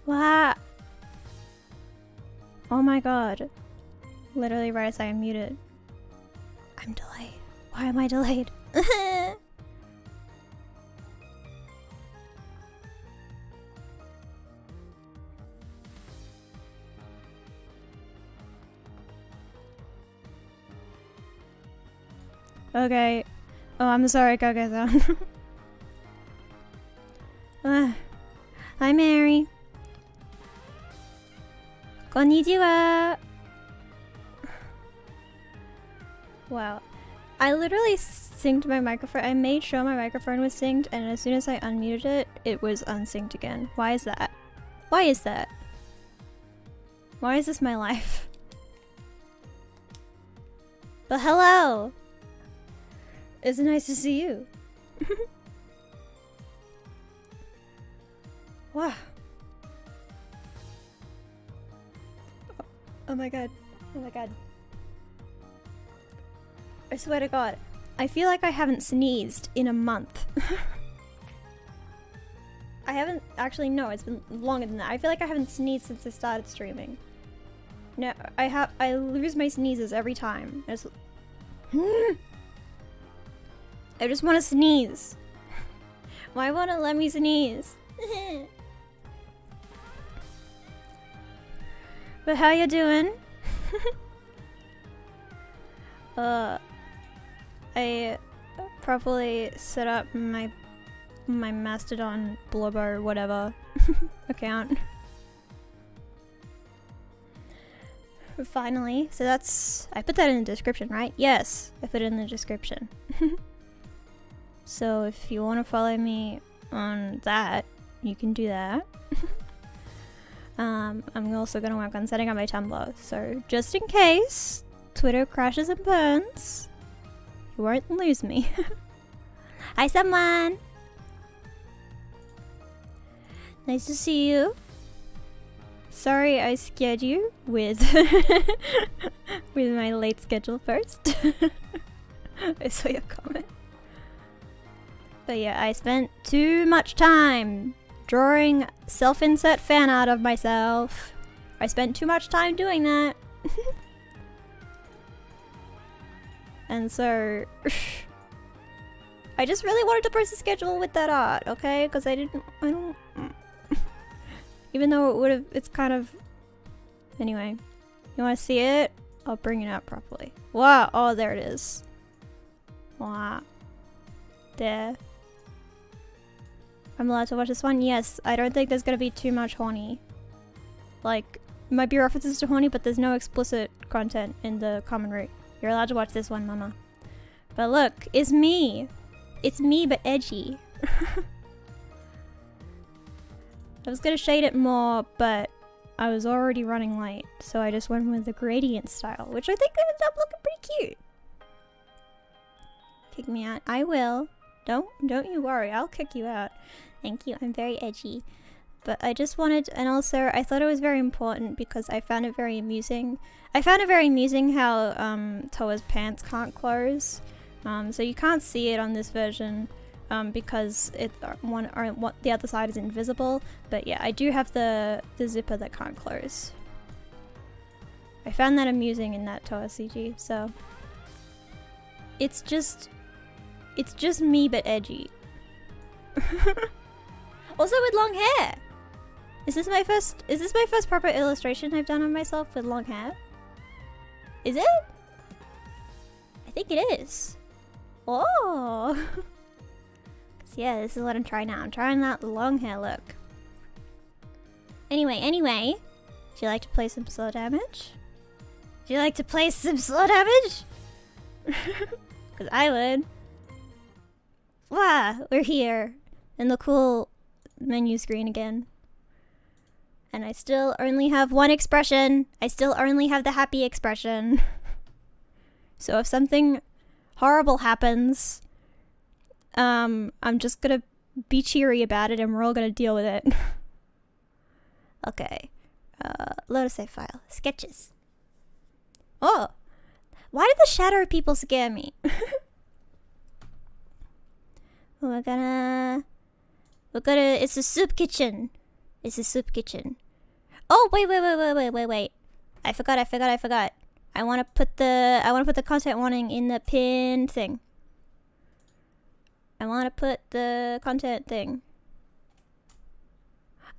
What? Oh my god. Literally right as I unmuted. I'm delayed. Why am I delayed? Okay. Oh, I'm sorry, Kage-san. Hi, Mary. Konnichiwa. Wow. I literally synced my microphone. I made sure my microphone was synced, and as soon as I unmuted it, it was unsynced again. Why is that? Why is that? Why is this my life? But hello! It's nice to see you. Wow. Oh my god. Oh my god. I swear to god. I feel like I haven't sneezed in a month. I haven't actually, no, it's been longer than that. I feel like I haven't sneezed since I started streaming. No, I lose my sneezes every time. I just want to sneeze. Why won't it let me sneeze? But how you doing? I properly set up my Mastodon Blubber whatever account. Finally. So that's, I put that in the description, right? Yes, I put it in the description. So if you want to follow me on that, you can do that. I'm also going to work on setting up my Tumblr, so just in case Twitter crashes and burns, you won't lose me. Hi, someone! Nice to see you. Sorry I scared you with with my late schedule first. I saw your comment. But yeah, I spent too much time drawing self-insert fan art of myself. I spent too much time doing that. And so I just really wanted to post a schedule with that art, okay? Because I don't even though it would have, it's kind of, anyway. You want to see it? I'll bring it out properly. Wow, oh there it is. Wow. There. I'm allowed to watch this one? Yes, I don't think there's gonna be too much horny. Like, might be references to horny, but there's no explicit content in the common route. You're allowed to watch this one, mama. But look, it's me! It's me, but edgy. I was gonna shade it more, but I was already running late, so I just went with the gradient style, which I think ended up looking pretty cute. Kick me out. I will. Don't you worry, I'll kick you out. Thank you, I'm very edgy. But I just wanted, and also I thought it was very important because I found it very amusing. I found it very amusing how Toa's pants can't close. So you can't see it on this version because the other side is invisible. But yeah, I do have the zipper that can't close. I found that amusing in that Toa CG, so it's just me but edgy. Also with long hair. Is this my first proper illustration I've done of myself with long hair? Is it? I think it is. Oh. Yeah, this is what I'm trying now. I'm trying out the long hair look. Anyway, would you like to play some slow damage? Would you like to play some slow damage? Because I would. Wow, we're here in the cool menu screen again. And I still only have one expression. I still only have the happy expression. So if something horrible happens, I'm just gonna be cheery about it and we're all gonna deal with it. Okay. Load a save file. Sketches. Oh! Why did the shadow people scare me? it's a soup kitchen. It's a soup kitchen. Oh, wait. I forgot. I want to put the content warning in the pinned thing. I want to put the content thing.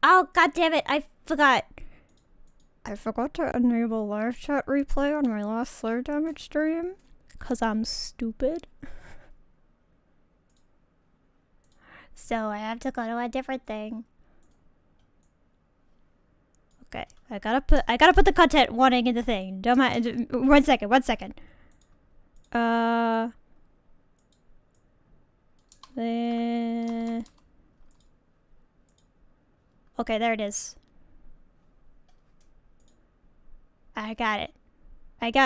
Oh, god damn it. I forgot. I forgot to enable live chat replay on my last slow damage stream. Because I'm stupid. So I have to go to a different thing. Okay, I gotta put the content warning in the thing. Don't mind. One second. Okay, there it is. I got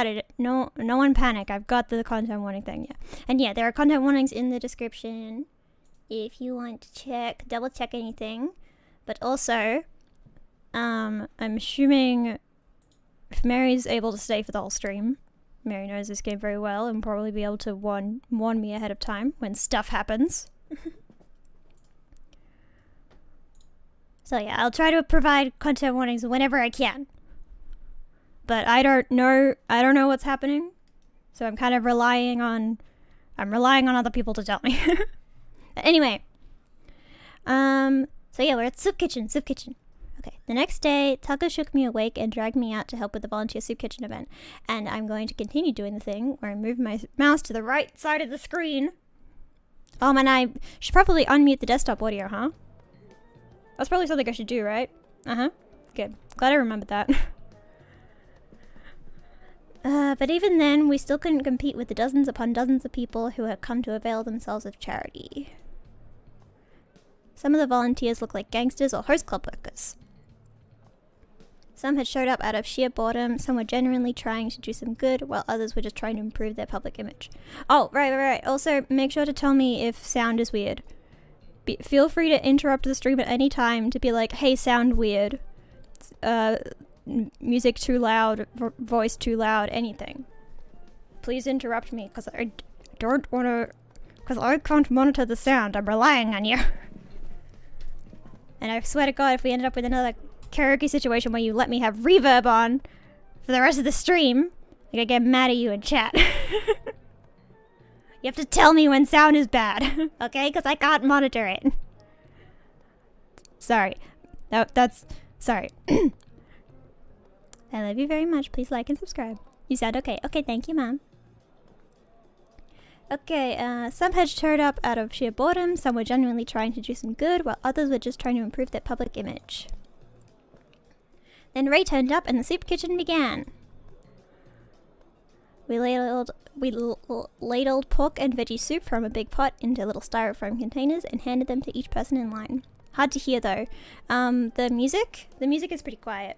it. No one panic. I've got the content warning thing, yeah. And yeah, there are content warnings in the description if you want to double check anything. But also, I'm assuming if Mary's able to stay for the whole stream, Mary knows this game very well and probably be able to warn me ahead of time when stuff happens. So yeah, I'll try to provide content warnings whenever I can. But I don't know what's happening. So I'm kind of relying on other people to tell me. Anyway. So yeah, we're at Soup Kitchen. Okay, the next day, Taco shook me awake and dragged me out to help with the volunteer soup kitchen event. And I'm going to continue doing the thing where I move my mouse to the right side of the screen. Oh man, I should probably unmute the desktop audio, huh? That's probably something I should do, right? Good. Glad I remembered that. But even then, we still couldn't compete with the dozens upon dozens of people who had come to avail themselves of charity. Some of the volunteers looked like gangsters or host club workers. Some had showed up out of sheer boredom, some were genuinely trying to do some good, while others were just trying to improve their public image. Oh, right. Also, make sure to tell me if sound is weird. Feel free to interrupt the stream at any time to be like, hey, sound weird. Music too loud, voice too loud, anything. Please interrupt me, because I don't want to... Because I can't monitor the sound, I'm relying on you. And I swear to god, if we ended up with another karaoke situation where you let me have reverb on for the rest of the stream, I'm gonna get mad at you in chat. You have to tell me when sound is bad, okay? Because I can't monitor it. Sorry. That's... Sorry. I love you very much. Please like and subscribe. You said okay. Okay, thank you, Mom. Okay, some had showed up out of sheer boredom, some were genuinely trying to do some good, while others were just trying to improve their public image. Then Ray turned up and the soup kitchen began. We ladled pork and veggie soup from a big pot into little styrofoam containers and handed them to each person in line. Hard to hear though. The music is pretty quiet.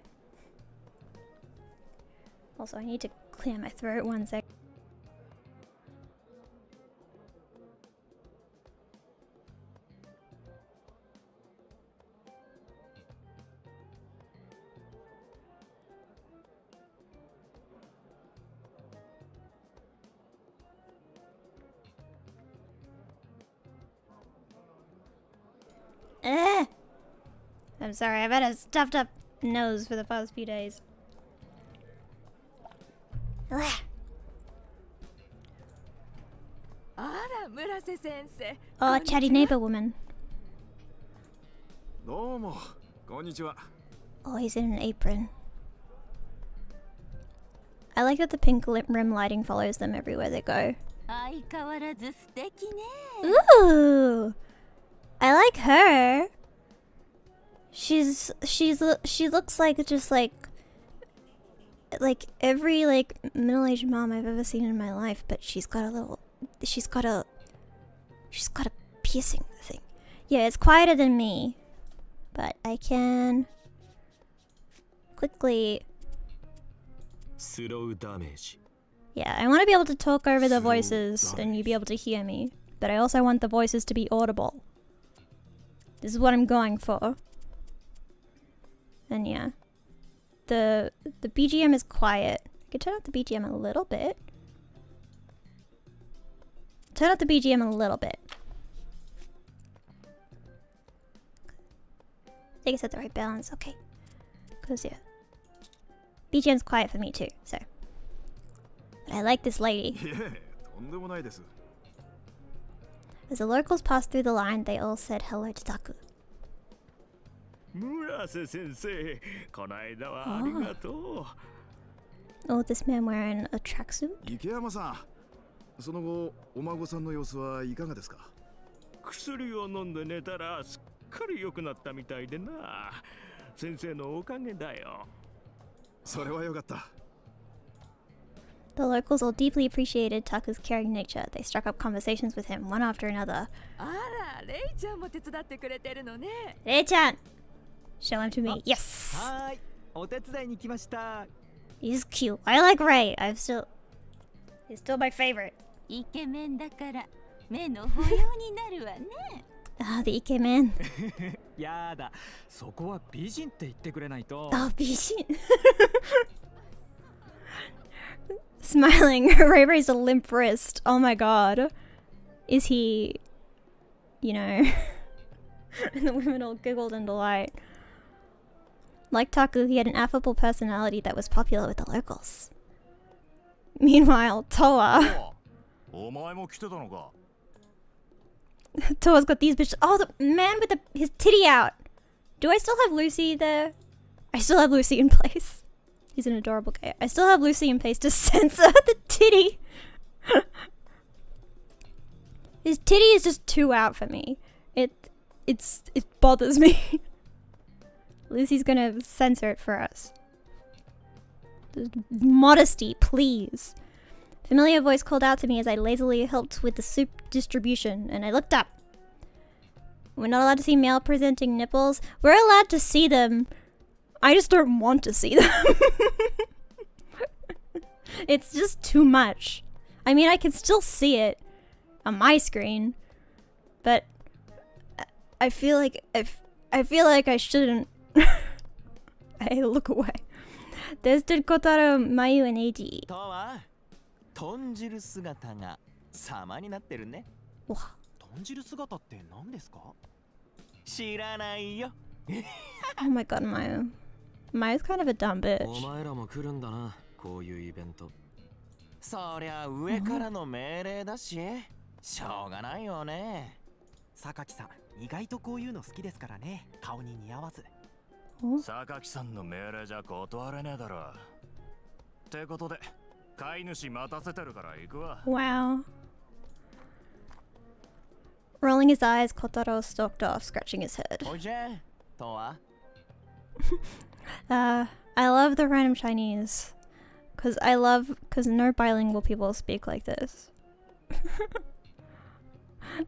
Also, I need to clear my throat 1 sec. I'm sorry, I've had a stuffed up nose for the past few days. Oh, chatty neighbor woman. Oh, he's in an apron. I like that the pink rim lighting follows them everywhere they go. Ooh! I like her. She looks like just like every middle-aged mom I've ever seen in my life, but she's got a piercing thing. Yeah, it's quieter than me, but I can quickly. Yeah, I want to be able to talk over the voices and you be able to hear me, but I also want the voices to be audible. This is what I'm going for. And yeah. The BGM is quiet. I could turn up the BGM a little bit. Turn up the BGM a little bit. think it's at the right balance. Okay. Because, yeah. BGM's quiet for me too, so. But I like this lady. As the locals passed through the line, they all said hello to Taku. Oh, this man wearing a tracksuit? 池山さん、その後お孫さんの様子はいかがですか？薬を飲んで寝たらすっかり良くなったみたいでな。先生のおかげだよ。それは良かった。 The locals all deeply appreciated Taku's caring nature. They struck up conversations with him, one after another. あら、レイちゃんも手伝ってくれてるのね。レイちゃん! Show him to me. Yes! はい、お手伝いに来ました。 He's cute. I like Ray. He's still my favorite. イケメンだから目の保養になるわね。Ah, the Ikemen. やだ、そこは美人って言ってくれないと。Oh, 美人. Smiling, Ray raised a limp wrist. Oh my god. Is he, you know? And the women all giggled in delight. Like Taku, he had an affable personality that was popular with the locals. Meanwhile, Toa. Toa's got these bitches. Oh, the man with his titty out. Do I still have Lucy there? I still have Lucy in place. He's an adorable guy. I still have Lucy in place to censor the titty. His titty is just too out for me. It bothers me. Lucy's gonna censor it for us. Modesty, please. Familiar voice called out to me as I lazily helped with the soup distribution, and I looked up. We're not allowed to see male presenting nipples. We're allowed to see them. I just don't want to see them. It's just too much. I mean, I can still see it on my screen, but I feel like I shouldn't. I look away. There stood Kotaro, Mayu, and Eiji. 豚汁姿が様になってるね。わ、豚汁姿って何ですか？知らないよ。Oh my god, Mayu. Mayu's kind of a dumb bitch. お前らも来るんだな、こういうイベント。そりゃ上からの命令だし、しょうがないよね。榊さん、意外とこういうの好きですからね。顔に似合わず。榊さんの命令じゃ断れねえだろ。ってことで、飼い主待たせてるから行くわ。Wow. Rolling his eyes, Kotaro stalked off, scratching his head. おいじゃ、とは I love the random Chinese. Cause no bilingual people speak like this.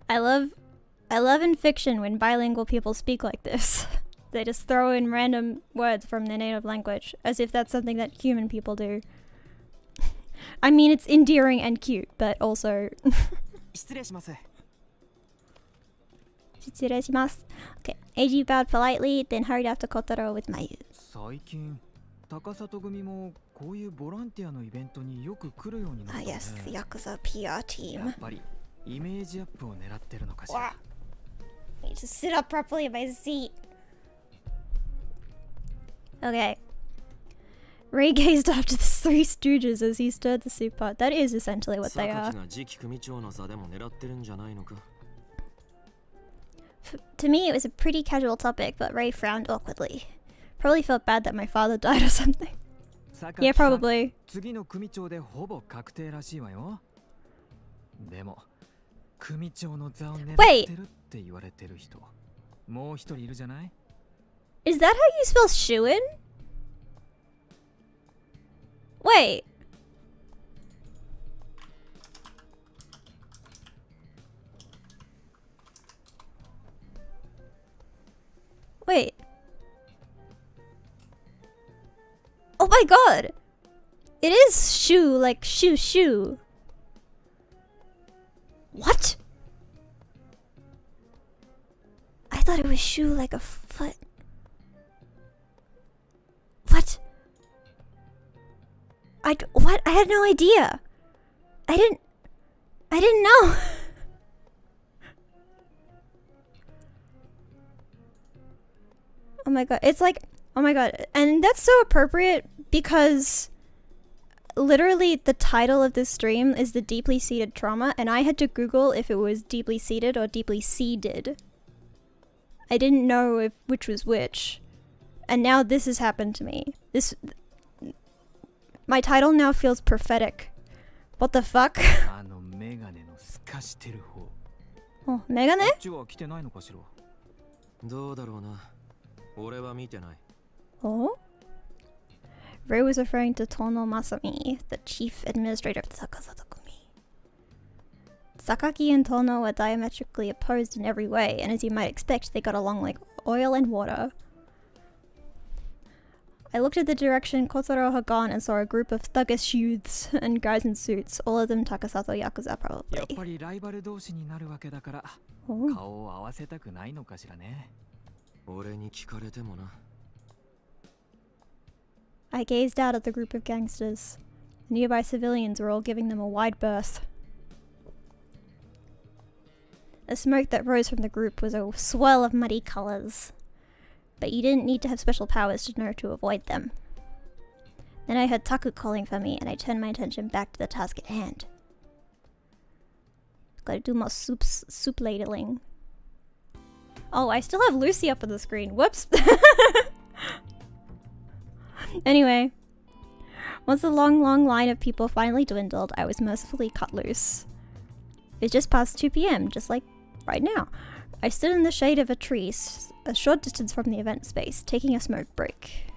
I love in fiction when bilingual people speak like this. They just throw in random words from their native language, as if that's something that human people do. I mean, it's endearing and cute, but also... 失礼します。 Okay, Eiji bowed politely, then hurried after Kotaro with Mayu. 最近、高里組もこういうボランティアのイベントによく来るようになったね。Ah, yes, the Yakuza PR や team. っぱりイメージアップを狙ってるのかしら。 I need to sit up properly in my seat. Okay. Ray gazed after the three stooges as he stirred the soup pot. That is essentially what they are. 榊が次期組長の座でも狙ってるんじゃないのか。To me, it was a pretty casual topic, but Ray frowned awkwardly. Probably felt bad that my father died or something. Yeah, probably. 次の組長でほぼ確定らしいわよ。でも、組長の座を狙ってるって言われてる人、もう一人いるじゃない？ Is that how you spell Shuin? Wait. Wait. Oh my god! It is shoe, like shoe. What? I thought it was shoe like a foot. What? What? I had no idea. I didn't know. Oh my god. It's like, oh my god. And that's so appropriate because literally the title of this stream is the deeply seated trauma, and I had to Google if it was deeply seated or deeply seeded. I didn't know which was which. And now this has happened to me. My title now feels prophetic. What the fuck? Oh, megane? どうだろうな。俺は見てない。 Oh? Ray was referring to Tono Masami, the chief administrator of the Takasatokumi. Sakaki and Tono were diametrically opposed in every way, and as you might expect, they got along like oil and water. I looked at the direction Kotaro had gone and saw a group of thuggish youths and guys in suits, all of them Takasato Yakuza probably. やっぱりライバル同士になるわけだから、 Oh. 顔を合わせたくないのかしらね。俺に聞かれてもな。 I gazed out at the group of gangsters. The nearby civilians were all giving them a wide berth. The smoke that rose from the group was a swirl of muddy colors, but you didn't need to have special powers to know to avoid them. Then I heard Taku calling for me, and I turned my attention back to the task at hand. Gotta do more soup ladling. Oh, I still have Lucy up on the screen. Whoops. Anyway, once the long line of people finally dwindled, I was mercifully cut loose. It was just past 2 p.m, just like right now. I stood in the shade of a tree, a short distance from the event space, taking a smoke break.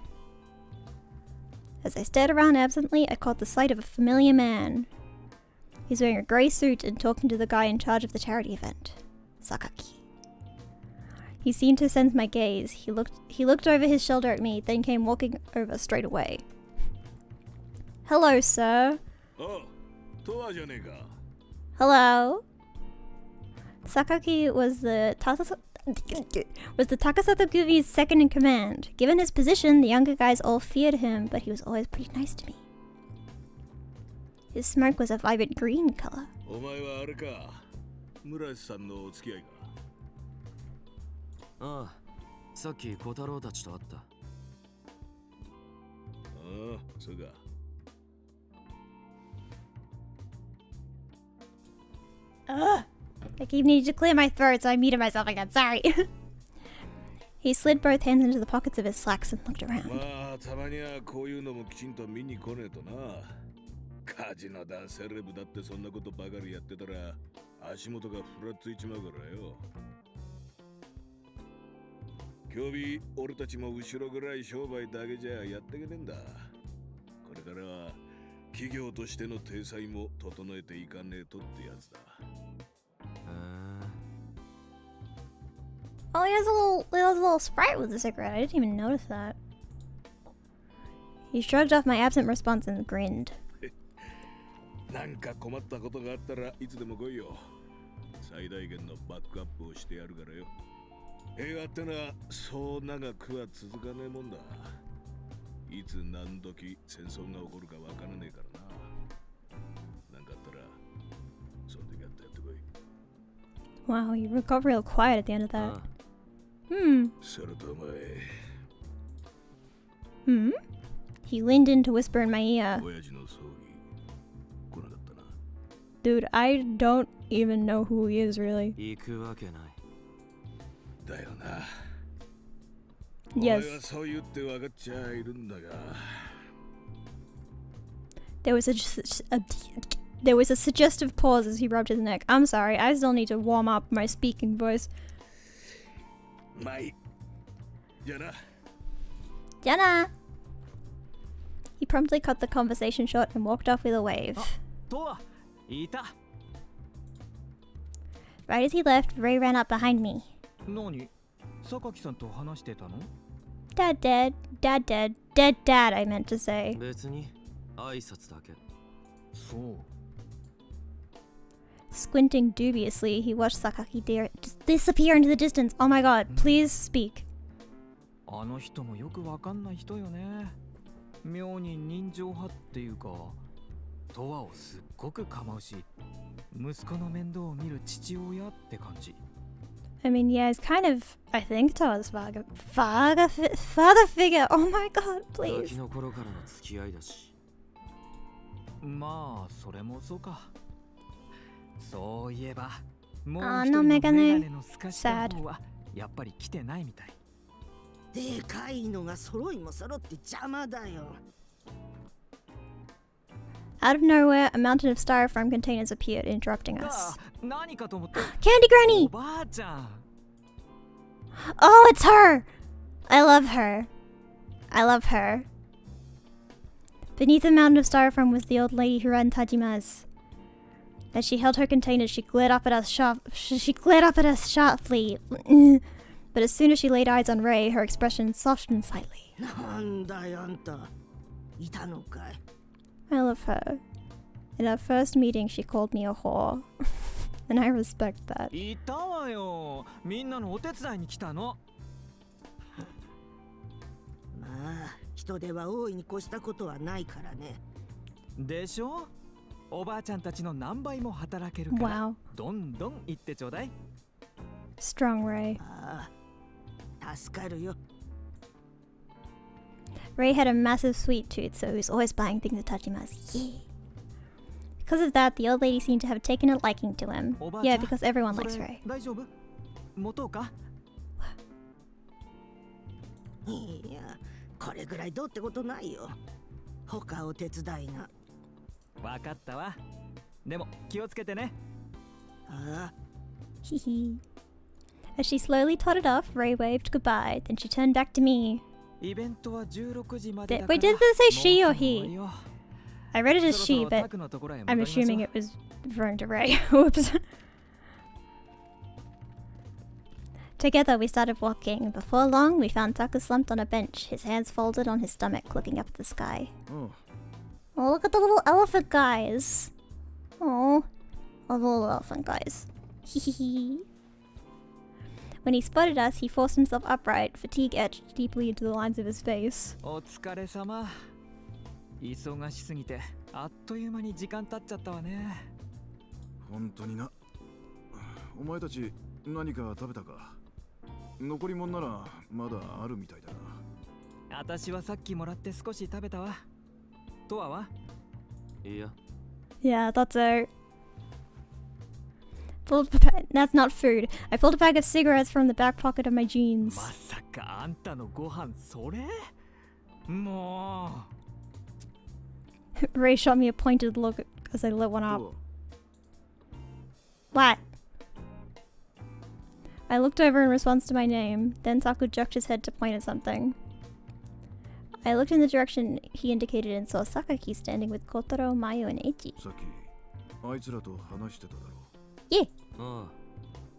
As I stared around absently, I caught the sight of a familiar man. He's wearing a grey suit and talking to the guy in charge of the charity event, Sakaki. He seemed to sense my gaze. He looked over his shoulder at me, then came walking over straight away. Hello, sir. Oh, hello. Sakaki was the Takasato Gumi's second in command. Given his position, the younger guys all feared him, but he was always pretty nice to me. His smoke was a vibrant green color. ああ、さっき小太郎たちと会った。ああ、そうか。Ugh! I keep needing to clear my throat, so I muted myself again. Sorry. He slid both hands into the pockets of his slacks and looked around. まあ、たまにはこういうのもきちんと見に来ねえとな。カジノだ、セレブだってそんなことばかりやってたら足元がふらついちまうからよ。 今日俺たちも後ろぐらい商売だけじゃやっていけねえんだ。これからは企業としての体裁も整えていかねえとってやつだ。Oh, he has a little sprite with a cigarette. I didn't even notice that. He shrugged off my absent response and grinned. なんか困ったことがあったらいつでも来いよ。最大限のバックアップをしてやるからよ。 映画ってのはそう長くは続かねえもんだ。いつ何時戦争が起こるかわからねえからな。なんかあったらその時やってやってこい。Wow, you got real quiet at the end of that. So to my... He leaned in to whisper in my ear. Dude, I don't even know who he is really. 行くわけない。 だよな。 Yes. 俺はそう言って分かっちゃいるんだが。 There was a suggestive pause as he rubbed his neck. I'm sorry, I still need to warm up my speaking voice. まあいい。じゃあな。じゃあな. He promptly cut the conversation short and walked off with a wave. Right as he left, Ray ran up behind me. 何？榊さんと話してたの？ Dad dead. Dad dead. Dead dad, I meant to say. 別に挨拶だけ。そう。 Squinting dubiously, he watched Sakaki just disappear into the distance. Oh my god, please speak. あの人もよくわかんない人よね。妙に人情派っていうか、トワをすっごく構うし、息子の面倒を見る父親って感じ。I mean, yeah, it's kind of, I think, Toa's father figure. Oh my god, ガキ please. の頃からの付き合いだし。まあそれもそうか。そういえばもうあ一人ののメガネメガネの透かした方はやっぱり来てないみたい。でかいのが揃いも揃って邪魔だよ。 Out of nowhere, a mountain of styrofoam containers appeared, interrupting あ us. 何かと思って。 Candy お Granny! ばあちゃん。 Oh, it's her! I love her. I love her. Beneath the mountain of styrofoam was the old lady who ran Tajima's. As she held her containers, she glared up at us sharply. But as soon as she laid eyes on Ray, her expression softened slightly. なんだよあんた。いたのかい。 I love her. In our first meeting, she called me a whore. And I respect that. いたわよ。みんなのお手伝いに来たの。まあ人手は大いに越したことはないからね。でしょ。おばあちゃんたちの何倍も働けるから。 Wow. どんどん言ってちょうだい。 Strong Ray. ああ、助かるよ。 Ray had a massive sweet tooth, so he was always buying things at Tajima's. Yeah. Because of that, the old lady seemed to have taken a liking to him. Yeah, because everyone likes それ Ray. 大丈夫？持とうか？いや、これぐらいどうってことないよ。他を手伝いな。わかったわ。でも気をつけてね。ああ。 Hehe. As she slowly totted off, Ray waved goodbye. Then she turned back to me. イベントは16時までだか Wait, ら。 did it say she or もう he? 終わりよ。 I read it as そろ she, そろ but タクのところへ I'm 戻りましょう。 assuming it was referring to Ray. Whoops. Together we started walking. Before long, we found Taku slumped on a bench, his hands folded on his stomach, looking up at the sky. ああ Oh, look at the little elephant guys. Oh, all the little elephant guys. Hehehe. When he spotted us, he forced himself upright, fatigue etched deeply into the lines of his face. お疲れ様。忙しすぎてあっという間に時間経っちゃったわね。本当にな。お前たち何か食べたか？残り物ならまだあるみたいだな。私はさっきもらって少し食べたわ。とわは？いや、 Yeah, that's a... That's not food. I pulled a bag of cigarettes from the back pocket of my jeans. まさかあんたのご飯それ？もう。 Ray shot me a pointed look as I lit one up. どう？ What? I looked over in response to my name. Then Taku jerked his head to point at something. I looked in the direction he indicated and saw Sakaki standing with Kotaro, Mayu, and Eichi. さっきあいつらと話してただろ Yeah, あ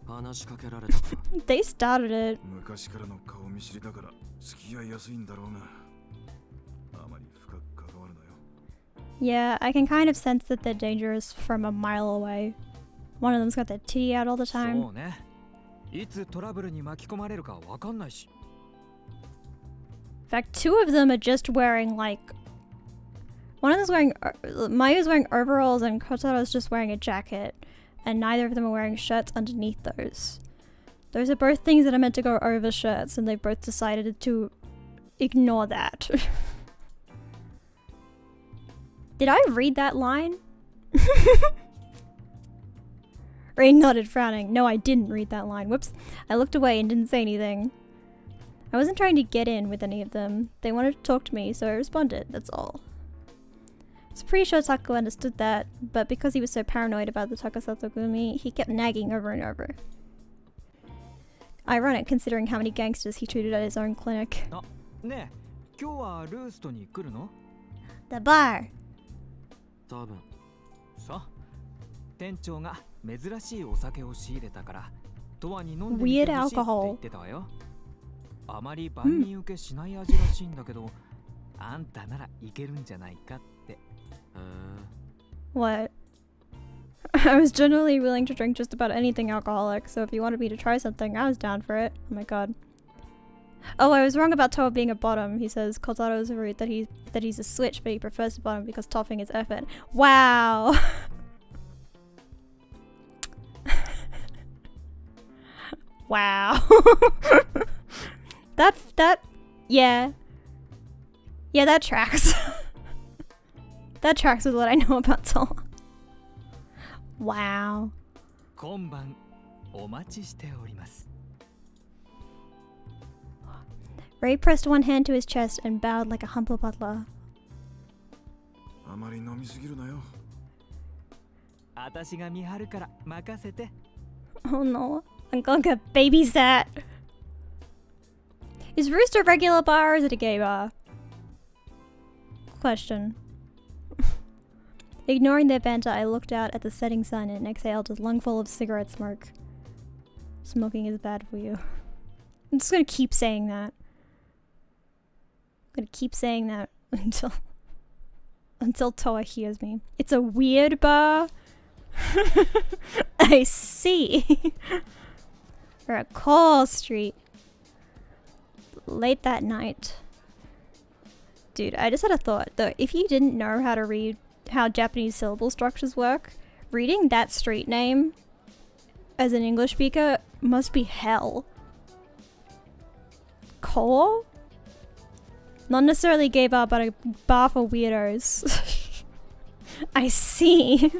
あ、話しかけられたか。 they started it. 昔からの顔見知りだから付き合いやすいんだろうな。あまり深く関わるなよ。 Yeah, I can kind of sense that they're dangerous from a mile away. One of them's got their titty out all the そ time. うね。いつトラブルに巻き込まれるかわかんないし。 In fact, two of them are just wearing like... One of them's wearing... Mayu's wearing overalls and Kotaro's just wearing a jacket. And neither of them are wearing shirts underneath those. Those are both things that are meant to go over shirts, and they've both decided to ignore that. Did I read that line? Ray nodded, frowning. No, I didn't read that line. Whoops. I looked away and didn't say anything. I wasn't trying to get in with any of them. They wanted to talk to me, so I responded, that's all. I was pretty sure Taku understood that, but because he was so paranoid about the Takasato Gumi, he kept nagging over and over. Ironic considering how many gangsters he treated at his own clinic. ねえ、今日はルーストに来るの？ The bar! 多分。さあ、店長が珍しいお酒を仕入れたから、とわに飲んでみ Weird てほしいって alcohol. 言ってたわよ。あまり万人受けしない味らしいんだけど、あんたならいけるんじゃないかって。What? I was generally willing to drink just about anything alcoholic, so if you wanted me to try something, I was down for it. Oh my god. Oh, I was wrong about Toa being a bottom. He says Kotaro's a root that he's a switch, but he prefers the bottom because topping is effort. Wow! Wow. Yeah. Yeah, that tracks. That tracks with what I know about Toa. Wow. 今晩お待ちしております。 Ray pressed one hand to his chest and bowed like a humble butler. あまり飲みすぎるなよ。私が見張るから任せて。 Oh no, I'm gonna get babysat. Is Rooster a regular bar or is it a gay bar? Question. Ignoring their banter, I looked out at the setting sun and exhaled a lungful of cigarette smoke. Smoking is bad for you. I'm just gonna keep saying that. I'm gonna keep saying that until Toa hears me. It's a weird bar. I see. We're at Call Street. Late that night. Dude, I just had a thought though. If you didn't know how to read how Japanese syllable structures work, reading that street name as an English speaker must be hell. Ko? Not necessarily gay bar, but a bar for weirdos. I see.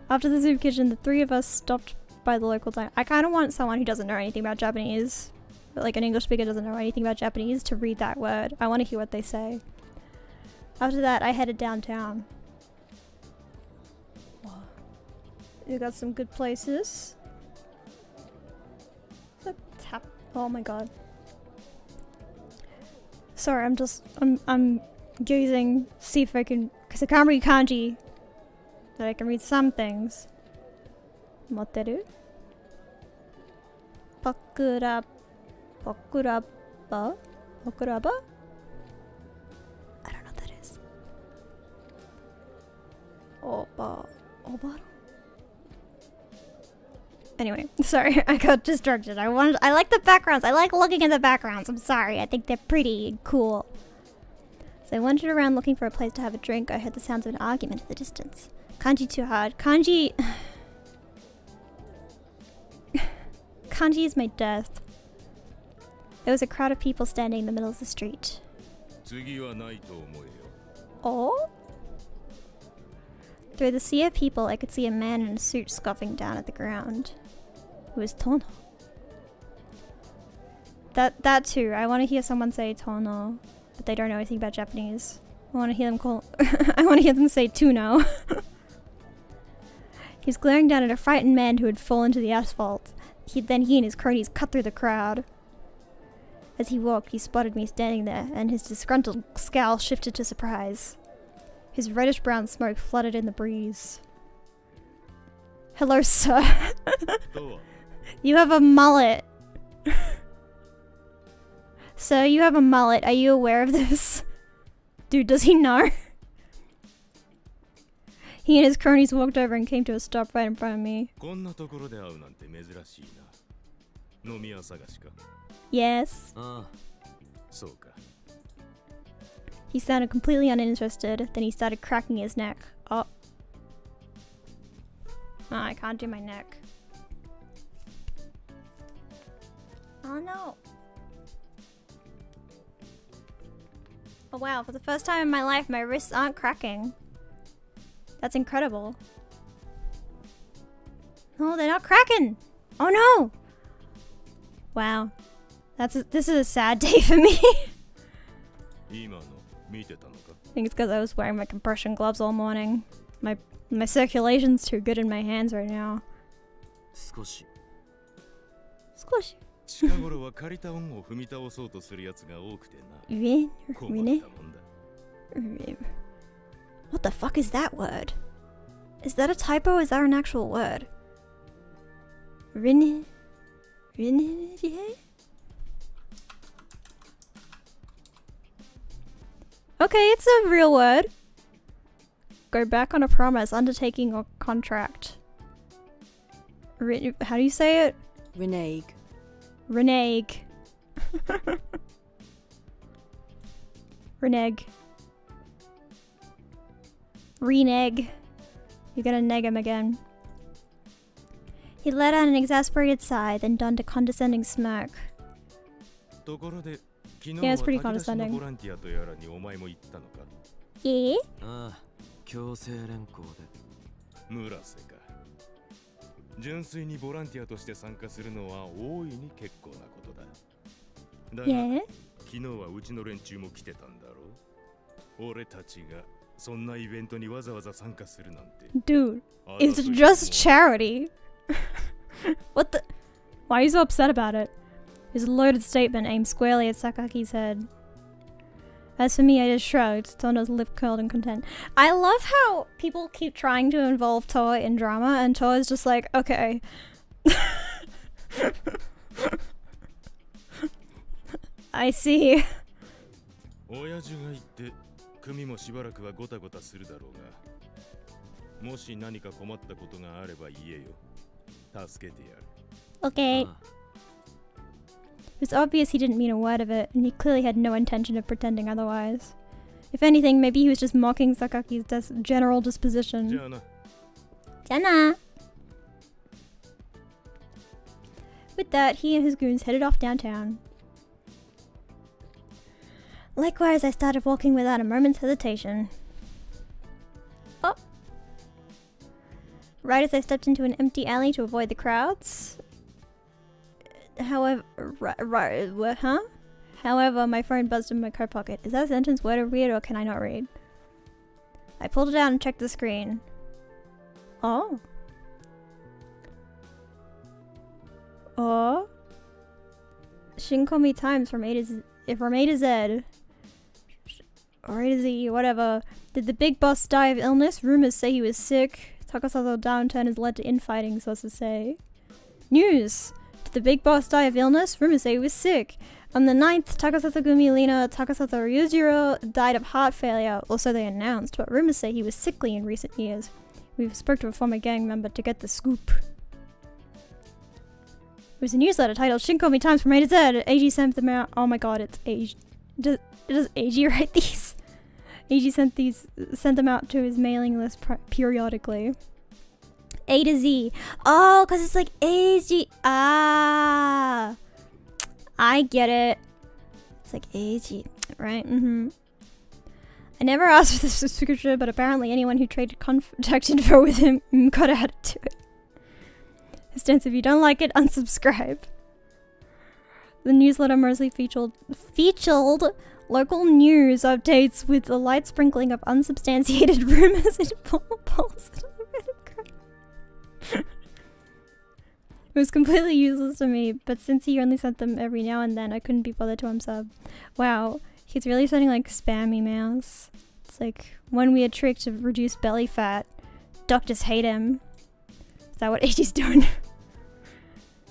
After the soup kitchen, the three of us stopped by the local diner. I kind of want someone who doesn't know anything about Japanese, like an English speaker doesn't know anything about Japanese, to read that word. I want to hear what they say. After that, I headed downtown. You got some good places. The tap. Oh my god. Sorry, I'm gazing, see if I can, because I can't read kanji, but I can read some things. Motteru? Pakuraba? Pakuraba? Pakuraba? I don't know what that is. Obaro? Anyway, sorry, I got distracted. I like the backgrounds. I like looking at the backgrounds. I'm sorry. I think they're pretty and cool. So I wandered around looking for a place to have a drink. I heard the sounds of an argument in the distance. Kanji too hard. Kanji... Kanji is my death. There was a crowd of people standing in the middle of the street. Oh? Through the sea of people, I could see a man in a suit scoffing down at the ground. It was Tono. That too. I want to hear someone say Tono, but they don't know anything about Japanese. I want to hear them call. I want to hear them say Tuno. He was glaring down at a frightened man who had fallen to the asphalt. Then he and his cronies cut through the crowd. As he walked, he spotted me standing there, and his disgruntled scowl shifted to surprise. His reddish-brown smoke flooded in the breeze. Hello, sir. You have a mullet. Sir, you have a mullet. Are you aware of this? Dude, does he know? He and his cronies walked over and came to a stop right in front of me. Yes. He sounded completely uninterested, then he started cracking his neck. Oh. Oh, I can't do my neck. Oh no. Oh wow, for the first time in my life, my wrists aren't cracking. That's incredible. No, they're not cracking! Oh no! Wow. This is a sad day for me. I think it's because I was wearing my compression gloves all morning. My circulation's too good in my hands right now. Squishy. What the fuck is that word? Is that a typo or is that an actual word? Okay, it's a real word. Go back on a promise, undertaking, or contract. How do you say it? Renege. Renege. Renege. Renege. You're gonna neg him again. He let out an exasperated sigh, then donned a condescending smirk. Yeah, it's pretty condescending. Yeah? ああ、強制連行で。村瀬か。純粋にボランティアとして参加するのは大いに結構なことだ。だが、 Yeah? 昨日はうちの連中も来てたんだろう。俺たちがそんなイベントにわざわざ参加するなんて。Dude, it's just charity. What the? Why are you so upset about it? His loaded statement aimed squarely at Sakaki's head. As for me, I just shrugged, Tono's lip curled in content. I love how people keep trying to involve Toa in drama, and Toa's just like, okay. I see. 親父が言って組もしばらくはゴタゴタするだろうが、もし何か困ったことがあれば言えよ。助けてやる。 Okay. It was obvious he didn't mean a word of it, and he clearly had no intention of pretending otherwise. If anything, maybe he was just mocking Sakaki's general disposition. じゃあな。じゃあな. With that, he and his goons headed off downtown. Likewise, I started walking without a moment's hesitation. Oh. Right as I stepped into an empty alley to avoid the crowds. However, However, my phone buzzed in my coat pocket. Is that sentence word or weird, or can I not read? I pulled it out and checked the screen. Oh. Oh. Shinkomi Times from A to Z. From A to Z. Or A to Z, whatever. Did the big boss die of illness? Rumors say he was sick. Takasato downturn has led to infighting, sources say. News! Did the big boss die of illness? Rumors say he was sick. On the 9th, Takasato Gumilina Takasato Ryujiro died of heart failure, or so they announced, but rumors say he was sickly in recent years. We've spoke to a former gang member to get the scoop. It was a newsletter titled Shinkomi Times from A to Z. AG sent them out. Oh my god, it's AG. Does AG write these? AG sent them out to his mailing list periodically. A to Z. Oh, because it's like AG. Ah. I get it. It's like AG, right? Mm-hmm. I never asked for this subscription, but apparently anyone who traded contact info with him got added to it. His stance, if you don't like it, unsubscribe. The newsletter mostly featured local news updates with a light sprinkling of unsubstantiated rumors and polls. It was completely useless to me, but since he only sent them every now and then, I couldn't be bothered to unsub. Wow, he's really sending like spam emails. It's like one weird trick to reduce belly fat. Doctors hate him. Is that what AG's doing?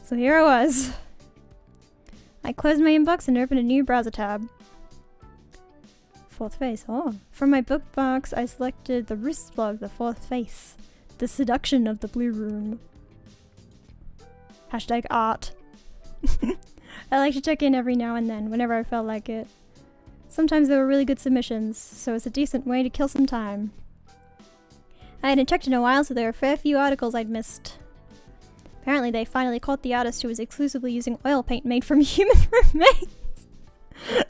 So here I was. I closed my inbox and opened a new browser tab. Fourth face, oh. From my bookmarks, I selected the Roost blog, The Fourth Face. The Seduction of the Blue Room. Hashtag art. I like to check in every now and then, whenever I felt like it. Sometimes there were really good submissions, so it's a decent way to kill some time. I hadn't checked in a while, so there were a fair few articles I'd missed. Apparently they finally caught the artist who was exclusively using oil paint made from human remains.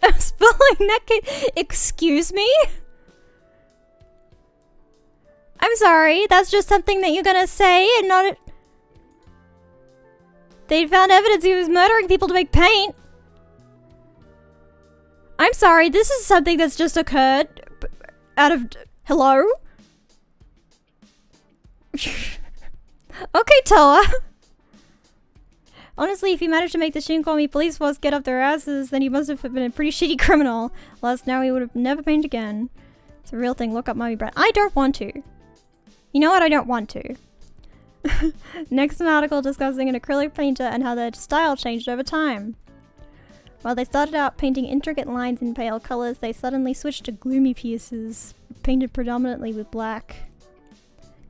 I'm spelling that kid. Excuse me? I'm sorry, that's just something that you're gonna say and not... They found evidence he was murdering people to make paint. I'm sorry, this is something that's just occurred out of... Hello? Okay, Toa. Honestly, if he managed to make the Shinkomi police force get up their asses, then he must have been a pretty shitty criminal. Lest now he would have never painted again. It's a real thing, look up Mommy Brett. I don't want to. You know what? I don't want to. Next, an article discussing an acrylic painter and how their style changed over time. While they started out painting intricate lines in pale colors, they suddenly switched to gloomy pieces, painted predominantly with black.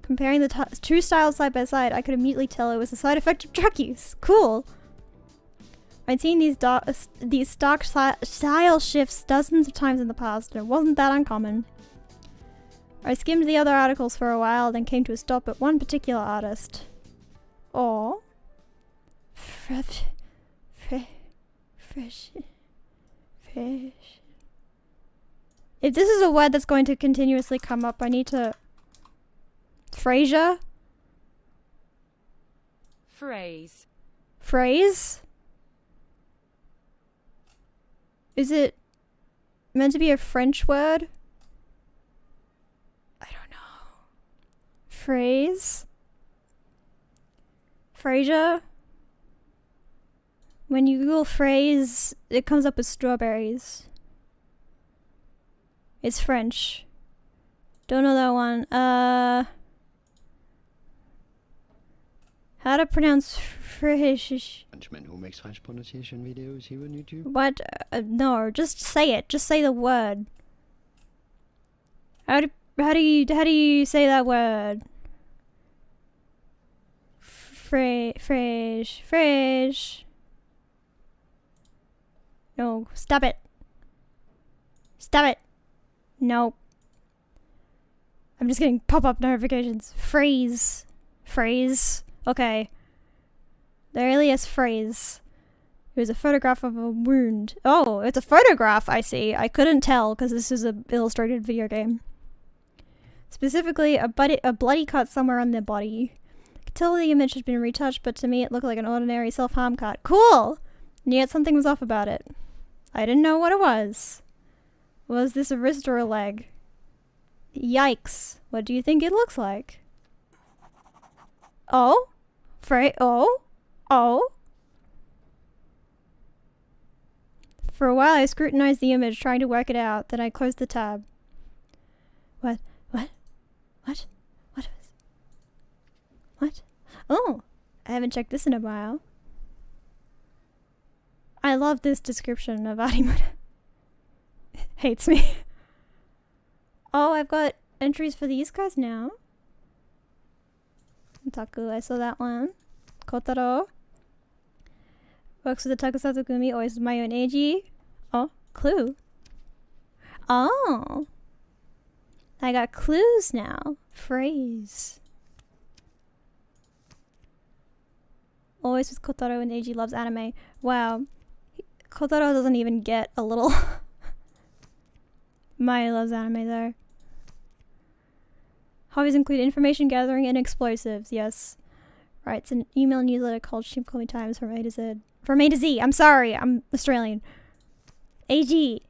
Comparing the two styles side by side, I could immediately tell it was a side effect of drug use. Cool! I'd seen these stark style shifts dozens of times in the past, and it wasn't that uncommon. I skimmed the other articles for a while, then came to a stop at one particular artist. Oh. Fresh. If this is a word that's going to continuously come up, I need to... Frasier? Phrase. Phrase? Is it meant to be a French word? I don't know. Phrase? Frasier? When you Google phrase, it comes up with strawberries. It's French. Don't know that one. How to pronounce French? Frenchman who makes French pronunciation videos here on YouTube. What? No, just say it. Just say the word. How do you say that word? Fresh. No, stop it. Stop it. No. I'm just getting pop-up notifications. Phrase. Okay. The earliest phrase. It was a photograph of a wound. Oh, it's a photograph, I see. I couldn't tell because this is an illustrated video game. Specifically, a bloody cut somewhere on their body. I could tell the image had been retouched, but to me it looked like an ordinary self-harm cut. Cool! And yet something was off about it. I didn't know what it was. Was this a wrist or a leg? Yikes. What do you think it looks like? Oh? Oh? For a while I scrutinized the image, trying to work it out. Then I closed the tab. What? Oh! I haven't checked this in a while. I love this description of Arimuda. Hates me. Oh, I've got entries for these guys now. Taku, I saw that one. Kotaro. Works with the Takusatsu Gumi, always with my own Eiji. Oh, clue. Oh. I got clues now. Phrase. Always with Kotaro and Eiji loves anime. Wow. Kotaro doesn't even get a little... Maya loves anime though. Hobbies include information gathering and explosives. Yes. Writes an email newsletter called Shim Call Me Times from A to Z. From A to Z. I'm sorry. I'm Australian. AG.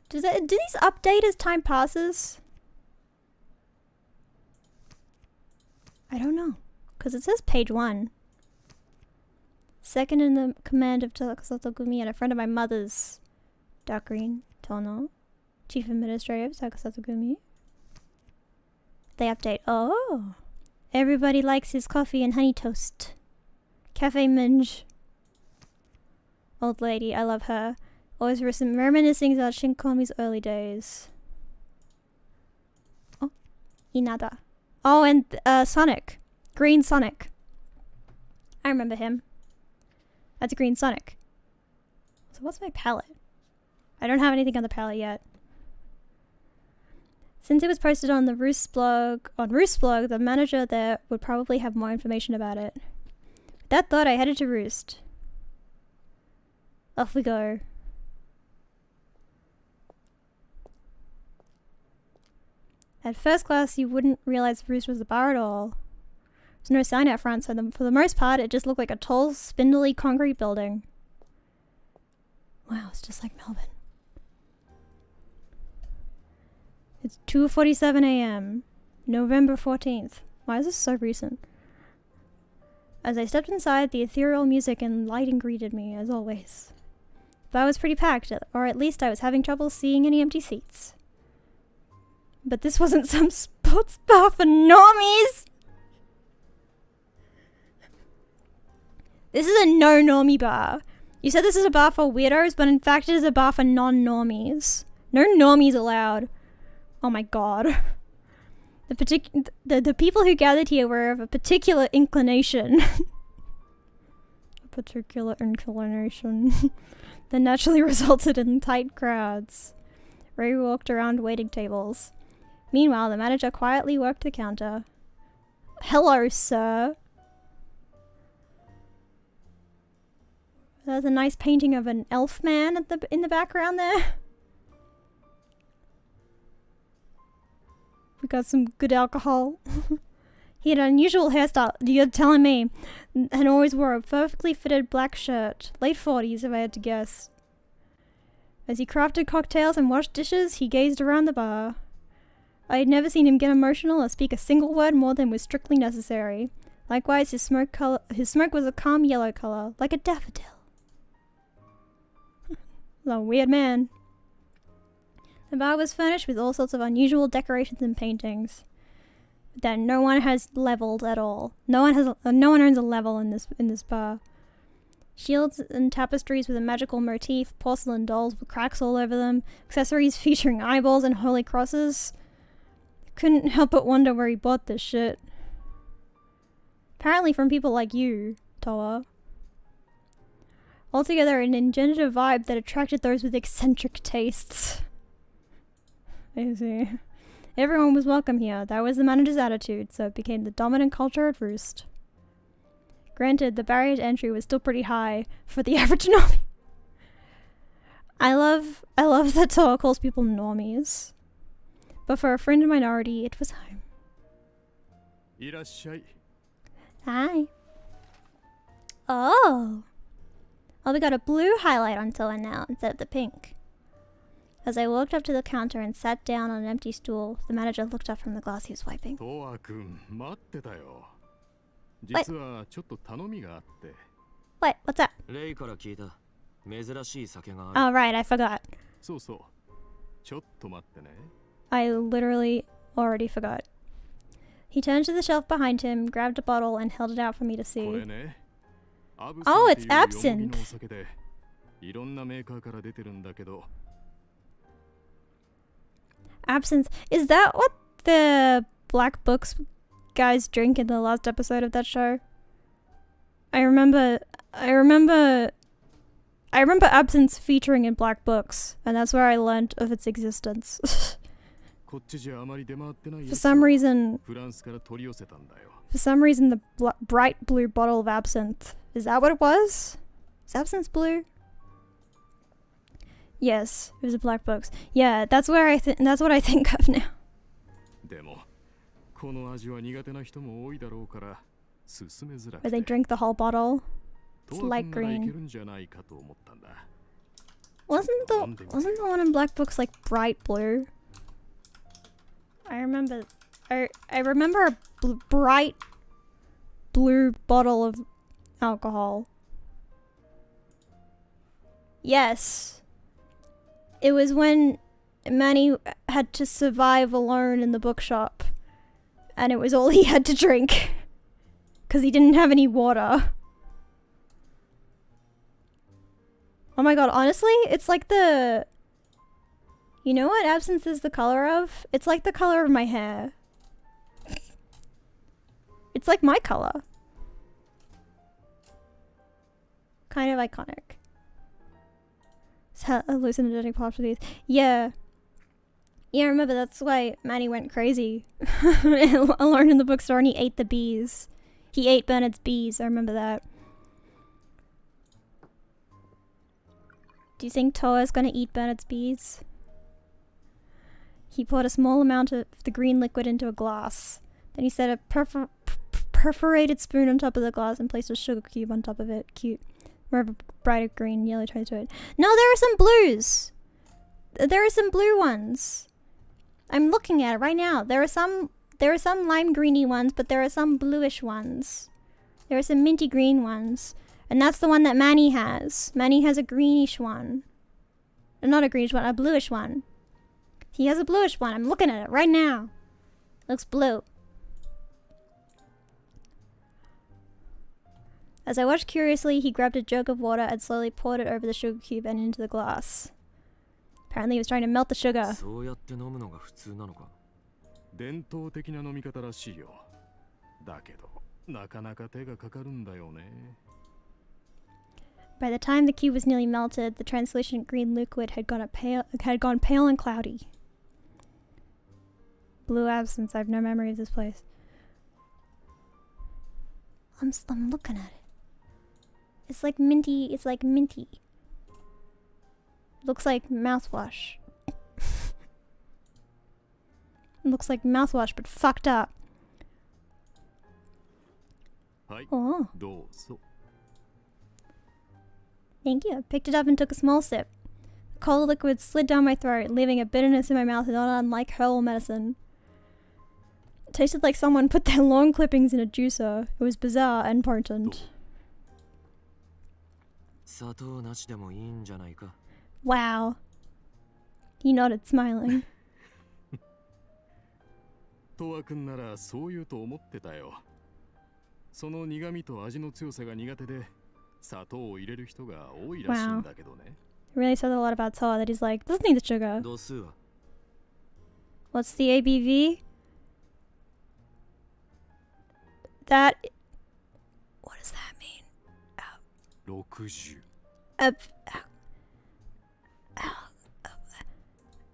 Do these update as time passes? I don't know. Because it says page 1. Second in the command of Takusatsu Gumi and a friend of my mother's. Dark green. Tono. Chief Administrator of Takusatsu Gumi. They update. Oh. Everybody likes his coffee and honey toast. Cafe Minge. Old lady. I love her. Always reminiscing about Shinkomi's early days. Oh. Inada. Oh, and Sonic. Green Sonic. I remember him. That's Green Sonic. So what's my palette? I don't have anything on the palette yet. Since it was posted on the Roost blog, the manager there would probably have more information about it. With that thought, I headed to Roost. Off we go. At first glance, you wouldn't realize Roost was a bar at all. There's no sign out front, so for the most part, it just looked like a tall, spindly concrete building. Wow, it's just like Melbourne. It's 2:47 a.m. November 14th. Why is this so recent? As I stepped inside, the ethereal music and lighting greeted me, as always. But I was pretty packed, or at least I was having trouble seeing any empty seats. But this wasn't some sports bar for normies! This is a no-normie bar. You said this is a bar for weirdos, but in fact it is a bar for non-normies. No normies allowed. Oh my god. The people who gathered here were of a particular inclination. A particular inclination. That naturally resulted in tight crowds. Ray walked around waiting tables. Meanwhile, the manager quietly worked the counter. Hello, sir. There's a nice painting of an elf man in the background there. We got some good alcohol. He had an unusual hairstyle, you're telling me, and always wore a perfectly fitted black shirt. Late 40s, if I had to guess. As he crafted cocktails and washed dishes, he gazed around the bar. I had never seen him get emotional or speak a single word more than was strictly necessary. Likewise, his smoke was a calm yellow color, like a daffodil. A weird man. The bar was furnished with all sorts of unusual decorations and paintings that no one has leveled at all. No one owns a level in this bar. Shields and tapestries with a magical motif, porcelain dolls with cracks all over them, accessories featuring eyeballs and holy crosses. Couldn't help but wonder where he bought this shit. Apparently from people like you, Toa. Altogether an ingenious vibe that attracted those with eccentric tastes. I see. Everyone was welcome here. That was the manager's attitude, so it became the dominant culture at Roost. Granted, the barrier to entry was still pretty high for the average normie. I love that Toa calls people normies. But for a fringe minority, it was home. Hi. Oh, we got a blue highlight on Toa now instead of the pink. As I walked up to the counter and sat down on an empty stool, the manager looked up from the glass he was wiping. What? What's that? Oh, right, I forgot. I literally already forgot. He turned to the shelf behind him, grabbed a bottle, and held it out for me to see. Oh, it's absinthe! Absinthe. Is that what the Black Books guys drink in the last episode of that show? I remember absinthe featuring in Black Books, and that's where I learned of its existence. For some reason, the bright blue bottle of absinthe. Is that what it was? Is absinthe blue? Yes, it was a Black Books. Yeah, that's what I think of now. Where they drink the whole bottle. It's light green. Wasn't the one in Black Books like bright blue? I remember a bright blue bottle of alcohol. Yes. It was when Manny had to survive alone in the bookshop, and it was all he had to drink because he didn't have any water. Oh my god, honestly, it's like the... You know what absinthe is the color of? It's like the color of my hair. It's like my color. Kind of iconic. It's hallucinogenic properties. Yeah. Yeah, remember, that's why Manny went crazy. Alone in the bookstore and he ate the bees. He ate Bernard's bees, I remember that. Do you think Toa's gonna eat Bernard's bees? He poured a small amount of the green liquid into a glass. Then he set a perforated spoon on top of the glass and placed a sugar cube on top of it. Cute. More of a brighter green, yellow tone to it. No, there are some blues! There are some blue ones. I'm looking at it right now. There are some lime greeny ones, but there are some bluish ones. There are some minty green ones. And that's the one that Manny has. Manny has a greenish one. Not a greenish one, a bluish one. He has a bluish one. I'm looking at it right now. Looks blue. As I watched curiously, he grabbed a jug of water and slowly poured it over the sugar cube and into the glass. Apparently he was trying to melt the sugar. By the time the cube was nearly melted, the translucent green liquid had gone pale and cloudy. blue absence. I have no memory of this place. I'm looking at it. It's like minty. It's like minty. Looks like mouthwash. Looks like mouthwash, but fucked up. Oh. Thank you. I picked it up and took a small sip. The cold liquid slid down my throat, leaving a bitterness in my mouth not unlike herbal medicine. It tasted like someone put their lawn clippings in a juicer. It was bizarre and potent. Wow. He nodded, smiling. トワ君ならそう言うと思ってたよ。その苦味と味の強さが苦手で砂糖を入れる人が多いらしいんだけどね。It really says a lot about Toa that he's like, doesn't need the sugar. 度数は What's the ABV? That... What does that mean? 60.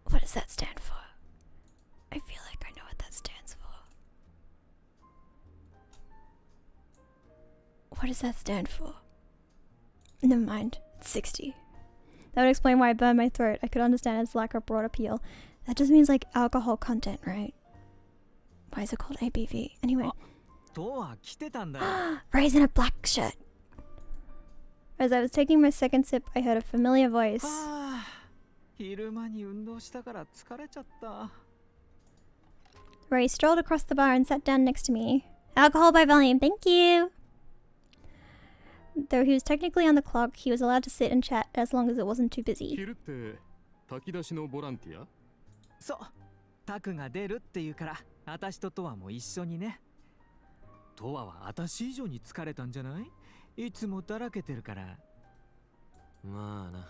What does that stand for? I feel like I know what that stands for. What does that stand for? Never mind. It's 60. That would explain why I burned my throat. I could understand its lack of broad appeal. That just means like alcohol content, right? Why is it called ABV? Anyway. Ray's in a black shirt. As I was taking my second sip, I heard a familiar voice. Ray strolled across the bar and sat down next to me. Alcohol by volume, thank you! Though he was technically on the clock, he was allowed to sit and chat as long as it wasn't too busy. 昼って炊き出しのボランティア？そう。タクが出るっていうから、私とトワも一緒にね。トワは私以上に疲れたんじゃない？いつもだらけてるから。まあな。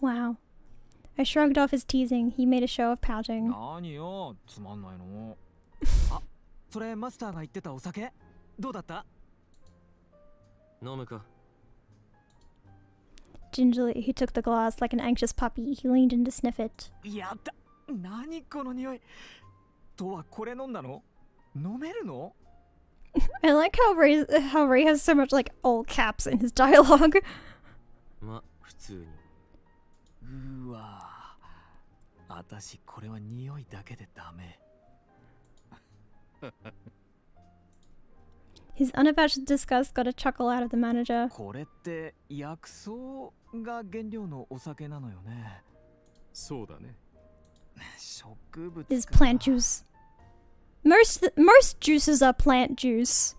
Wow. I shrugged off his teasing. He made a show of pouting. 何よ、つまんないの。あ、それマスターが言ってたお酒？どうだった？飲むか？ Gingerly, he took the glass like an anxious puppy. He leaned in to sniff it. やだ。何この匂い。トワこれ飲んだの？飲めるの？ I like how Ray has so much like all caps in his dialogue. まあ普通に。うわ。私これは匂いだけでダメ。His unabashed disgust got a chuckle out of the manager. これって薬草が原料のお酒なのよね。そうだね。植物 Is plant juice. Most juices are plant juice.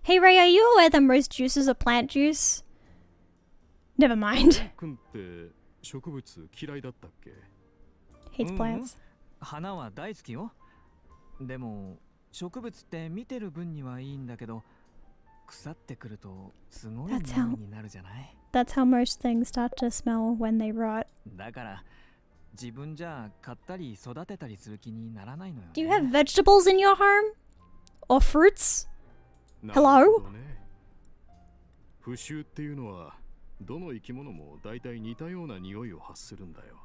Hey Ray, are you aware that most juices are plant juice? Never mind. 君って植物嫌いだったっけ？ Hates plants. 花は大好きよ。でも植物って見てる分にはいいんだけど、腐ってくるとすごい匂いになるじゃない？ That's how most things start to smell when they rot. だから自分じゃ買ったり育てたりする気にならないのよね。Do you have vegetables in your home? Or fruits? Hello? 腐臭っていうのはどの生き物もだいたい似たような匂いを発するんだよ。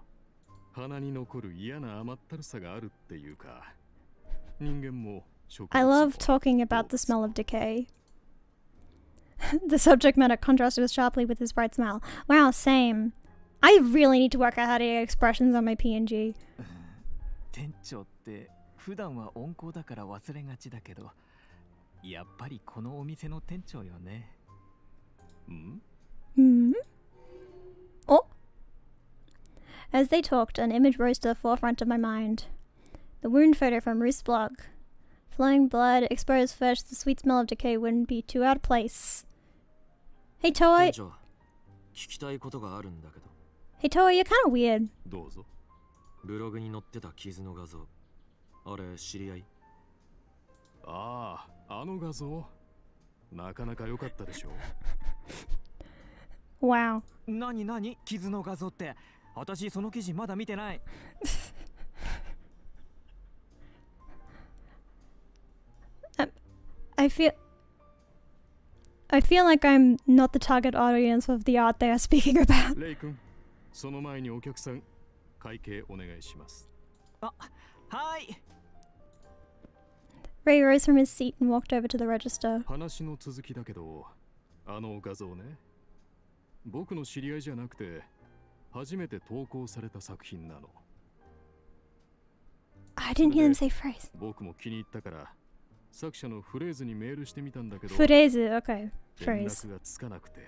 鼻に残る嫌な甘ったるさがあるっていうか、人間も植物も。 I love talking about the smell of decay. The subject matter contrasted sharply with his bright smile. Wow, same. I really need to work out how to get expressions on my PNG. 店長って普段は温厚だから忘れがちだけど、やっぱりこのお店の店長よね。Oh. As they talked, an image rose to the forefront of my mind. The wound photo from Ruth's blog. Flowing blood, exposed flesh, the sweet smell of decay wouldn't be too out of place. Hey Toa. 店長、聞きたいことがあるんだけど。Hey Toa, you're kind of weird. どうぞ。ブログに載ってた傷の画像。あれ知り合い？ああ、あの画像。なかなか良かったでしょ。Wow. 何傷の画像って。私その記事まだ見てない。I feel like I'm not the target audience of the art they are speaking about. レイ君、その前にお客さん、会計お願いします。あ、はい。Ray rose from his seat and walked over to the register. 話の続きだけど、あの画像ね。僕の知り合いじゃなくて、初めて投稿された作品なの。I didn't hear them say phrase. 僕も気に入ったから、作者のフレーズにメールしてみたんだけど、Phrase, okay. 連 Phrase. 絡がつかなくて。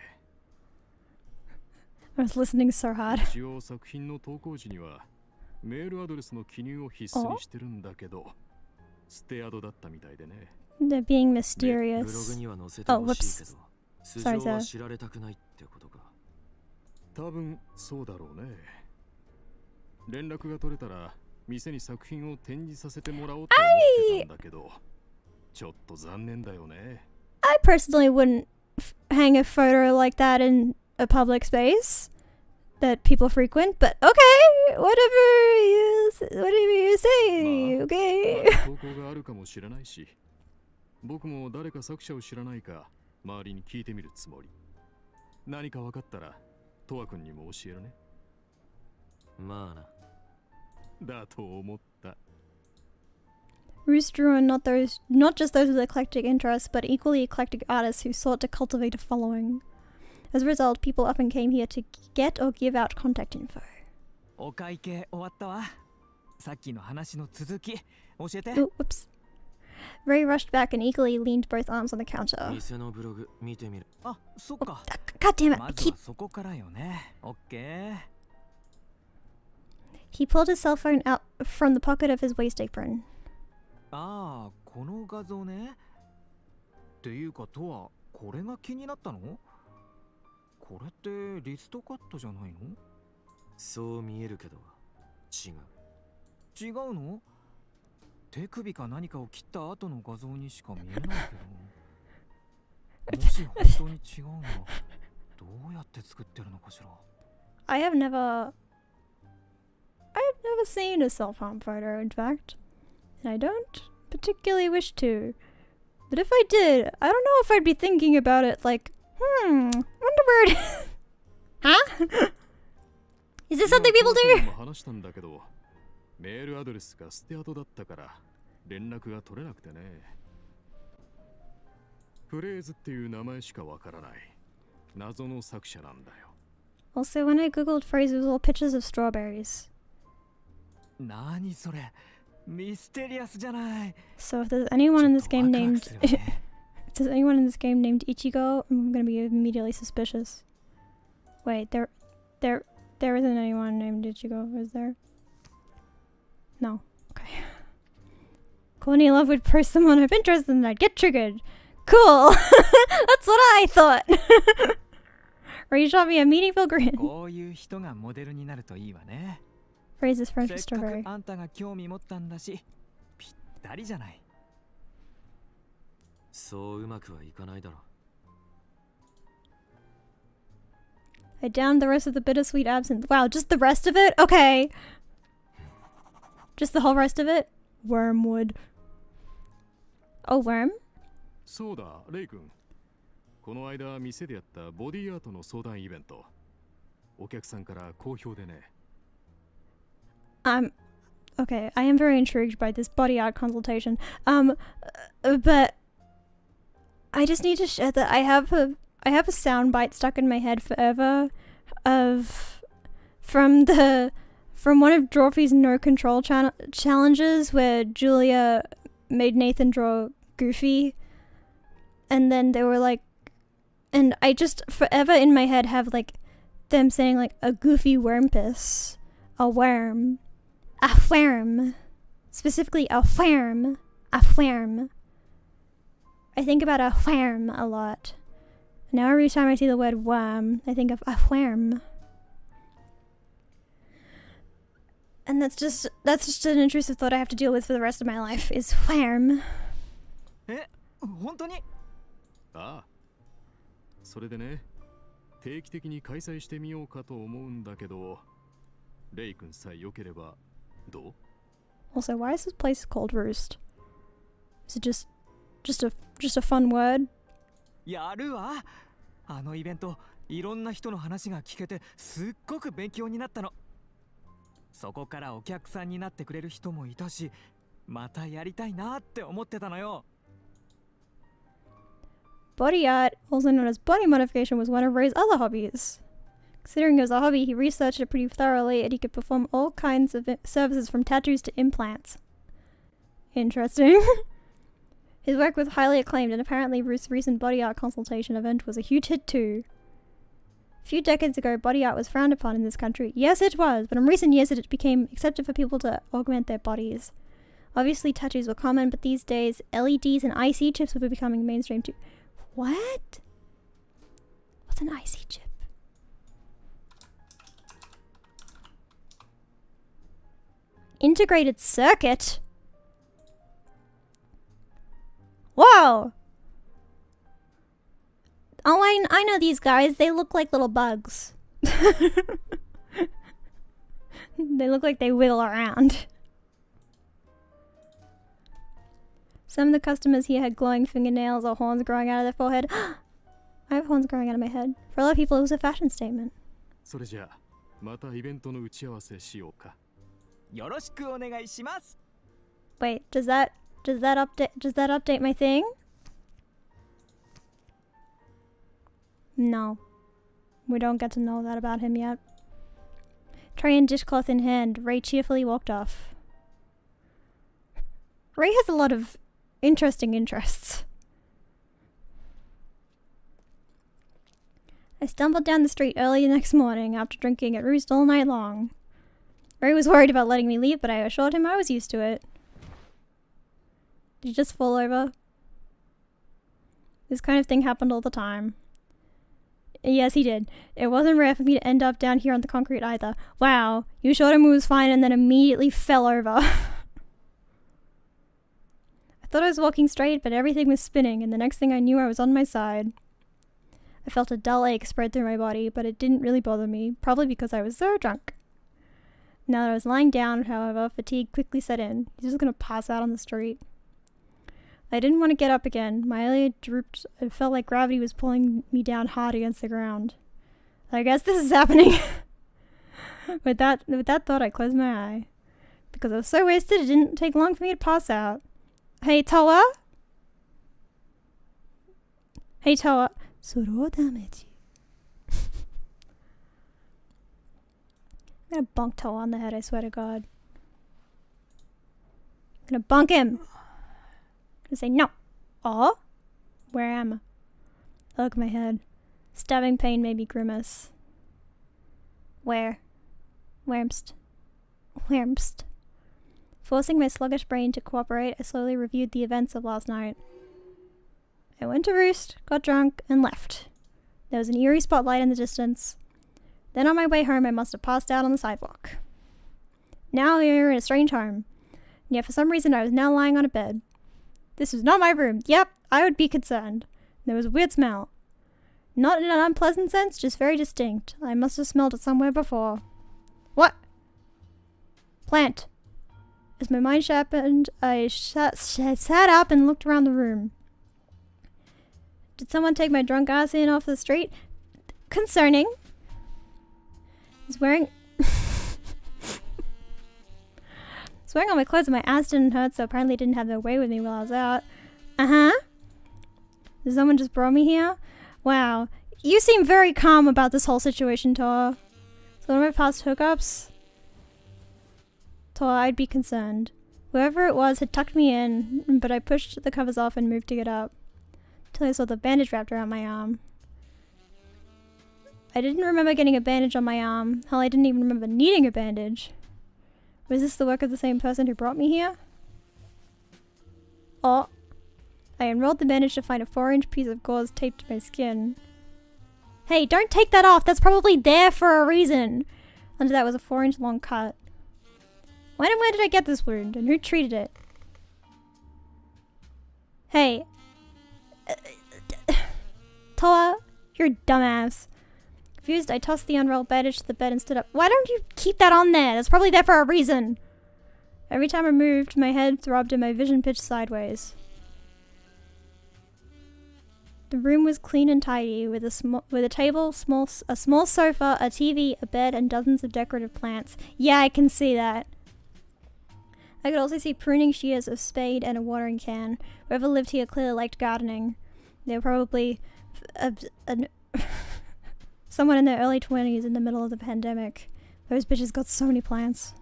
I was listening so hard. 一応作品の投稿時には、メールアドレスの記入を必須にしてるんだけど、ステアドだったみたいでね。They're being ブログ mysterious. には載せてほしいけ whoops. ど、素 Sorry, 性は sir. 知られたくないってことか。多分そうだろうね。連絡が取れたら店に作品を展示させてもらおうと思ってたんだけど、ちょっと残念だよね。I personally wouldn't hang a photo like that in a public space that people frequent, but okay, whatever you say, okay. 投稿があるかもしれないし、僕も誰か作者を知らないか周りに聞いてみるつもり。何か分かったらトワ君にも教えるね。まあな。だと思った。Roos drew on not just those with eclectic interests, but equally eclectic artists who sought to cultivate a following. As a result, people often came here to get or give out contact info. お会計終わったわ。さっきの話の続き教えて。 Ooh, whoops. Ray rushed back and eagerly leaned both arms on the counter. 店のブログ見てみる。あ、そっか。 God damn it! まず Keep. はそこからよね。オッケー。He pulled his cell phone out from the pocket of his waist apron. ああ、この画像ね。っていうかとはこれが気になったの？これってリストカットじゃないの？そう見えるけど、違う。違うの？手首か何かを切った後の画像にしか見えないけど。もし本当に違うのはどうやって作ってるのかしら。I've never seen a cell phone photo, in fact. And I don't particularly wish to. But if I did, I don't know if I'd be thinking about it like, wonder where it is. Huh? Is this something people do? 話したんだけど、メールアドレスがステアドだったから連絡が取れなくてね。フレーズっていう名前しかわからない謎の作者なんだよ。Also, when I googled phrase, it was all pictures of strawberries. 何それ？ミステリアスじゃない。 So if there's anyone in this game ちょっとワクワ named クするよね。 if there's anyone in this game named Ichigo, I'm gonna be immediately suspicious. Wait, there isn't anyone named Ichigo, is there? No. Okay. Courtney Love would post someone of interest and I'd get triggered. Cool. That's what I thought. Ray shot me a meaningful grin. こういう人がモデルになるといいわね。 Phrases せ French っか strawberry. くあんたが興味持ったんだし、ぴったりじゃない。そううまくはいかないだろ。I downed the rest of the bittersweet absinthe. Wow, just the rest of it? Okay. Just the whole rest of it? Wormwood. Oh, worm? そうだ、レイ君。この間店でやったボディアートの相談イベント。お客さんから好評でね。Okay, I am very intrigued by this body art consultation. But I just need to share that I have a soundbite stuck in my head forever from one of Drawfee's no control challenges where Julia made Nathan draw Goofy, and then they were like, and I just forever in my head have like them saying like a goofy wormpus, a worm. A worm. Specifically a worm. A worm. I think about a worm a lot. Now every time I see the word worm, I think of a worm. And that's just an intrusive thought I have to deal with for the rest of my life, is worm. え、本当に？ああ。それでね、定期的に開催してみようかと思うんだけど、レイ君さえ良ければ。どう？ Also, why is this place called Roost? Is it just a fun word? やるわ。あのイベント、いろんな人の話が聞けてすっごく勉強になったの。そこからお客さんになってくれる人もいたし、またやりたいなって思ってたのよ。 Body art, also known as body modification, was one of Ray's other hobbies. Considering it was a hobby, he researched it pretty thoroughly and he could perform all kinds of services from tattoos to implants. Interesting. His work was highly acclaimed and apparently Ruth's recent body art consultation event was a huge hit too. A few decades ago, body art was frowned upon in this country. Yes, it was, but in recent years it became accepted for people to augment their bodies. Obviously, tattoos were common, but these days, LEDs and IC chips were becoming mainstream too. What? What's an IC chip? Integrated circuit? Whoa! Oh, I know these guys. They look like little bugs. They look like they wiggle around. Some of the customers here had glowing fingernails or horns growing out of their forehead. I have horns growing out of my head. For a lot of people, it was a fashion statement. それじゃあまたイベントの打ち合わせしようか。よろしくお願いします。 Wait, does that update my thing? No. We don't get to know that about him yet. Tray and dishcloth in hand, Ray cheerfully walked off. Ray has a lot of interesting interests. I stumbled down the street early the next morning after drinking at Roost all night long. Ray was worried about letting me leave, but I assured him I was used to it. Did you just fall over? This kind of thing happened all the time. Yes, he did. It wasn't rare for me to end up down here on the concrete either. Wow, you assured him he was fine and then immediately fell over. I thought I was walking straight, but everything was spinning, and the next thing I knew I was on my side. I felt a dull ache spread through my body, but it didn't really bother me, probably because I was so drunk. Now that I was lying down, however, fatigue quickly set in. He was just going to pass out on the street. I didn't want to get up again. My eyelid drooped. It felt like gravity was pulling me down hard against the ground. I guess this is happening. With that thought, I closed my eye. Because I was so wasted, it didn't take long for me to pass out. Hey, Toa? Hey, Toa. Soro damage. I'm gonna bonk Toa on the head, I swear to God. I'm gonna bonk him. I'm gonna say no. Oh? Where am I? I look at my head. Stabbing pain made me grimace. Where? Whermst. Forcing my sluggish brain to cooperate, I slowly reviewed the events of last night. I went to roost, got drunk, and left. There was an eerie spotlight in the distance. Then on my way home, I must have passed out on the sidewalk. Now we were in a strange home. And yet for some reason, I was now lying on a bed. This was not my room. Yep, I would be concerned. There was a weird smell. Not in an unpleasant sense, just very distinct. I must have smelled it somewhere before. What? Plant. As my mind sharpened, I sat up and looked around the room. Did someone take my drunk ass in off the street? Concerning. Swearing on my clothes and my ass didn't hurt, so apparently it didn't have their way with me while I was out. Uh-huh. Did someone just brought me here? Wow. You seem very calm about this whole situation, Toa. So one of my past hookups? Toa, I'd be concerned. Whoever it was had tucked me in, but I pushed the covers off and moved to get up. Till I saw the bandage wrapped around my arm. I didn't remember getting a bandage on my arm. Hell, I didn't even remember needing a bandage. Was this the work of the same person who brought me here? Oh. I unrolled the bandage to find a 4-inch piece of gauze taped to my skin. Hey, don't take that off! That's probably there for a reason! Under that was a 4-inch long cut. When and where did I get this wound? And who treated it? Hey. Toa, you're a dumbass. Confused, I tossed the unrolled bandage to the bed and stood up. Why don't you keep that on there? That's probably there for a reason. Every time I moved, my head throbbed and my vision pitched sideways. The room was clean and tidy, with a table, a small sofa, a TV, a bed, and dozens of decorative plants. Yeah, I can see that. I could also see pruning shears, a spade, and a watering can. Whoever lived here clearly liked gardening. They were probably someone in their early 20s in the middle of the pandemic. Those bitches got so many plants.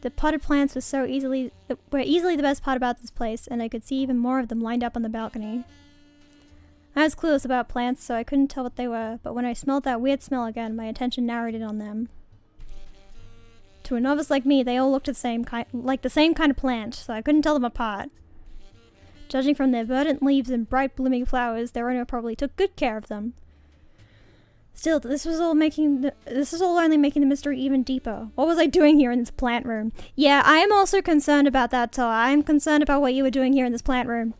The potted plants were easily the best part about this place, and I could see even more of them lined up on the balcony. I was clueless about plants, so I couldn't tell what they were, but when I smelled that weird smell again, my attention narrowed in on them. To a novice like me, they all looked like the same kind of plant, so I couldn't tell them apart. Judging from their verdant leaves and bright blooming flowers, their owner probably took good care of them. Still, this is all only making the mystery even deeper. What was I doing here in this plant room? Yeah, I am also concerned about that, Toa. I am concerned about what you were doing here in this plant room.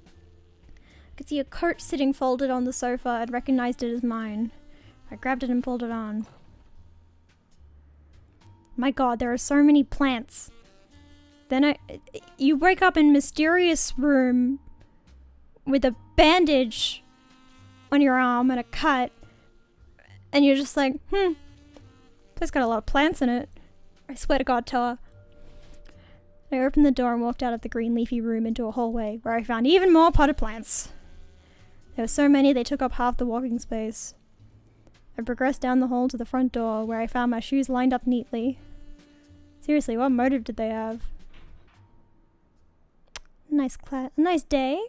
I could see a coat sitting folded on the sofa and recognized it as mine. I grabbed it and pulled it on. My god, there are so many plants. Then you wake up in mysterious room with a bandage on your arm and a cut, and you're just like, place got a lot of plants in it. I swear to god, Toa. I opened the door and walked out of the green leafy room into a hallway where I found even more potted plants. There were so many they took up half the walking space. I progressed down the hall to the front door where I found my shoes lined up neatly. Seriously, what motive did they have? Nice day.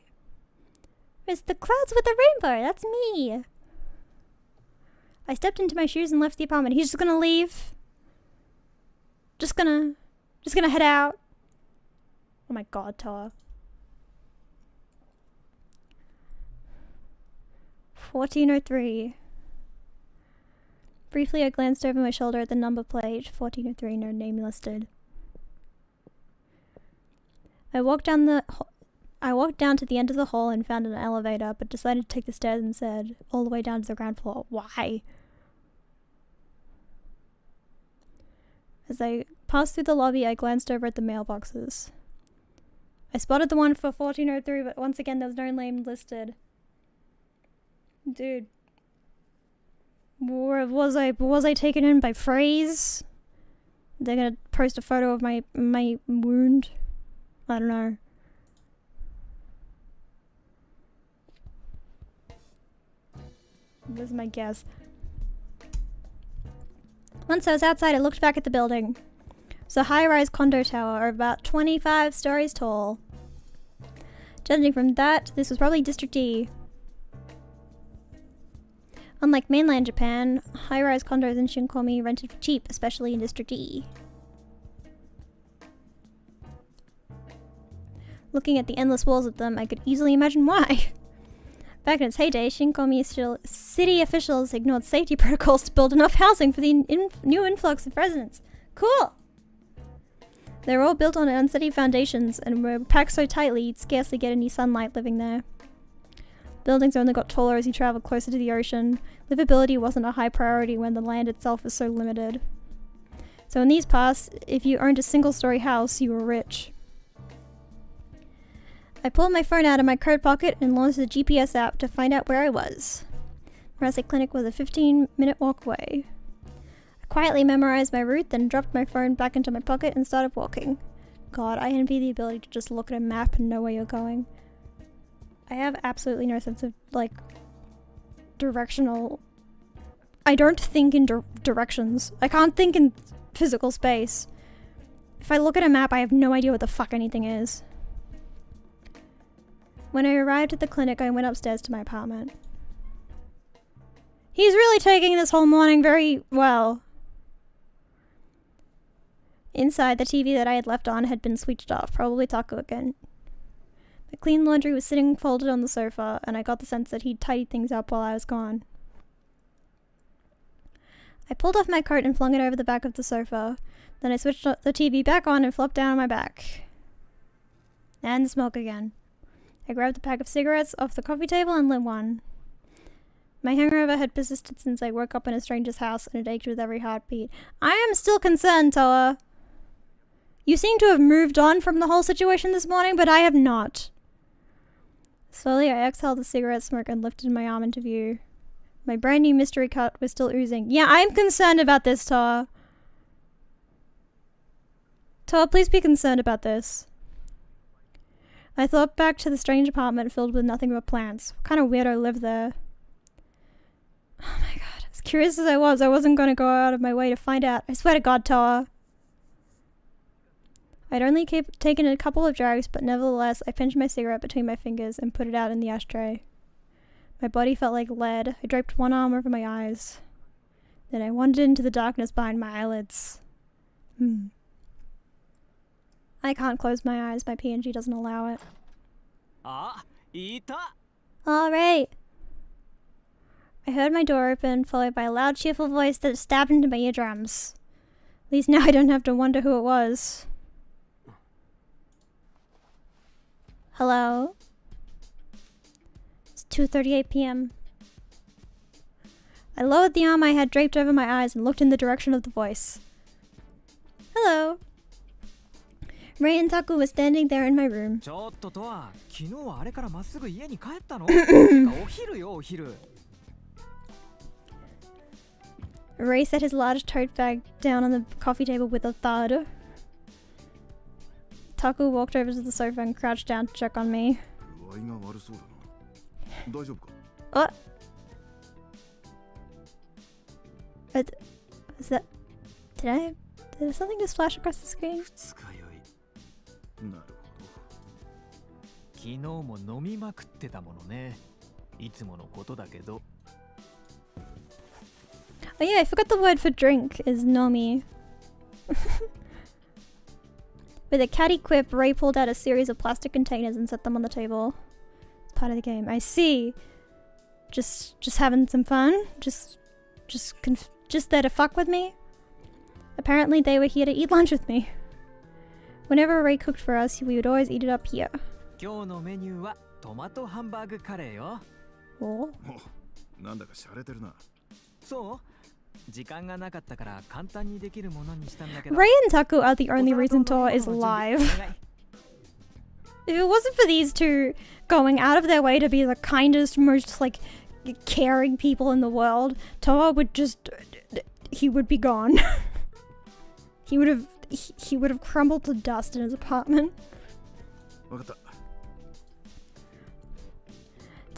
It's the clouds with the rainbow. That's me. I stepped into my shoes and left the apartment. He's just gonna leave. Just gonna head out. Oh my god, Toa. 1403. Briefly, I glanced over my shoulder at the number plate. 1403, no name listed. I walked down to the end of the hall and found an elevator, but decided to take the stairs instead, all the way down to the ground floor. Why? As I passed through the lobby, I glanced over at the mailboxes. I spotted the one for 1403, but once again, there was no name listed. Dude. Was I taken in by phrase? They're gonna post a photo of my wound? I don't know. This is my guess. Once I was outside, I looked back at the building. It's a high-rise condo tower, about 25 stories tall. Judging from that, this was probably District D. Unlike mainland Japan, high-rise condos in Shinkomi rented for cheap, especially in District E. Looking at the endless walls of them, I could easily imagine why. Back in its heyday, Shinkomi city officials ignored safety protocols to build enough housing for the new influx of residents. Cool! They were all built on unsteady foundations and were packed so tightly you'd scarcely get any sunlight living there. Buildings only got taller as you traveled closer to the ocean. Livability wasn't a high priority when the land itself was so limited. So in these parts, if you owned a single-story house, you were rich. I pulled my phone out of my coat pocket and launched the GPS app to find out where I was. Thoracic Clinic was a 15-minute walk away. I quietly memorized my route, then dropped my phone back into my pocket and started walking. God, I envy the ability to just look at a map and know where you're going. I have absolutely no sense of, like, directional... I don't think in directions. I can't think in physical space. If I look at a map, I have no idea what the fuck anything is. When I arrived at the clinic, I went upstairs to my apartment. He's really taking this whole morning very well. Inside, the TV that I had left on had been switched off, probably Taco again. My clean laundry was sitting folded on the sofa, and I got the sense that he'd tidied things up while I was gone. I pulled off my coat and flung it over the back of the sofa. Then I switched the TV back on and flopped down on my back. And the smoke again. I grabbed a pack of cigarettes off the coffee table and lit one. My hangover had persisted since I woke up in a stranger's house, and it ached with every heartbeat. I am still concerned, Toa. You seem to have moved on from the whole situation this morning, but I have not. Slowly, I exhaled the cigarette smoke and lifted my arm into view. My brand new mystery cut was still oozing. Yeah, I'm concerned about this, Toa. Toa, please be concerned about this. I thought back to the strange apartment filled with nothing but plants. What kind of weirdo lived there? Oh my god. As curious as I wasn't going to go out of my way to find out. I swear to God, Toa. I'd only taken a couple of drags, but nevertheless, I pinched my cigarette between my fingers and put it out in the ashtray. My body felt like lead. I draped one arm over my eyes. Then I wandered into the darkness behind my eyelids. I can't close my eyes. My PNG doesn't allow it. Ah, ita. Alright. I heard my door open, followed by a loud, cheerful voice that stabbed into my eardrums. At least now I don't have to wonder who it was. Hello? It's 2:38 p.m. I lowered the arm I had draped over my eyes and looked in the direction of the voice. Hello. Ray and Taku were standing there in my room. ちょっととは昨日はあれからまっすぐ家に帰ったの？お昼よお昼。 Ray set his large tote bag down on the coffee table with a thud. Taku walked over to the sofa and crouched down to check on me. What? Is that... Did something just flash across the screen? 昨日も飲みまくってたものね。いつものことだけど。 Oh yeah, I forgot the word for drink is nomi. With a catty quip, Ray pulled out a series of plastic containers and set them on the table. It's part of the game. I see. Just having some fun? Just there to fuck with me? Apparently they were here to eat lunch with me. Whenever Ray cooked for us, we would always eat it up here. 今日のメニューはトマトハンバーグカレーよ。 Oh. なんだか洒落てるな。そう？時間がなかったから簡単にできるものにしたんだけど。 Ray and Taku are the only reason Toa is alive. If it wasn't for these two going out of their way to be the kindest, most like caring people in the world, Toa would just he would be gone. he would have crumbled to dust in his apartment. わかった。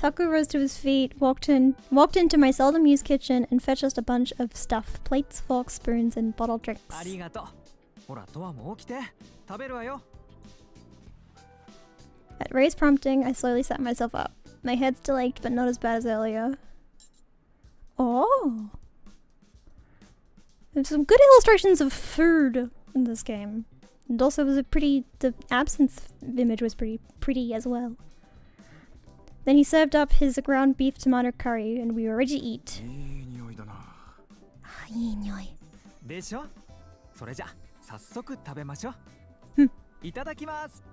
Taku rose to his feet, walked into my seldom used kitchen and fetched us a bunch of stuff, plates, forks, spoons, and bottled drinks. ありがとう。ほら、トアも起きて。食べるわよ。 At Ray's prompting, I slowly sat myself up. My head still ached, but not as bad as earlier. Oh! There's some good illustrations of food in this game. And also the absinthe image was pretty as well. Then he served up his ground beef tomato curry, and we were ready to eat. いい匂いだな。いい匂い。でしょ？それじゃ早速食べましょう。いただきます。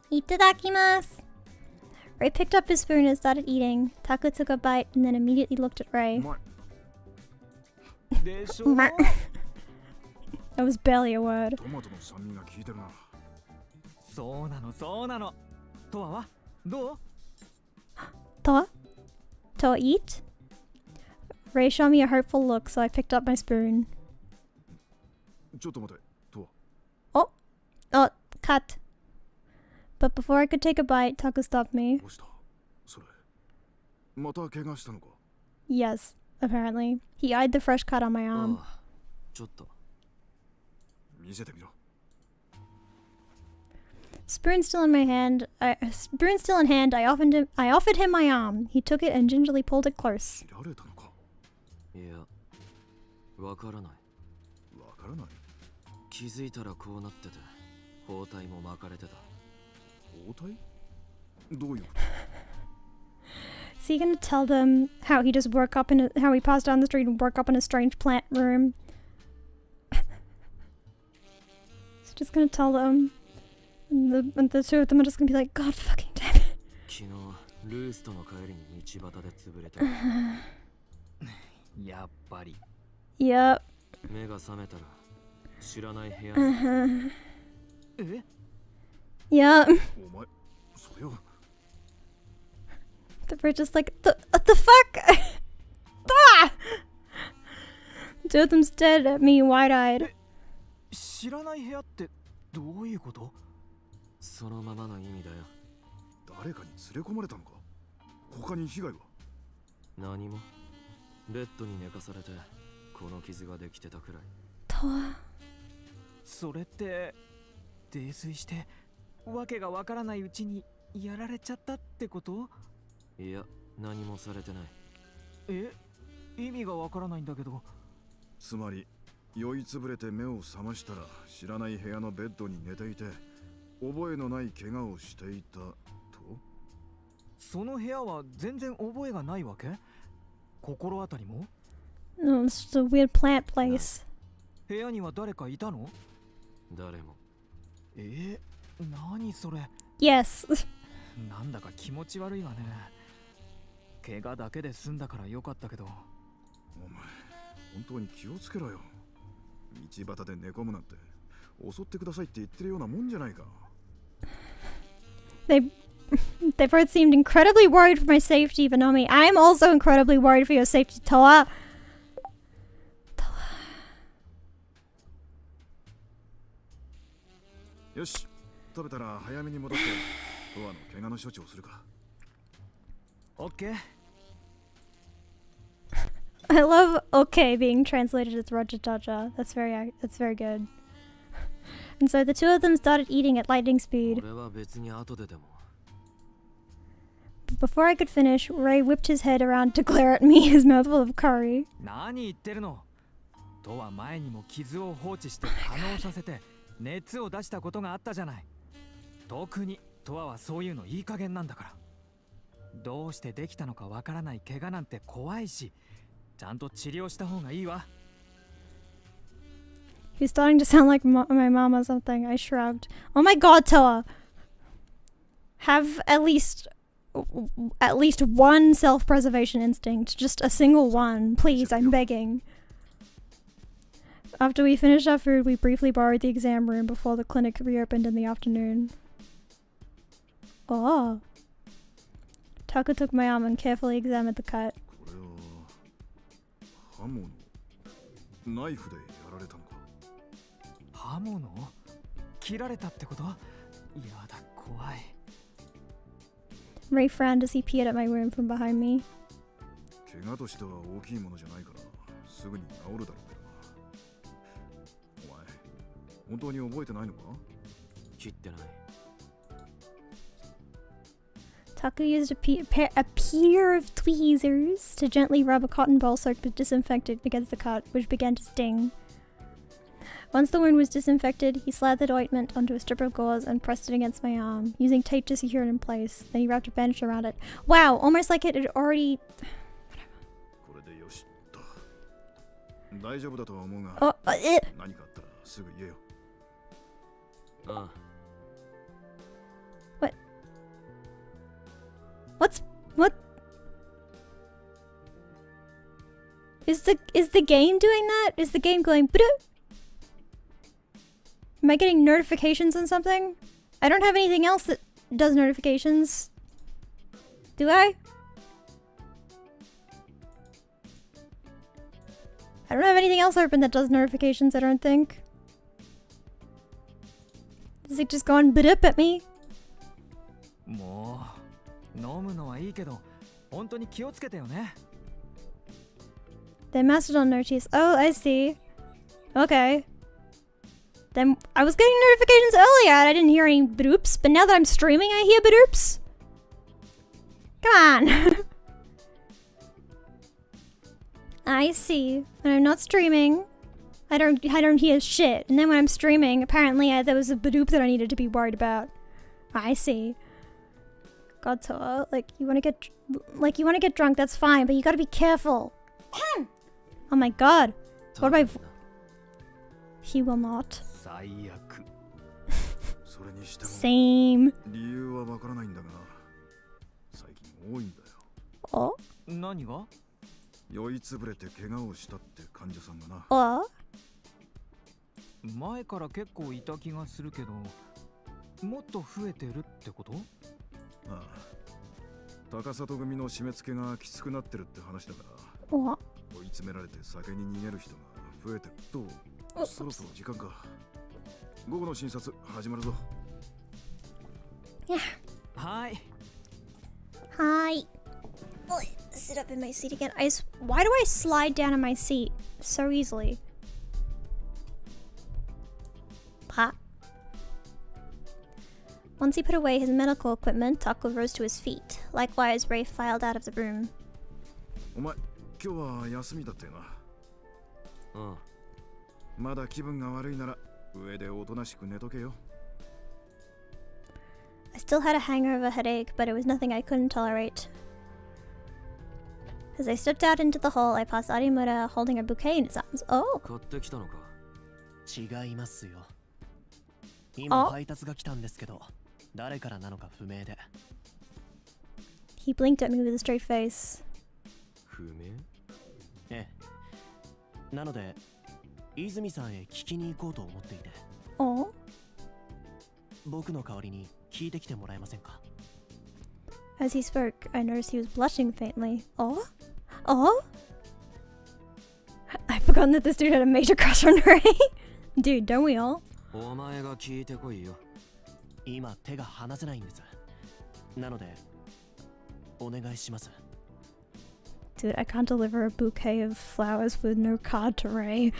Itadakimasu! Ray picked up his spoon and started eating. Taku took a bite and then immediately looked at Ray. でしょ？ That was barely a word. トマトの酸味が効いてるな。そうなのそうなの。トアはどう？ Toa? Toa eat? Ray shot me a hopeful look, so I picked up my spoon. ちょっと待て、ト Oh, cut. But before I could take a bite, Taku stopped me. どうした？それ。また怪我したのか？ Yes, apparently. He eyed the fresh cut on my arm. ちょっと。見せてみろ。 Spoon still in hand, I offered him my arm. He took it and gingerly pulled it close. 切られたのか？いや、わからない。わからない。気づいたらこうなってて、包帯も巻かれてた。包帯？どういうこと？ Is he gonna tell them how he just woke up how he passed down the street and woke up in a strange plant room? He's just gonna tell them. And the two of them are just gonna be like, God fucking damn it. 昨日、ルースとの帰りに道端で潰れた。やっぱり。Yep. 目が覚めたら、知らない部屋に。え？ Yep. お前、それは。 We're just like, the fuck? Ah! Two of them stared at me wide-eyed. 知らない部屋ってどういうこと？そのままの意味だよ。誰かに連れ込まれたのか？他に被害は？何も。ベッドに寝かされてこの傷ができてたくらい。とわ。それって泥酔してわけがわからないうちにやられちゃったってこと？いや、何もされてない。え、意味がわからないんだけど。つまり酔いつぶれて目を覚ましたら知らない部屋のベッドに寝ていて覚えのない怪我をしていたと？その部屋は全然覚えがないわけ？心当たりも？ No, it's just a weird plant place. 部屋には誰かいたの？誰も。何それ？ Yes. なんだか気持ち悪いわね。怪我だけで済んだからよかったけど。お前本当に気をつけろよ。道端で寝込むなんて襲ってくださいって言ってるようなもんじゃないか。They both seemed incredibly worried for my safety, but not me. I'm also incredibly worried for your safety, Toa. よし、食べたら早めに戻ってドアの怪我の処置をするか。オッケー。I love okay being translated as Roger Dodger. That's very good. And so the two of them started eating at lightning speed. 俺は別に後ででも。But before I could finish, Ray whipped his head around to glare at me, his mouth full of curry. 何言ってるの？とは前にも傷を放置して可能させて熱を出したことがあったじゃない。特にとはそういうのいい加減なんだから。どうしてできたのかわからない怪我なんて怖いし、ちゃんと治療した方がいいわ。He's starting to sound like my mom or something. I shrugged. Oh my god, Toa! Have at least one self-preservation instinct. Just a single one. Please, I'm begging. After we finished our food, we briefly borrowed the exam room before the clinic reopened in the afternoon. Oh. Taka took my arm and carefully examined the cut. これは刃物、ナイフでやられたのか？刃物？切られたってこと？やだ、怖い。Ray frowned as he peered at my room from behind me. 怪我としては大きいものじゃないからすぐに治るだろうけどな。お前本当に覚えてないのか？切ってない。Taka used a pair of tweezers to gently rub a cotton ball soaked with disinfectant against the cut, which began to sting. Once the wound was disinfected, he slathered ointment onto a strip of gauze and pressed it against my arm, using tape to secure it in place. Then he wrapped a bandage around it. Wow, almost like it had already... これでよしと。大丈夫だとは思うが、 Oh, 何かあったらすぐ言えよ。ああ。What? Is the game doing that? Is the game going... Am I getting notifications on something? I don't have anything else that does notifications. Do I? I don't have anything else open that does notifications, I don't think. Is it just going up at me? もう飲むのはいいけど本当に気をつけてよね。 The Mastodon notice. Oh, I see. Okay. Then I was getting notifications earlier and I didn't hear any boops, but now that I'm streaming I hear boops. Come on. I see. When I'm not streaming, I don't hear shit. And then when I'm streaming, apparently there was a badoop that I needed to be worried about. I see. God, Toa, you want to get drunk, that's fine, but you gotta be careful. Oh my god. What am I... He will not. 最悪。それにしても Same. 理由はわからないんだが、最近多いんだよ。 Oh? 何が？酔いつぶれて怪我をしたって患者さんがな。 Oh? 前から結構いた気がするけど、もっと増えてるってこと？ああ、高里組の締め付けがきつくなってるって話だから、 What? 追い詰められて酒に逃げる人が増えてると。そろそろ時間か。午後の診察始まるぞ。 はい。 Hi. Oh, sit up in my seat again. Why do I slide down in my seat so easily? Pa. Once he put away his medical equipment, Taco rose to his feet. Likewise, Ray filed out of the room. お前、今日は休みだったよな。ああ、まだ気分が悪いなら上でおとなしく寝とけよ。 I still had a hangover headache, but it was nothing I couldn't tolerate. As I stepped out into the hall, I passed Arimura holding a bouquet in his arms. Oh! 買ってきたのか。違いますよ。今配達が来たんですけど、誰からなのか不明で。 He blinked at me with a straight face. 不明？ええ。なので、泉さんへ聞きに行こうと思っていて。 Oh? 僕の代わりに聞いてきてもらえませんか？ As he spoke, I noticed he was blushing faintly. Oh? Oh? I'd forgotten that this dude had a major crush on Ray. Dude, don't we all? お前が聞いてこいよ。今手が離せないんです。なので、お願いします。 Dude, I can't deliver a bouquet of flowers with no card to Ray.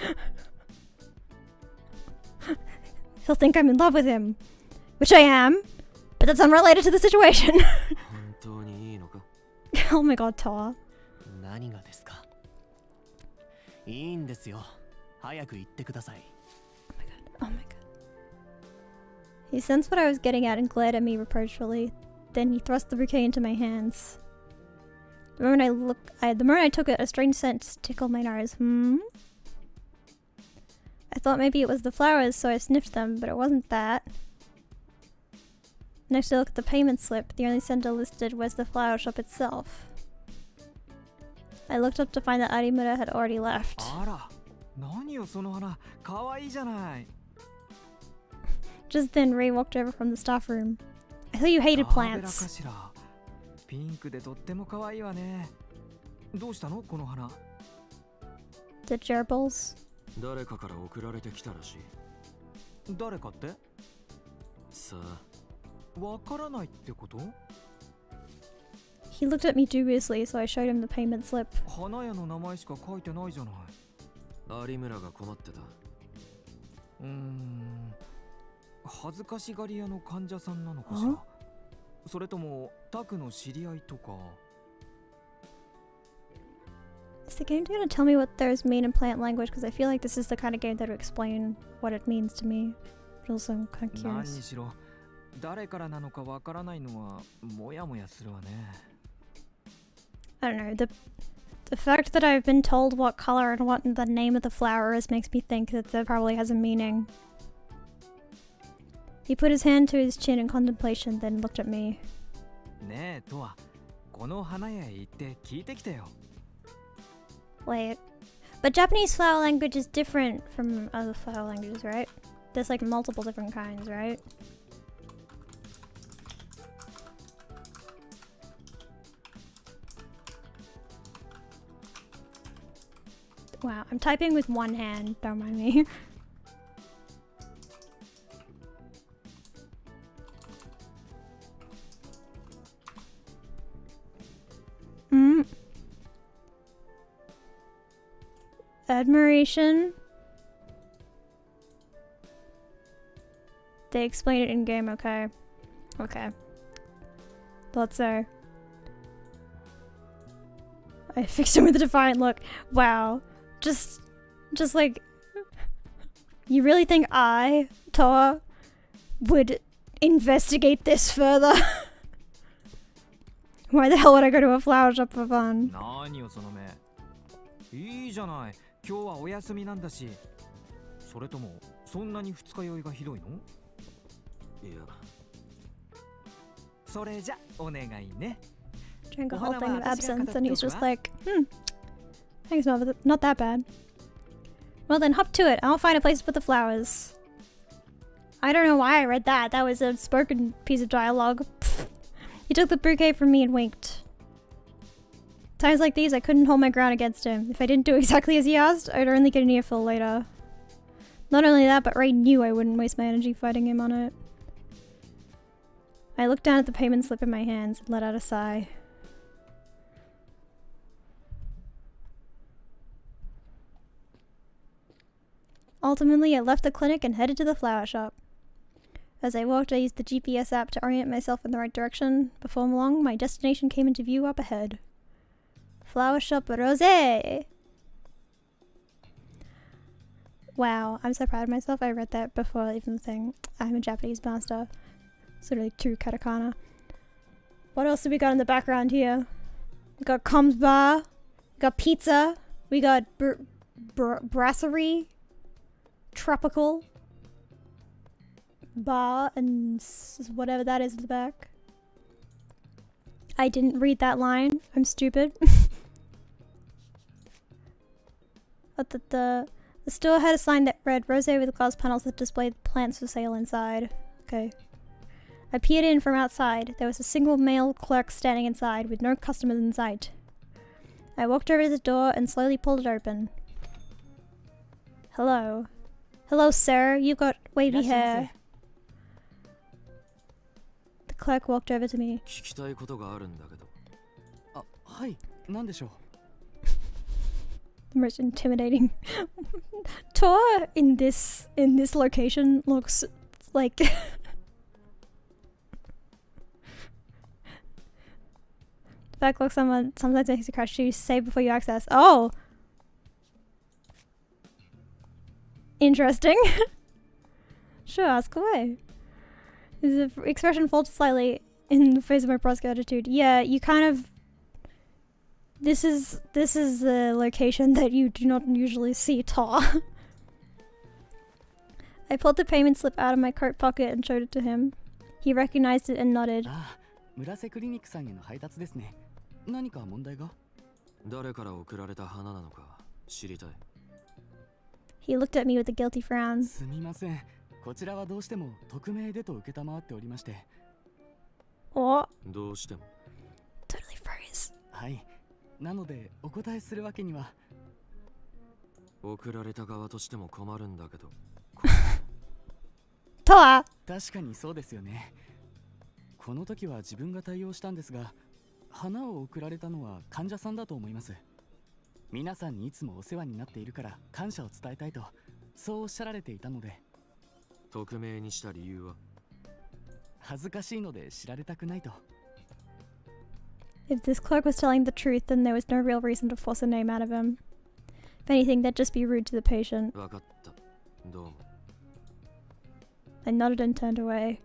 He'll think I'm in love with him. Which I am, but that's unrelated to the situation. 本当にいいのか？ Oh my god, Toa. 何がですか？いいんですよ。早く言ってください。 Oh my god. He sensed what I was getting at and glared at me reproachfully. Then he thrust the bouquet into my hands. The moment I took it, a strange scent tickled my nose. I thought maybe it was the flowers, so I sniffed them, but it wasn't that. Next I looked at the payment slip. The only center listed was the flower shop itself. I looked up to find that Arimura had already left. あら、何よその花、可愛いじゃない。 Just then, Ray walked over from the staff room. I thought you hated ラベラか plants. しら。ピンクでとっても可愛いわね。どうしたのこの花？ The gerbils. 誰かから送られてきたらしい。誰かって？さあ、わからないってこと？ He looked at me dubiously, so I showed him the payment slip. 花屋の名前しか書いてないじゃない。有村が困ってた。恥ずかしがり屋の患者さんなのかしら。それともタクの知り合いとか。 Is the game going to tell me what those mean in plant language? Because I feel like this is the kind of game that would explain what it means to me. But also, I'm kind of 何 curious. にしろ誰からなのかわからないのはモヤモヤするわね。 I don't know. The fact that I've been told what color and what the name of the flower is makes me think that that probably has a meaning. He put his hand to his chin in contemplation, then looked at me. ねえとはこの花屋へ行って聞いてきてよ。 Wait. But Japanese flower language is different from other flower languages, right? There's like multiple different kinds, right? Wow, I'm typing with one hand, don't mind me. Admiration. They explain it in game, okay. Okay. Thought so. I fixed him with a defiant look. Wow. Just like... You really think I, Toa, would investigate this further? Why the hell would I go to a flower shop for fun? 何よその目。いいじゃない。今日はお休みなんだし。それともそんなに二日酔いがひどいの？いや。それじゃお願いね。 Drank a whole thing of absinthe and he's just like, I think it's not that bad. Well then, hop to it. I'll find a place to put the flowers. I don't know why I read that. That was a spoken piece of dialogue. He took the bouquet from me and winked. Times like these, I couldn't hold my ground against him. If I didn't do exactly as he asked, I'd only get an earful later. Not only that, but Ray knew I wouldn't waste my energy fighting him on it. I looked down at the payment slip in my hands and let out a sigh. Ultimately, I left the clinic and headed to the flower shop. As I walked, I used the GPS app to orient myself in the right direction. Before long, my destination came into view up ahead. Flower shop Rosé! Wow, I'm so proud of myself. I read that before even the thing. I'm a Japanese master. Sort of like true katakana. What else do we got in the background here? We got Combs Bar. We got pizza. We got brasserie. Tropical. Bar and whatever that is in the back. I didn't read that line. I'm stupid. The store had a sign that read Rosé with glass panels that displayed plants for sale inside. Okay. I peered in from outside. There was a single male clerk standing inside with no customers in sight. I walked over to the door and slowly pulled it open. Hello. Hello, sir. You've got wavy hair. The clerk walked over to me. 聞きたいことがあるんだけど。あ、はい、何でしょう。 The most intimidating tour in this location looks like the back looks sometimes makes you crash. You save before you access. Oh, interesting. Sure, ask away. His expression faltered slightly in the face of my brusque attitude. Yeah, you kind of. This is the location that you do not usually see Tar. I pulled the payment slip out of my coat pocket and showed it to him. He recognized it and nodded. ああ、村瀬クリニックさんへの配達ですね。何か問題が？誰から送られた花なのか知りたい。He looked at me with a guilty frown. すみません。こちらはどうしても匿名でと受けたまわっておりまして。Oh. どうしても。Totally froze. はい。なのでお答えするわけには。送られた側としても困るんだけど。Tar! 確かにそうですよね。この時は自分が対応したんですが、花を送られたのは患者さんだと思います。皆さんにいつもお世話になっているから感謝を伝えたいと、そうおっしゃられていたので。匿名にした理由は？恥ずかしいので知られたくないと。If this clerk was telling the truth, then there was no real reason to force a name out of him. If anything, that'd just be rude to the patient. わかった。どうも。I nodded and turned away.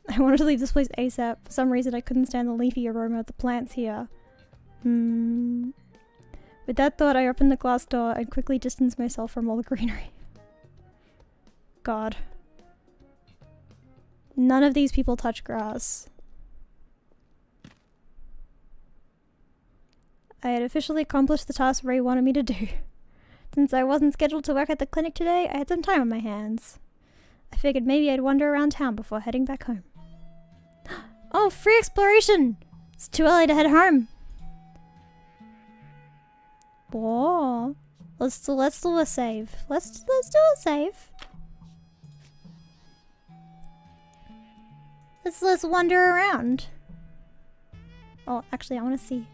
I wanted to leave this place ASAP. For some reason, I couldn't stand the leafy aroma of the plants here. With that thought, I opened the glass door and quickly distanced myself from all the greenery. God. None of these people touch grass. I had officially accomplished the task Ray wanted me to do. Since I wasn't scheduled to work at the clinic today, I had some time on my hands. I figured maybe I'd wander around town before heading back home. Oh, free exploration! It's too early to head home. Whoa. Let's do a save. Let's do a save. Let's wander around. Oh, actually, I want to see.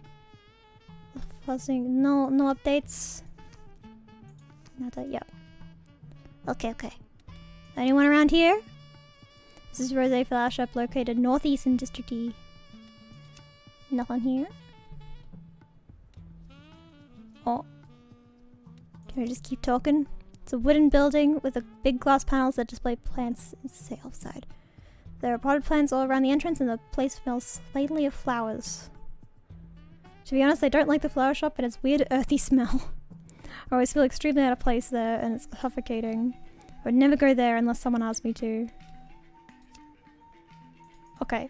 Fuzzing. No updates. Not that. Yep. Okay. Anyone around here? This is Rosé Flower Shop located northeast in District E. Nothing here. Oh. Can we just keep talking? It's a wooden building with a big glass panels that display plants outside. There are potted plants all around the entrance and the place smells slightly of flowers. To be honest, I don't like the flower shop, but its weird earthy smell. I always feel extremely out of place there and it's suffocating. I would never go there unless someone asked me to. Okay.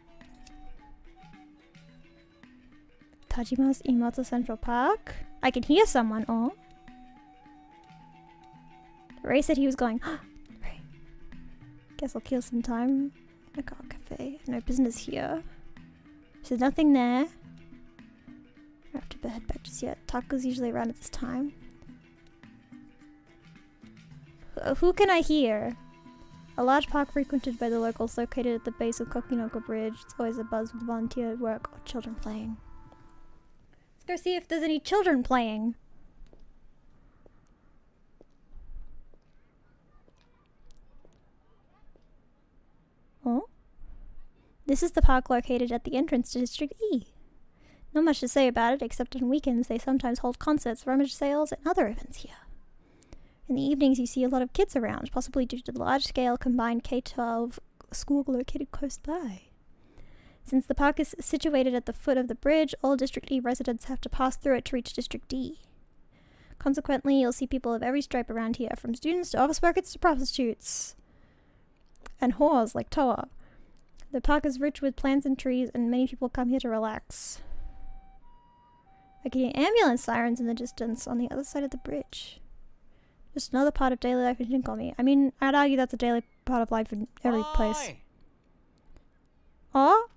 Tajima's Imoto Central Park. I can hear someone. Oh. Ray said he was going. Ray. Guess I'll kill some time. A car cafe. No business here. There's nothing there. I don't have to head back just yet. Taco's usually around at this time. Who can I hear? A large park frequented by the locals located at the base of Kokinoko Bridge. It's always a buzz with volunteer work or children playing. Let's go see if there's any children playing. Oh? This is the park located at the entrance to District E. Not much to say about it, except on weekends they sometimes hold concerts, rummage sales, and other events here. In the evenings you see a lot of kids around, possibly due to the large-scale combined K-12 school located close by. Since the park is situated at the foot of the bridge, all District E residents have to pass through it to reach District D. Consequently, you'll see people of every stripe around here, from students to office workers to prostitutes. And whores like Toa. The park is rich with plants and trees, and many people come here to relax. I can hear ambulance sirens in the distance on the other side of the bridge. Just another part of daily life in Shinkomi. I mean, I'd argue that's a daily part of life in every place. Oh?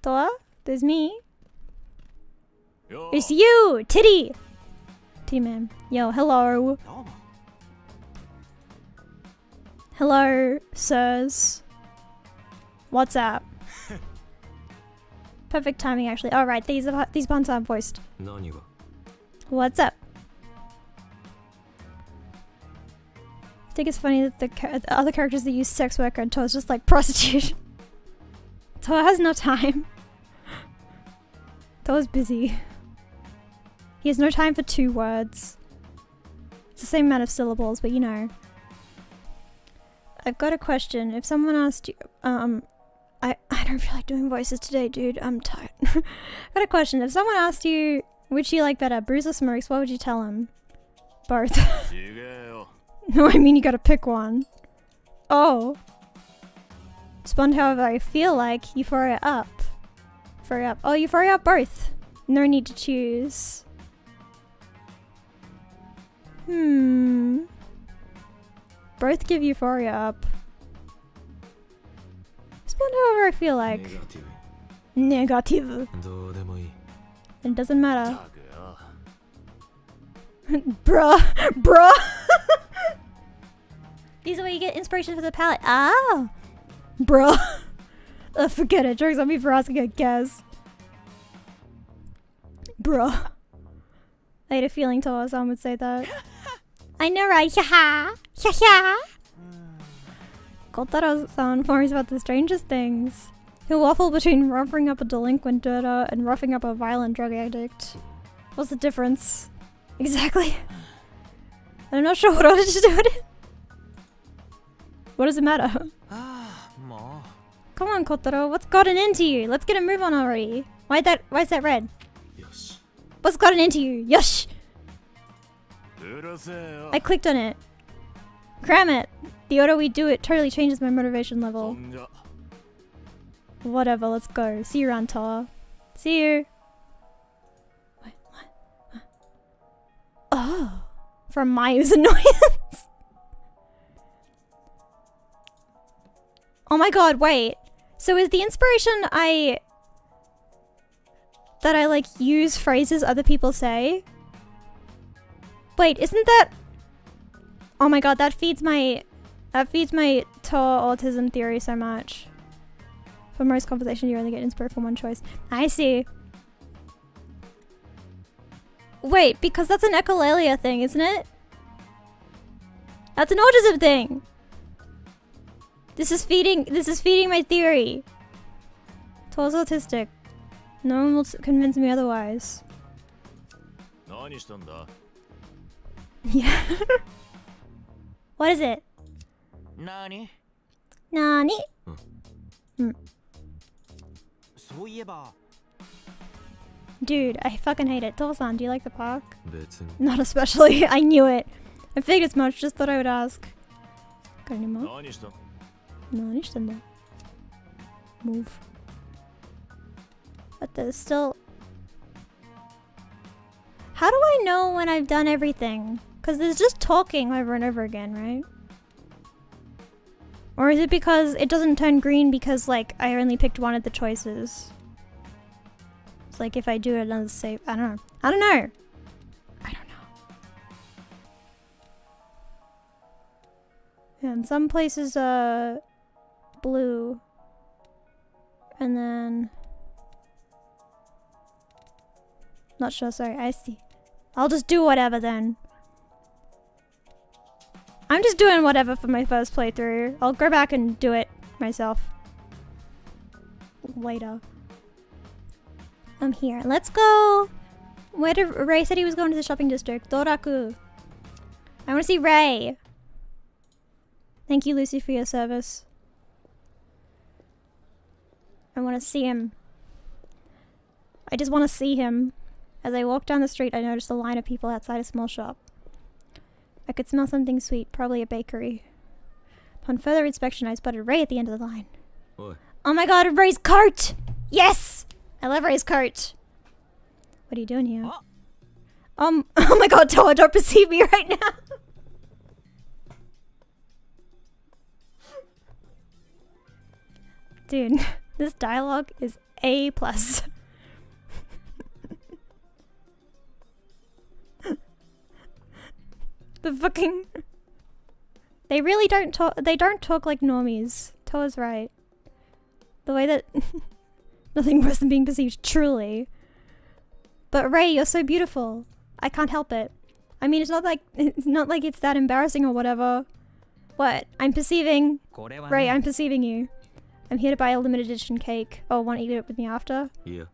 Toa? There's me. Yo. It's you! Titty! Titty man. Yo, hello. Hello, sirs. What's up? Perfect timing, actually. Alright, these buns aren't voiced. What's up? I think it's funny that the other characters that use sex worker and Toa's just like prostitution. Toa has no time. Toa's busy. He has no time for 2 words. It's the same amount of syllables, but you know. I've got a question. If someone asked you, I don't feel like doing voices today, dude. I'm tired. I've got a question. If someone asked you, which you like better, Bruce or Smokes, what would you tell them? Both. No, I mean you gotta pick one. Oh. Respond however I feel like. Euphoria up. Euphoria up. Oh, Euphoria up both. No need to choose. Both give Euphoria up. Respond however I feel like. Negative. It doesn't matter. Bruh. Bruh. These are where you get inspiration for the palette. Ah. Bruh. Forget it. Joke's on me for asking a guess. Bruh. I had a feeling Toa someone would say that. I know, right? Haha. Haha. Kotaro-san worries about the strangest things. He'll waffle between roughing up a delinquent dirter and roughing up a violent drug addict. What's the difference? Exactly. I'm not sure what order to do it in. What does it matter? Come on, Kotaro. What's gotten into you? Let's get a move on already. Why is that red? Yes. What's gotten into you? Yosh! I clicked on it. Cram it. The order we do it totally changes my motivation level. Whatever, let's go. See you around, Toa. See you. What? Oh. From Mayu's annoyance. Oh my god, wait. So is the inspiration that I like use phrases other people say? Wait, isn't that... Oh my god, that feeds my Toa autism theory so much. For most conversation, you only get inspired from one choice. I see. Wait, because that's an echolalia thing, isn't it? That's an autism thing. This is feeding my theory. Toa's autistic. No one will convince me otherwise. Yeah. What is it? Nani? Nani? Dude, I fucking hate it. Toa-san, do you like the park? Not especially. I knew it. I figured as much. Just thought I would ask. Got any more? Nani shitanda? Move. But there's still... How do I know when I've done everything? Because there's just talking over and over again, right? Or is it because it doesn't turn green because, like, I only picked one of the choices? It's like if I do another save... I don't know. I don't know. I don't know. And some places are blue. And then... Not sure, sorry, I see. I'll just do whatever then. I'm just doing whatever for my first playthrough. I'll go back and do it myself. Later. I'm here. Let's go! Where did Ray said he was going to the shopping district? Doraku. I want to see Ray. Thank you, Lucy, for your service. I want to see him. I just want to see him. As I walked down the street, I noticed a line of people outside a small shop. I could smell something sweet, probably a bakery. Upon further inspection, I spotted Ray at the end of the line. Oi. Oh my god, Ray's cart! Yes! I love Ray's cart. What are you doing here? Oh my god, Toa, don't perceive me right now. Dude, this dialogue is A+. The fucking... They really don't talk... They don't talk like normies. Toa's right. The way that... Nothing worse than being perceived, truly. But Ray, you're so beautiful. I can't help it. I mean, it's not like it's that embarrassing or whatever. What? I'm perceiving... Ray, I'm perceiving you. I'm here to buy a limited edition cake. Oh, want to eat it with me after? Yeah.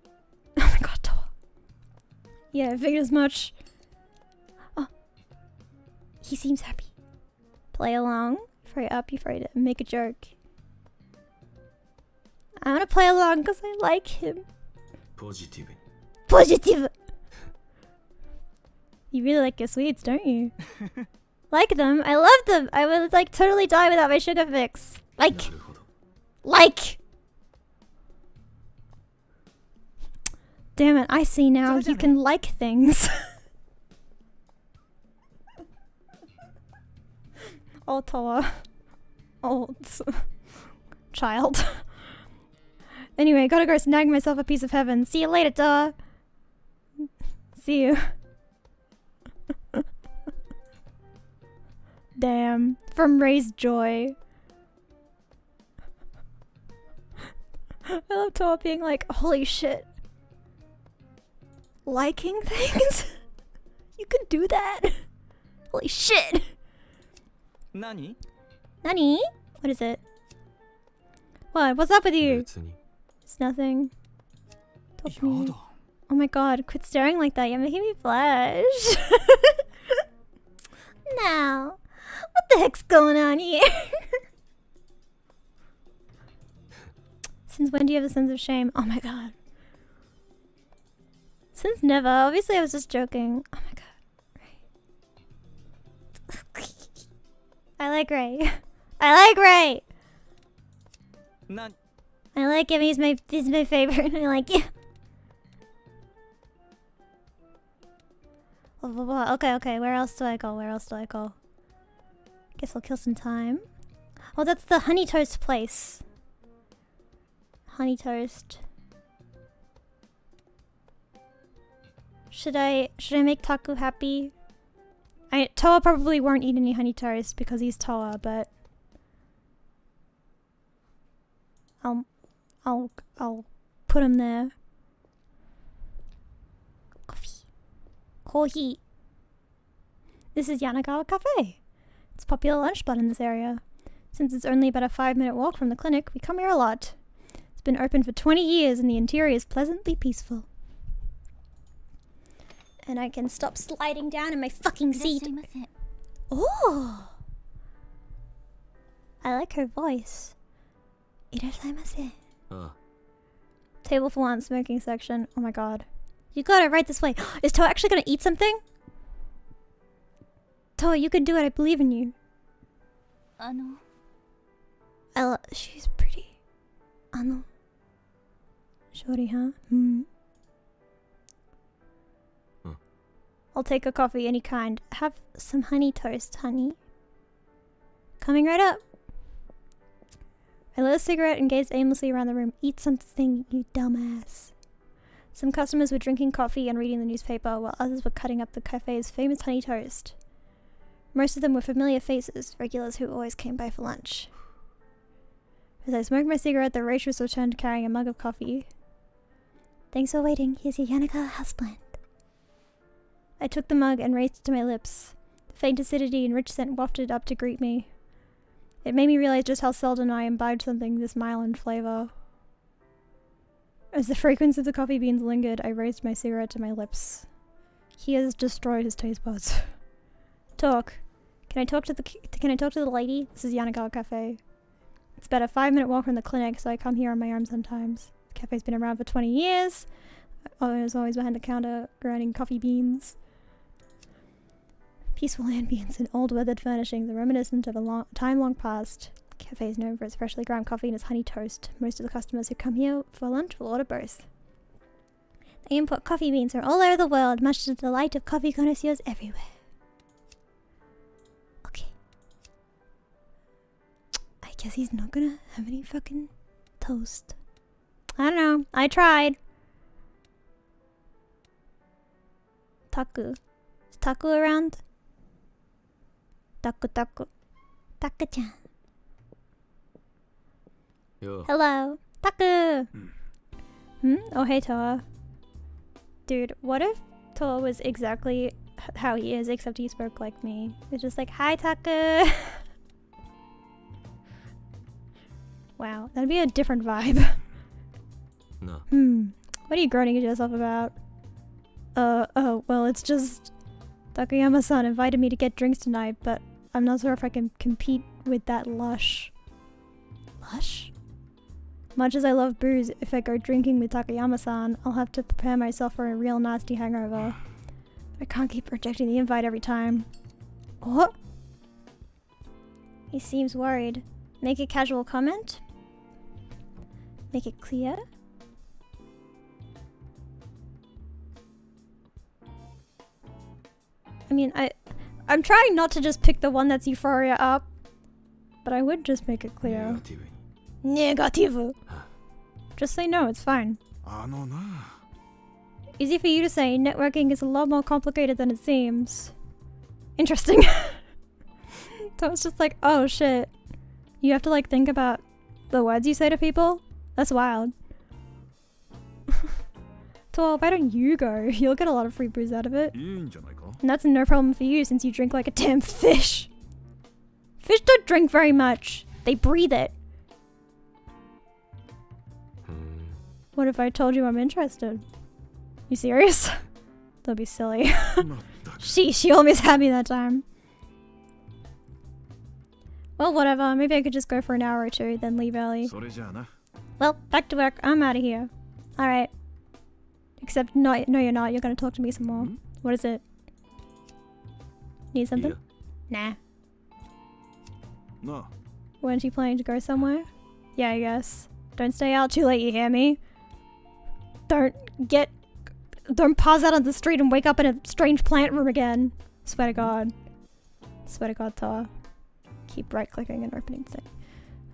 Oh my god, Toa. Yeah, I figured as much. Oh. He seems happy. Play along. Afraid up, you afraid to make a joke. I want to play along because I like him. Positive. Positive! You really like your sweets, don't you? Like them? I love them! I would like totally die without my sugar fix. Like! Damn it, I see now. You can like things. Oh, Toa. Old child. Anyway, gotta go snag myself a piece of heaven. See you later, Toa. See you. Damn. From Ray's Joy. I love Toa being like, holy shit. Liking things? You could do that? Holy shit. Nani? Nani? What is it? What? What's up with you? It's nothing. Talk to me. Oh my god, quit staring like that. You're making me blush. No. What the heck's going on here? Since when do you have a sense of shame? Oh my god. Since never. Obviously I was just joking. Oh my god. Ray. I like Ray. I like Ray! I like him. He's my favorite. I like him. Okay. Where else do I go? Guess I'll kill some time. Oh, that's the honey toast place. Honey toast. Should I make Taku happy? Toa probably won't eat any honey toast because he's Toa, but I'll put him there. Coffee. This is Yanagawa Cafe. It's a popular lunch spot in this area. Since it's only about a 5-minute walk from the clinic, we come here a lot. It's been open for 20 years and the interior is pleasantly peaceful. And I can stop sliding down in my fucking seat. Oh! I like her voice. Irashaimase. Table for one, smoking section. Oh my god. You got it right this way. Is Toa actually gonna eat something? Toa, you can do it. I believe in you. She's pretty. Shorty, huh? I'll take a coffee, any kind. Have some honey toast, honey. Coming right up. I lit a cigarette and gazed aimlessly around the room. Eat something, you dumbass. Some customers were drinking coffee and reading the newspaper, while others were cutting up the cafe's famous honey toast. Most of them were familiar faces, regulars who always came by for lunch. As I smoked my cigarette, the waitress returned carrying a mug of coffee. Thanks for waiting. Here's your Yanaka houseplant. I took the mug and raised it to my lips. The faint acidity and rich scent wafted up to greet me. It made me realize just how seldom I imbibed something this mild in flavor. As the fragrance of the coffee beans lingered, I raised my cigarette to my lips. He has destroyed his taste buds. Talk. Can I talk to the lady? This is Yanagawa Cafe. It's about a 5-minute walk from the clinic, so I come here on my own sometimes. The cafe's been around for 20 years. I was always behind the counter grinding coffee beans. Peaceful ambience and old weathered furnishings are reminiscent of a time long past. The cafe is known for its freshly ground coffee and its honey toast. Most of the customers who come here for lunch will order both. They import coffee beans from all over the world, much to the delight of coffee connoisseurs everywhere. Okay. I guess he's not gonna have any fucking toast. I don't know. I tried. Taku. Is Taku around? Taku. Taku-chan. Yo. Hello. Taku! Oh, hey, Toa. Dude, what if Toa was exactly how he is, except he spoke like me? It's just like, hi, Taku! Wow, that'd be a different vibe. No. What are you groaning at yourself about? Oh, well, it's just... Takayama-san invited me to get drinks tonight, but I'm not sure if I can compete with that lush. Lush? Much as I love booze, if I go drinking with Takayama-san, I'll have to prepare myself for a real nasty hangover. I can't keep rejecting the invite every time. What? He seems worried. Make a casual comment? Make it clear? I mean, I'm trying not to just pick the one that's Euphoria up, but I would just make it clear. Negative. Just say no, it's fine. Easy for you to say, networking is a lot more complicated than it seems. Interesting. So it's just like, oh shit. You have to like think about the words you say to people? That's wild. So why don't you go? You'll get a lot of free booze out of it. And that's no problem for you since you drink like a damn fish. Fish don't drink very much. They breathe it. What if I told you I'm interested? You serious? That'd be silly. She almost had me that time. Well, whatever. Maybe I could just go for an hour or two, then leave early. Well, back to work. I'm out of here. Alright. Except, no, you're not. You're gonna talk to me some more. What is it? Need something? Yeah. Nah. No. Weren't you planning to go somewhere? Yeah, I guess. Don't stay out too late, you hear me? Don't pass out on the street and wake up in a strange plant room again. Swear to God. Swear to God, Toa. Keep right clicking and opening thing.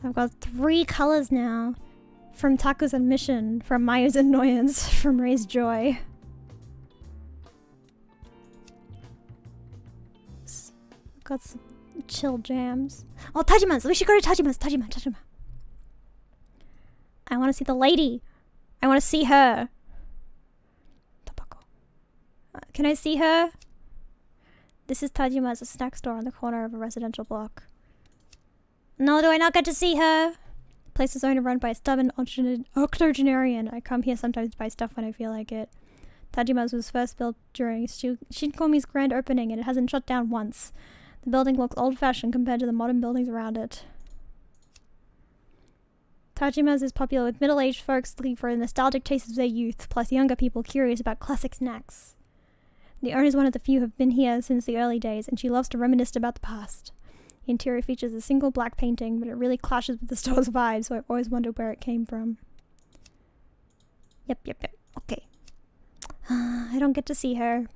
I've got 3 colors now. From Taku's admission, from Maya's annoyance, from Ray's joy. I've got some chill jams. Oh, Tajima's! We should go to Tajima's! Tajima! I want to see the lady! I want to see her! Can I see her? This is Tajima's, a snack store on the corner of a residential block. No, do I not get to see her? The place is owned and run by a stubborn octogenarian. I come here sometimes to buy stuff when I feel like it. Tajima's was first built during Shinkomi's grand opening and it hasn't shut down once. The building looks old-fashioned compared to the modern buildings around it. Tajima's is popular with middle-aged folks looking for the nostalgic tastes of their youth, plus younger people curious about classic snacks. The owner is one of the few who have been here since the early days, and she loves to reminisce about the past. The interior features a single black painting, but it really clashes with the store's vibe, so I've always wondered where it came from. Yep. Okay. I don't get to see her.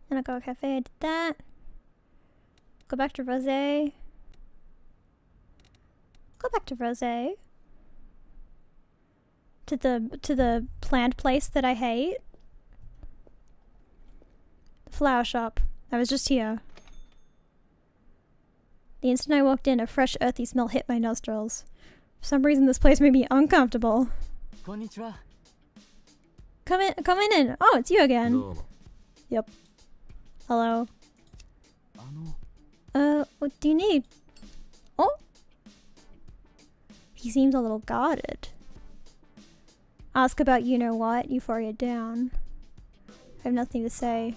And I go to a cafe, I did that. Go back to Rosé. Go back to Rosé. To the plant place that I hate. flower shop. I was just here. The instant I walked in, a fresh, earthy smell hit my nostrils. For some reason, this place made me uncomfortable. Konnichiwa. Come in. Oh, it's you again. どうも Yep. Hello. あの What do you need? Oh? He seems a little guarded. Ask about you-know-what, Euphoria down. I have nothing to say.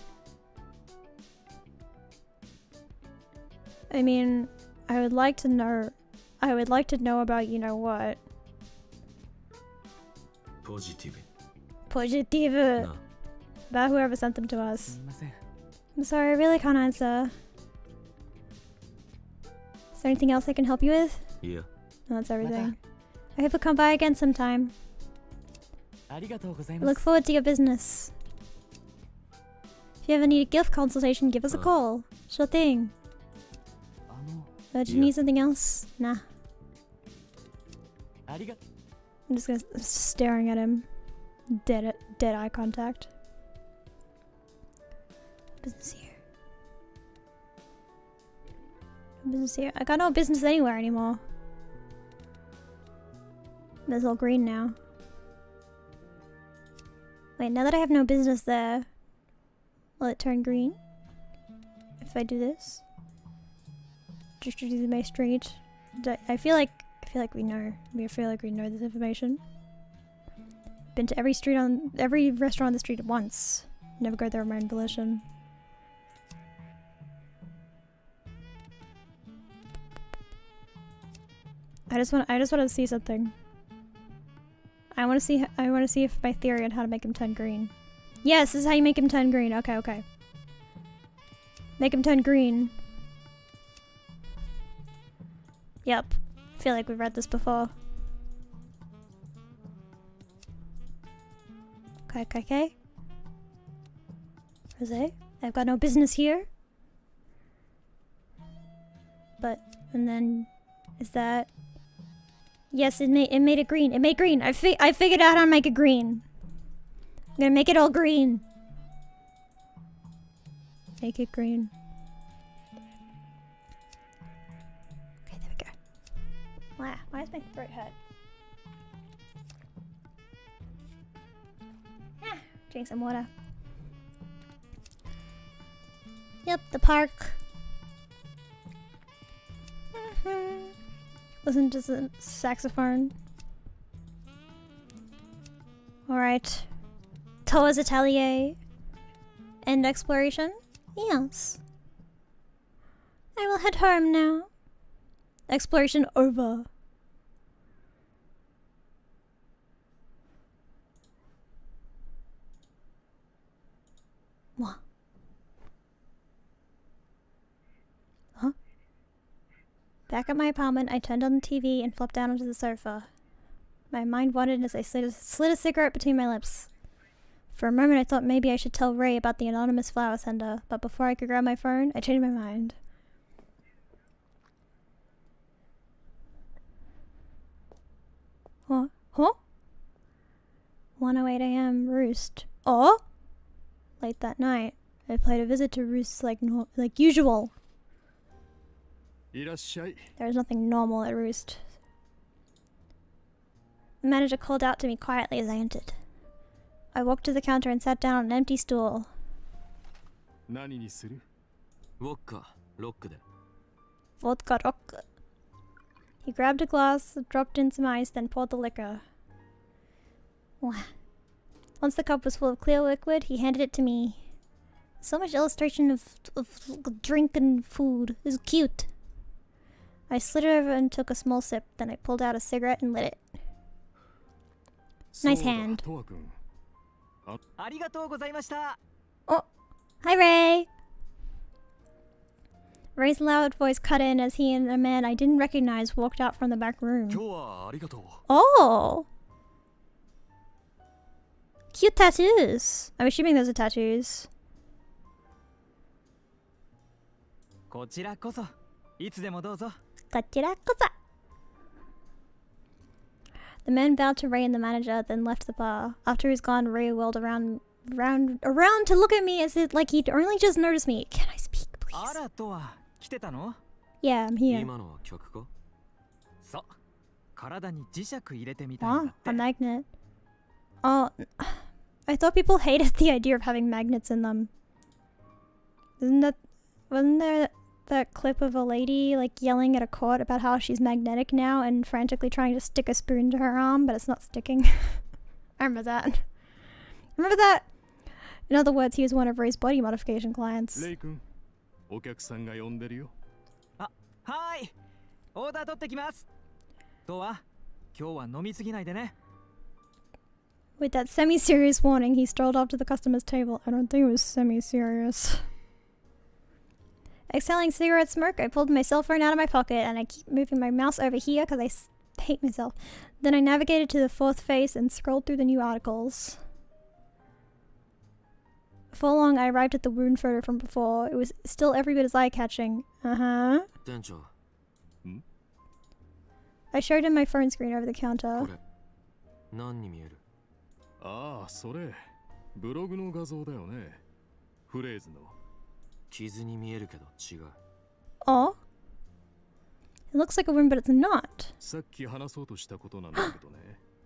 I mean, I would like to know about you-know-what. ポジティブ Positive. な About whoever sent them to す us. みません I'm sorry, I really can't answer. Is there anything else I can help you with? いや No, that's everything. I hope you'll come by again sometime. ありがとうござい I ま look す forward to your business. If you ever need a gift consultation, give us a call. Sure thing. あの Do you Yeah. need something else? Nah. ありが I'm just staring at him. Dead eye contact. Business here. Business here. I got no business anywhere anymore. It's all green now. Wait, now that I have no business there, will it turn green? If I do this? Just to do my street. I feel like we know. I feel like we know this information. Been to every restaurant on the street once. Never go there of my own volition. I just want to see something. I want to see if my theory on how to make him turn green. Yes, this is how you make him turn green. Okay. Make him turn green. Yep. I feel like we've read this before. Okay. Jose, I've got no business here. But, and then, is that... Yes, it made it green. It made green. I figured out how to make it green. I'm gonna make it all green. Make it green. Okay, there we go. Wow, why is my throat hurt? Drink some water. Yep, the park. Listen to the saxophone. Alright. Toa's Atelier. End exploration? Yes. I will head home now. Exploration over. What? Huh? Back at my apartment, I turned on the TV and flopped down onto the sofa. My mind wandered as I slid a cigarette between my lips. For a moment I thought maybe I should tell Ray about the anonymous flower sender, but before I could grab my phone, I changed my mind. What? Huh? 1:08 a.m. Roost. Oh? Late that night, I played a visit to Roost like usual. いらっしゃい There was nothing normal at Roost. The manager called out to me quietly as I entered. I walked to the counter and sat down on an empty stool. 何にするウォッカロックで Vodka rock. He grabbed a glass, dropped in some ice, then poured the liquor. Once the cup was full of clear liquid, he handed it to me. So much illustration of drink and food. It was cute. I slid it over and took a small sip, then I pulled out a cigarette and lit it. Nice hand. トワ君ありがとうございました Oh, hi Ray! Ray's loud voice cut in as he and a man I didn't recognize walked out from the back 今 room. 日はありがとう Oh! Cute tattoos! I'm assuming those are tattoos. こちらこそいつでもどうぞ Kachirakusa. The man bowed to Ray and the manager, then left the bar. After he was gone, Ray whirled around around to look at me as if like he'd only just noticed me. Can I speak, あ please? らとは来てたの？ Yeah, I'm here. 今のは曲か？そう。体に磁石入れてみたいん Oh, だって a。magnet. Oh, I thought people hated the idea of having magnets in them. Wasn't there that clip of a lady like yelling at a court about how she's magnetic now and frantically trying to stick a spoon to her arm, but it's not sticking? I remember that. Remember that? In other words, he was one of Ray's body modification clients. レイ君、お客さんが呼んでるよ。はーい。オーダー取ってきます。とは今日は飲みすぎないでね。 With that semi-serious warning, he strolled off to the customer's table. I don't think it was semi-serious. Exhaling cigarette smoke, I pulled my cell phone out of my pocket and I keep moving my mouse over here because I hate myself. Then I navigated to the fourth face and scrolled through the new articles. Before long, I arrived at the wound photo from before. It was still every bit as eye-catching. Uh-huh. 店長、 I showed him my phone screen over the counter. これ何に見える？ああ、それブログの画像だよね。フレーズの。傷に見えるけど違う。 Oh? It looks like a wound, but it's not. さっき話そうとしたことなんだけどね。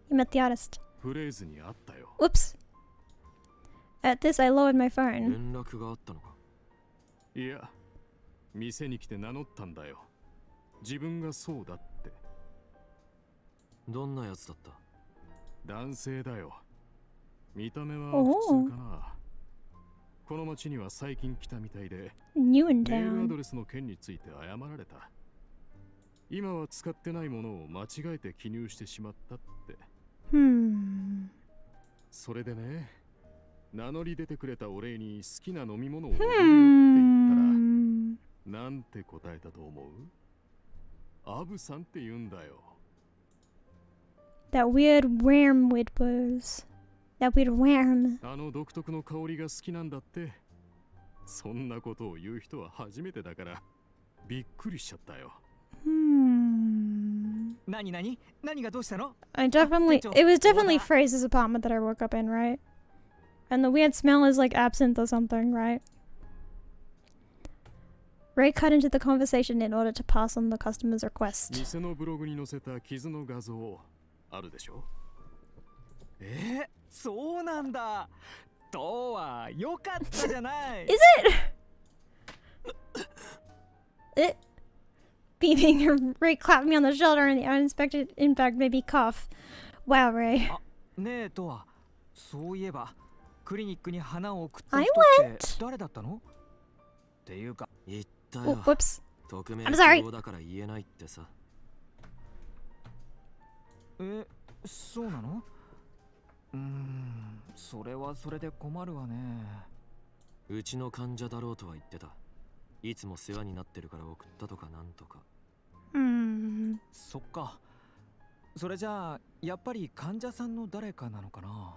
You met the artist. フレーズにあったよ。 Whoops. At this, I lowered my phone. 連絡があったのか？いや、店に来て名乗ったんだよ。自分がそうだって。どんなやつだった？男性だよ。見た目はおお普通かな。この町には最近来たみたいで、 New in メールア town. ドレスの件について謝られた。今は使ってないものを間違えて記入してしまったって。それでね、名乗り出てくれたお礼に好きな飲み物を送るよって言ったら、なんて答えたと思う？アブさんって言うんだよ。That weird worm whispers. That weird worm. あの独特の香りが好きなんだって。そんなことを言う人は初めてだからびっくりしちゃったよ。何がどうしたの？ It was definitely Fraser's apartment that I woke up in, right? And the weird smell is like absinthe or something, right? Ray cut into the conversation in order to pass on the customer's request. 店のブログに載せた傷の画像あるでしょ？そうなんだ。とはよかったじゃない。Is it? Beaming, Ray clapped me on the shoulder and the unexpected impact made me cough. Wow, Ray. ねえとはそういえばクリニックに花を送った人って誰だったの？っていうか言ったOh, よ。 whoops. 匿名 I'm sorry. 希望だから言えないってさ。そうなの？それはそれで困るわね。うちの患者だろうとは言ってた。いつも世話になってるから送ったとかなんとか。そっか。それじゃあやっぱり患者さんの誰かなのかな？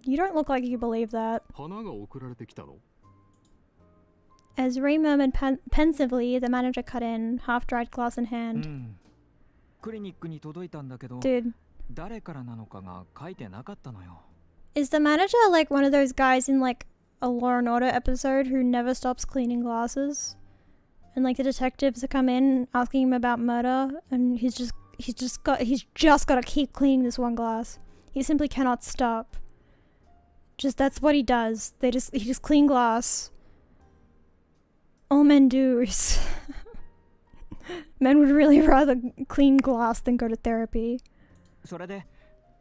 You don't look like you believe that. 花が送られてきたの？ As Ray murmured pensively, the manager cut in, half-dried glass in hand. クリニックに届いたんだけど、 Dude, 誰からなのかが書いてなかったのよ。 is the manager like one of those guys in like a Law and Order episode who never stops cleaning glasses? And like the detectives come in asking him about murder, and he's just got to keep cleaning this one glass. He simply cannot stop. Just that's what he does. He just clean glass. All men do is men would really rather clean glass than go to therapy. それで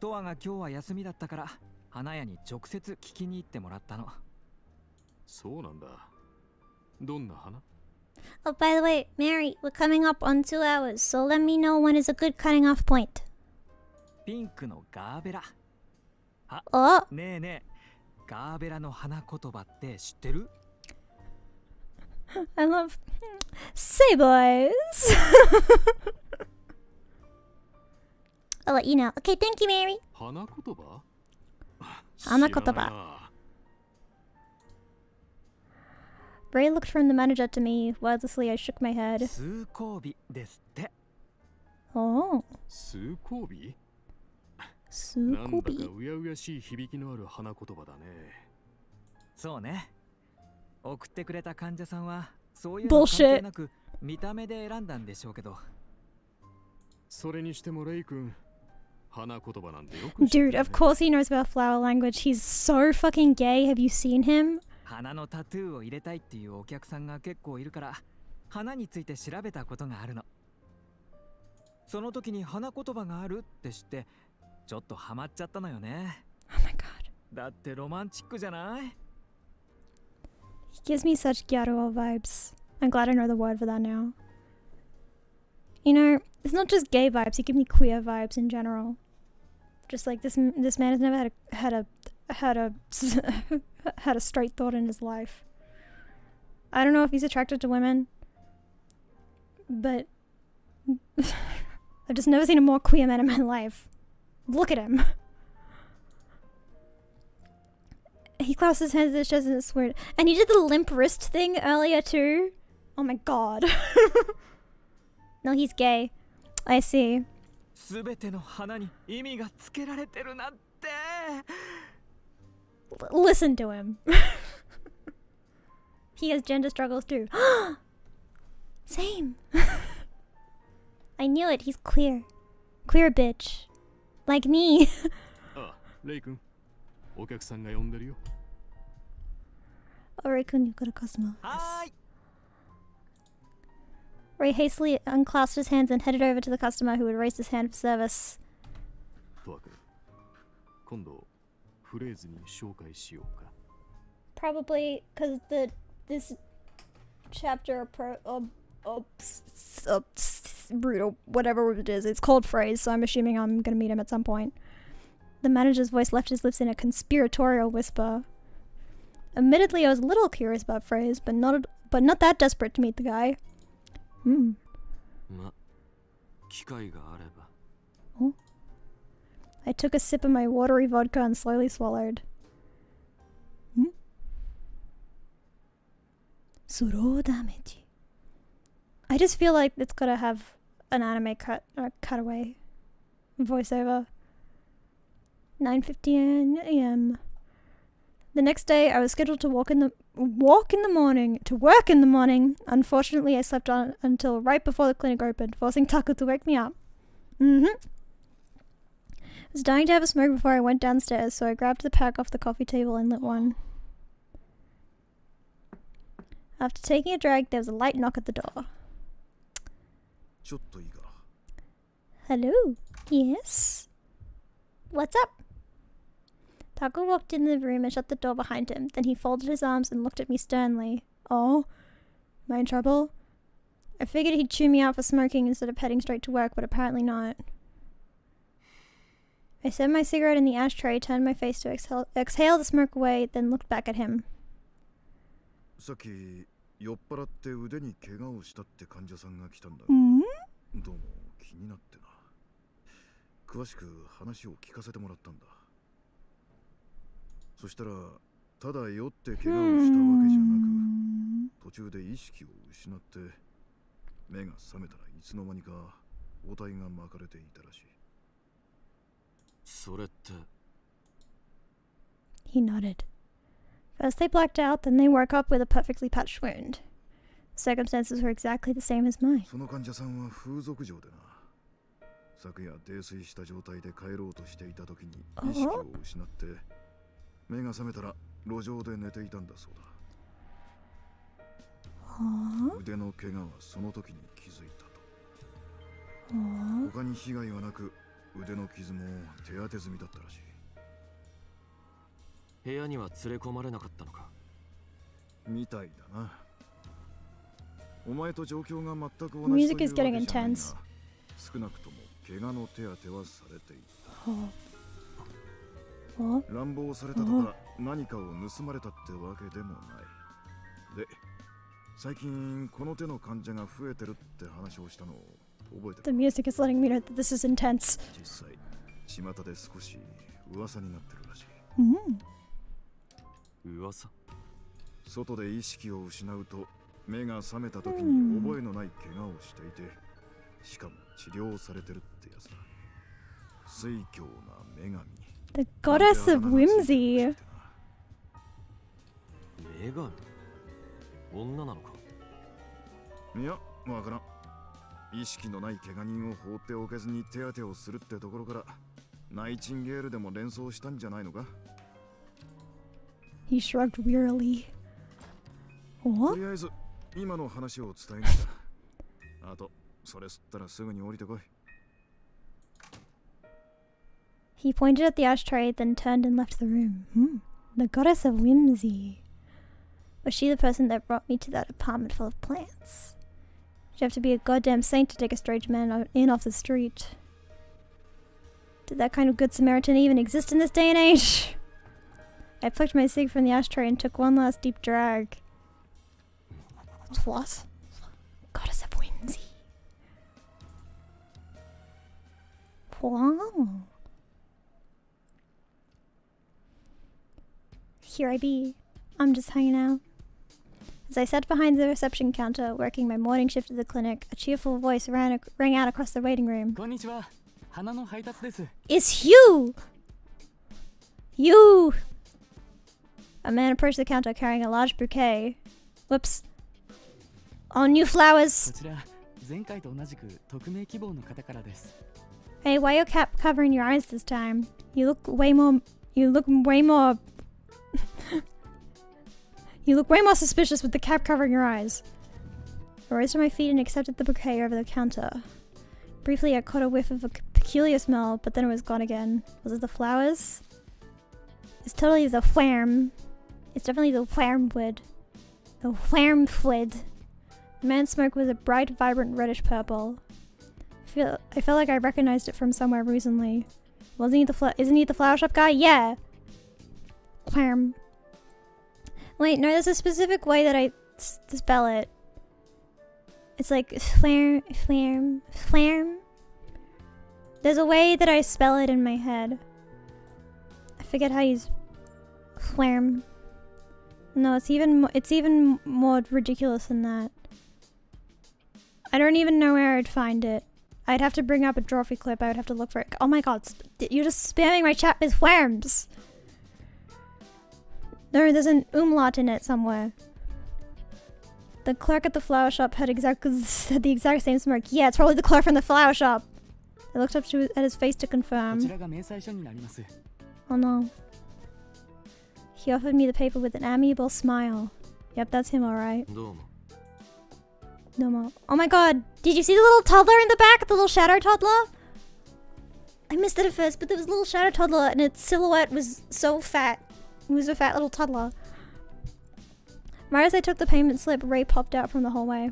トアが今日は休みだったから花屋に直接聞きに行ってもらったの。そうなんだ。どんな花？ Oh, by the way, Mary, we're coming up on 2 hours, so let me know when is a good cutting off point. ピンクのガーベラ。Oh, ねえねえ、ガーベラの花言葉って知ってる？ I love... Say, boys. I'll let you know. Okay, thank you, Mary. 花言葉？花言葉。知らないな。 Ray looked from the manager to me. Wordlessly, I shook my head. 数交尾ですって。 Oh, 数交尾？ Sukobi. なんだかうやうやしい響きのある花言葉だね。そうね。送ってくれた患者さんはそういうの関係なく見た目で選んだんでしょうけど。それにしてもレイ君、花言葉なんてよく知ってる Dude, ね。 of course he knows about flower language. He's so fucking gay. Have you seen him? 花のタトゥーを入れたいっていうお客さんが結構いるから花について調べたことがあるの。その時に花言葉があるって知ってちょっとハマっちゃったのよね。 Oh my god. だってロマンチックじゃない？ He gives me such gyaro vibes. I'm glad I know the word for that now. You know, it's not just gay vibes, he gives me queer vibes in general. Just like this man has never had a straight thought in his life. I don't know if he's attracted to women, but I've just never seen a more queer man in my life. Look at him. He clasped his hands in his chest and it's weird. And he did the limp wrist thing earlier too. Oh my god. No, he's gay. I see. すべての花に意味がつけられてるなんて。Listen to him. He has gender struggles too. Same. I knew it. He's queer. Queer bitch. Like me. あ、レイ君、お客さんが呼んでるよ。 Alright, kun, you've got a customer. はーい。 Ray hastily unclasped his hands and headed over to the customer who had raised his hand for service. トワ君、今度フレーズに紹介しようか。 Probably because this chapter brutal whatever it is, it's called phrase, so I'm assuming I'm gonna meet him at some point. The manager's voice left his lips in a conspiratorial whisper. Admittedly, I was a little curious about phrase, but not that desperate to meet the guy. ま、機会があれば。 Oh. I took a sip of my watery vodka and slowly swallowed. Slow damage. I just feel like it's gotta have an anime cutaway voiceover. 9:50 a.m. The next day, I was scheduled to work in the morning. Unfortunately, I slept on until right before the clinic opened, forcing Taku to wake me up. I was dying to have a smoke before I went downstairs, so I grabbed the pack off the coffee table and lit one. After taking a drag, there was a light knock at the door. ちょっといいか。 Hello. Yes. What's up? Taku walked in the room and shut the door behind him. Then he folded his arms and looked at me sternly. Oh? Am I in trouble? I figured he'd chew me out for smoking instead of heading straight to work, but apparently not. I set my cigarette in the ashtray, turned my face to exhale the smoke away, then looked back at him. さっき酔っ払って腕に怪我をしたって患者さんが来たんだ。どうも気になってな。詳しく話を聞かせてもらったんだ。そしたらただ酔って怪我をしたわけじゃなく、途中で意識を失って目が覚めたらいつの間にか包帯が巻かれていたらしい。それって。 He nodded. First they blacked out, then they woke up with a perfectly patched wound. Circumstances were exactly the same as mine. その患者さんは風俗嬢でな。昨夜泥酔した状態で帰ろうとしていた時に意識を失って目が覚めたら路上で寝ていたんだそうだ。腕の怪我はその時に気づいたと。他に被害はなく腕の傷も手当て済みだったらしい。部屋には連れ込まれなかったのか。みたいだな。お前と状況が全く同じというわ Music け is じゃ getting ないが、 intense. 少なくとも怪我の手当てはされていた。乱暴されたとか何かを盗まれたってわけでもない。で、最近この手の患者が増えてるって話をしたのを覚えてる。 The music is letting me know that this is intense. 実際、巷で少し噂になってるらしい。噂。外で意識を失うと目が覚めた時に覚えのない怪我をしていて、しかも治療されてるってやつだ。水狂な女神。 The goddess of whimsy. 女神女なのか。いや、わからん。意識のない怪我人を放っておけずに手当てをするってところからナイチンゲールでも連想したんじゃないのか。 He shrugged wearily. と What? りあえず今の話を伝えなきゃ。あとそれ吸ったらすぐに降りてこい。 He pointed at the ashtray, then turned and left the room. The goddess of whimsy. Was she the person that brought me to that apartment full of plants? You'd have to be a goddamn saint to take a strange man in off the street. Did that kind of good Samaritan even exist in this day and age? I plucked my cig from the ashtray and took one last deep drag. What? Goddess of whimsy. Wow. Here I be. I'm just hanging out. As I sat behind the reception counter, working my morning shift at the clinic, a cheerful voice rang out across the waiting room. こんにちは。花の配達です。 It's you! You! A man approached the counter carrying a large bouquet. Whoops. All new こ flowers. ちら前回と同じく匿名希望の方からです。 Hey, why your cap covering your eyes this time? You look way more... You look way more suspicious with the cap covering your eyes. I rose to my feet and accepted the bouquet over the counter. Briefly, I caught a whiff of a peculiar smell, but then it was gone again. Was it the flowers? It's totally the wham. It's definitely the whamwood. The whamflid. The man's smoke was a bright, vibrant reddish purple. I felt like I recognized it from somewhere recently. Isn't he the flower shop guy? Yeah. Wham. Wait, no, there's a specific way that I spell it. It's like flarm. There's a way that I spell it in my head. I forget how you flarm. No, it's even more ridiculous than that. I don't even know where I'd find it. I'd have to bring up a trophy clip. I would have to look for it. Oh my god, you're just spamming my chat with worms. There's an umlaut in it somewhere. The clerk at the flower shop had the exact same smirk. Yeah, it's probably the clerk from the flower shop. I looked up at his face to こ confirm. ちらが明細書になります。 Oh no. He offered me the paper with an amiable smile. Yep, that's him, alright. どうも。 No more. Oh my god, did you see the little toddler in the back? The little shadow toddler? I missed it at first, but there was a little shadow toddler and its silhouette was so fat. It was a fat little toddler. Right as I took the payment slip, Ray popped out from the hallway.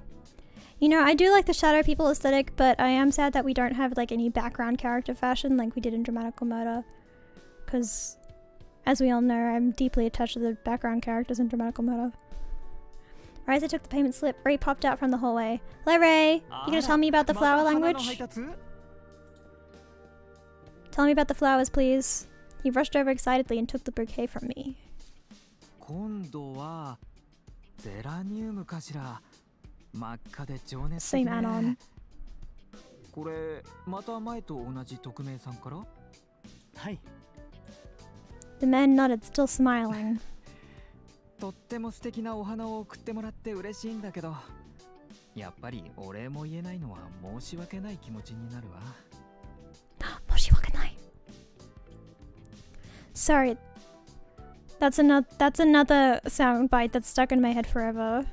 You know, I do like the shadow people aesthetic, but I am sad that we don't have like any background character fashion like we did in Dramatical Murder. Because, as we all know, I'm deeply attached to the background characters in Dramatical Murder. Right as I took the payment slip, Ray popped out from the hallway. Hello, Ray. You gonna tell me about the flower language? Tell me about the flowers, please. He rushed over excitedly and took the bouquet from me. 今度はゼラニウムかしら。真っ赤で情熱的 Same add-on. ね。これまた前と同じ匿名さんから？はい。 The man nodded, still smiling. とっても素敵なお花を送ってもらって嬉しいんだけど、やっぱりお礼も言えないのは申し訳ない気持ちになるわ。申し訳ない. Sorry. That's another soundbite that's stuck in my head forever.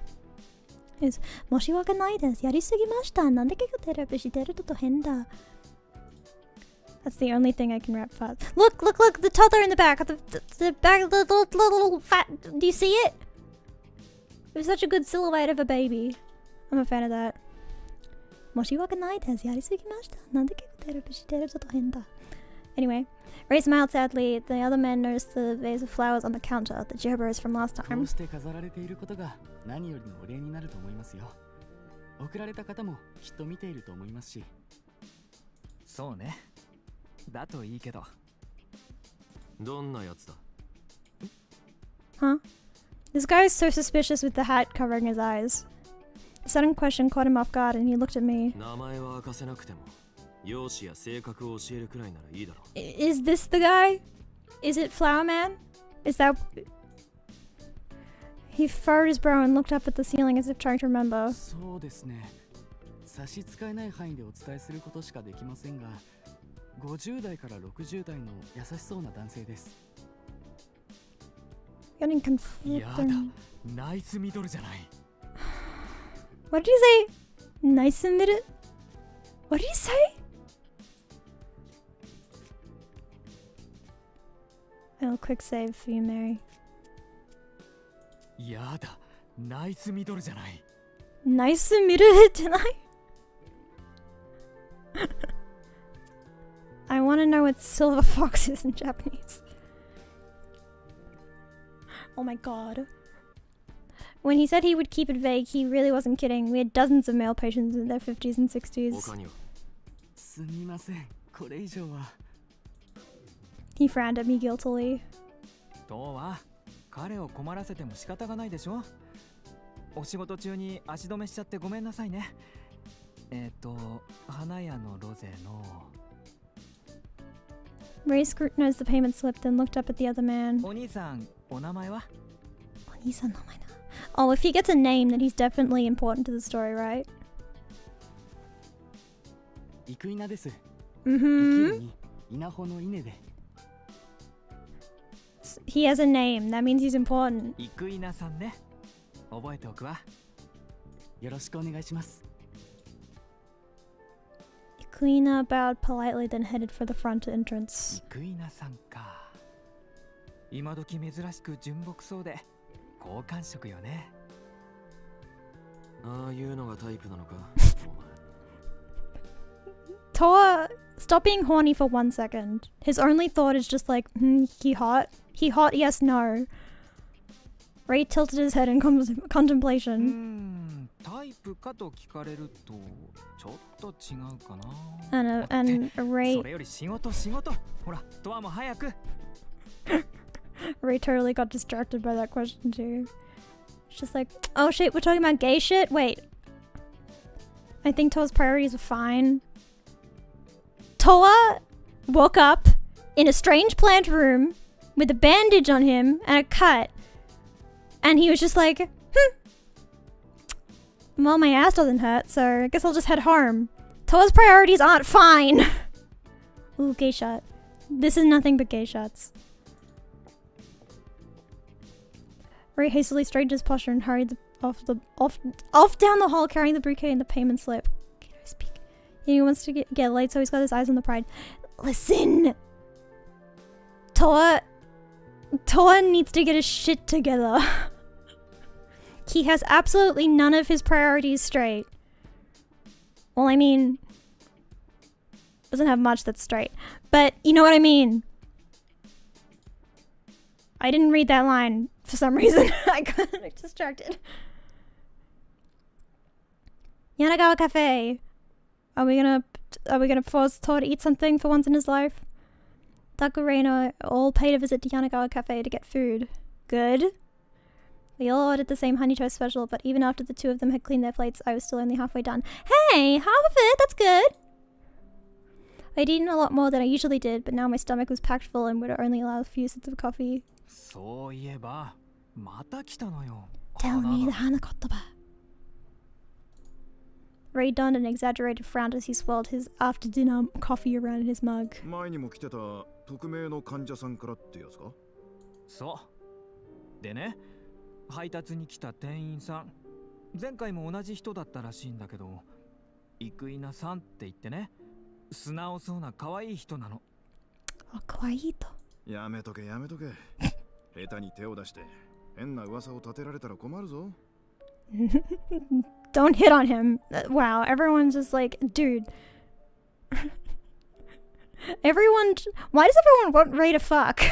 Is 申し訳ないです。やりすぎました。なんで結構テレビしてると変だ。That's the only thing I can rap fast. Look! The toddler in the back. The back, the little fat. Do you see it? It was such a good silhouette of a baby. I'm a fan of that. 申し訳ないです。やりすぎました。なんで結構テレビしてると変だ。Anyway, Ray smiled sadly. The other man noticed the vase of flowers on the counter, the gerbers from last こ time. うして飾られていることが何よりのお礼になると思いますよ。送られた方もきっと見ていると思いますし。そうね。だといいけど。どんなやつだ？ Huh? This guy is so suspicious with the hat covering his eyes. A sudden question caught him off guard and he looked at me. 名前は明かせなくても、容姿や性格を教えるくらいならいいだろう。Is this the guy? Is it Flower Man? Is that... He furrowed his brow and looked up at the ceiling as if trying to remember. そうですね。差し支えない範囲でお伝えすることしかできませんが、50代から60代の優しそうな男性です。Getting やだ conflicting. ナイスミドルじゃない。 What did he say? Nice and middle? What did he say? I'll quick save for you, Mary. やだナイスミドルじゃない。 Nice and middle, didn't I? I want to know what silver fox is in Japanese. Oh my god. When he said he would keep it vague, he really wasn't kidding. We had dozens of male patients in their 50s and 60s. 他にはすみません。これ以上は。 He frowned at me guiltily. とは彼を困らせても仕方がないでしょ。お仕事中に足止めしちゃってごめんなさいね。花屋のロゼの Ray scrutinized the payment slip, then looked up at the other man. お兄さんお名前は？ Oh, if he gets a name, then he's definitely important to the story, right? 生稲です。生き Mm-hmm. るに稲穂の稲で。 He has a name. That means he's important. 生稲さんね。覚えておくわ。よろしくお願いします。 Iklina bowed politely, then headed for the front entrance. 生稲さんか。今時珍しく純朴そうで好感触よね。ああいうのがタイプなのか。Toa, stop being horny for 1 second. His only thought is just like, he hot? He hot? Yes, no. Ray tilted his head in contemplation. タイプかと聞かれるとちょっと違うかな。And Ray それより仕事仕事。ほら、トアも早く。Ray totally got distracted by that question too. It's just like, oh shit, we're talking about gay shit? Wait. I think Toa's priorities are fine. Toa woke up in a strange plant room with a bandage on him and a cut. And he was just like, well, my ass doesn't hurt, so I guess I'll just head home. Toa's priorities aren't fine. Ooh, gay shot. This is nothing but gay shots. Ray hastily straightened his posture and hurried off down the hall, carrying the bouquet and the payment slip. Can I speak? He wants to get laid, so he's got his eyes on the pride. Listen, Toa needs to get his shit together. He has absolutely none of his priorities straight. Well, I mean, doesn't have much that's straight, but you know what I mean. I didn't read that line for some reason. I got distracted. Yanagawa Cafe. Are we gonna force Toa to eat something for once in his life? Taku Reino all paid a visit to Yanagawa Cafe to get food. Good. We all ordered the same honey toast special, but even after the two of them had cleaned their plates, I was still only halfway done. Hey, half of it, that's good. I'd eaten a lot more than I usually did, but now my stomach was packed full and would only allow a few sips of coffee. そういえばまた来たのよ。 Tell me the hana kotoba. Ray donned an exaggerated frown as he swirled his after-dinner coffee around in his mug. 前にも来てた匿名の患者さんからってやつか？そう。でね、配達に来た店員さん。前回も同じ人だったらしいんだけど、生稲さんって言ってね、素直そうな可愛い人なの。あ、可愛いと。やめとけやめとけ。下手に手を出して変な噂を立てられたら困るぞ。Don't hit on him. Wow, everyone's just like, dude. Why does everyone want Ray to fuck?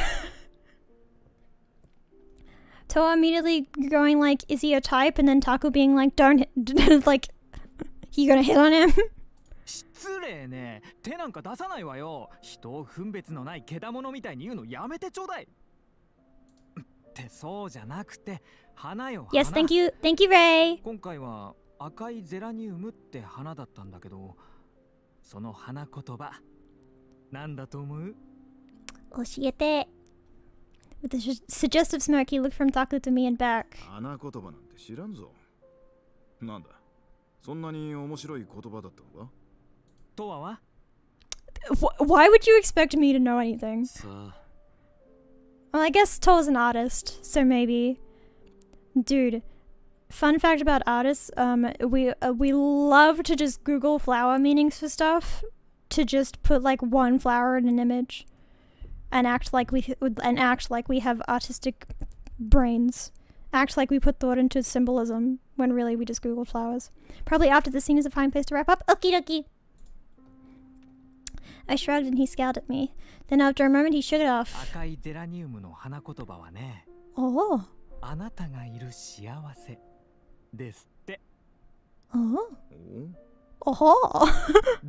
Toa immediately going like, is he a type? And then Taku being like, don't hit, like, you gonna hit on him? 失礼ね。手なんか出さないわよ。人を分別のないけだものみたいに言うのやめてちょうだい。ってそうじゃなくて、花よ。Yes, thank you, Ray. 今回は赤いゼラニウムって花だったんだけど、その花言葉なんだと思う？教えて。With a suggestive smirk, he looked from Taku to me and back. 花言葉なんて知らんぞ。なんだ、そんなに面白い言葉だったのか？とわは Why would you expect me to know anything? さあ、 Well, I guess Toa's an artist, so maybe. Dude, fun fact about artists, we love to just Google flower meanings for stuff, to just put like one flower in an image, and act like we have artistic brains, act like we put thought into symbolism when really we just Google flowers. Probably after the scene is a fine place to wrap up. Okie dokie. I shrugged and he scowled at me. Then after a moment he shook it off. 赤いゼラニウムの花言葉はね、 Oh. あなたがいる幸せですって。 Oh. お Oh.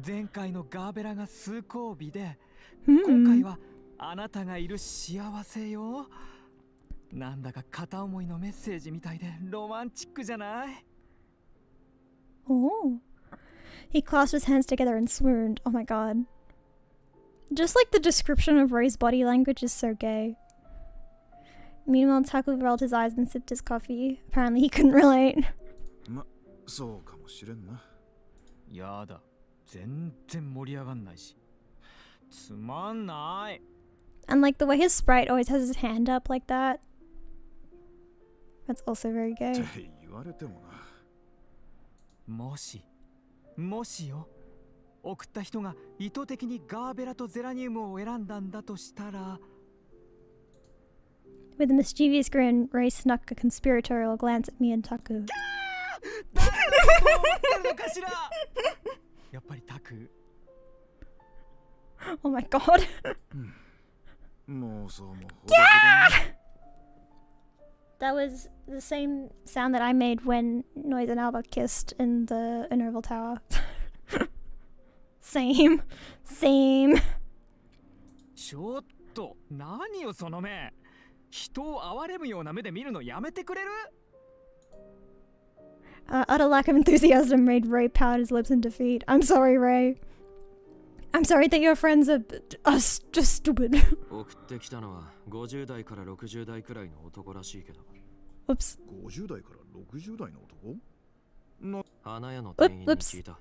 前回のガーベラが崇高美で、 Hmm. 今回はあなたがいる幸せよ。なんだか片思いのメッセージみたいでロマンチックじゃない？ Oh. He clasped his hands together and swooned. Oh my god. Just like the description of Ray's body language is so gay. Meanwhile, Taku rolled his eyes and sipped his coffee. Apparently he couldn't relate. そうかもしれんな。やだ、全然盛り上がんないし。つまんない。 And like the way his sprite always has his hand up like that. That's also very って gay. 言われてもな。もしよ、送った人が意図的にガーベラとゼラニウムを選んだんだとしたら。 With a mischievous grin, Ray snuck a conspiratorial glance at me and Taku. 誰のことを思ってるのかしら。やっぱりタク。 Oh my god. もうそうもほどほどに。That was the same sound that I made when Noise and Alba kissed in the Enerval Tower. Same. ちょっと、何よその目。人を憐れむような目で見るのやめてくれる？ Utter lack of enthusiasm made Ray pout his lips in defeat. I'm sorry, Ray. I'm sorry that your friends are just stupid. 送ってきたのは50代から60代くらいの男らしいけど。 Whoops. 50代から60代の男？花屋の店員に聞いた。っ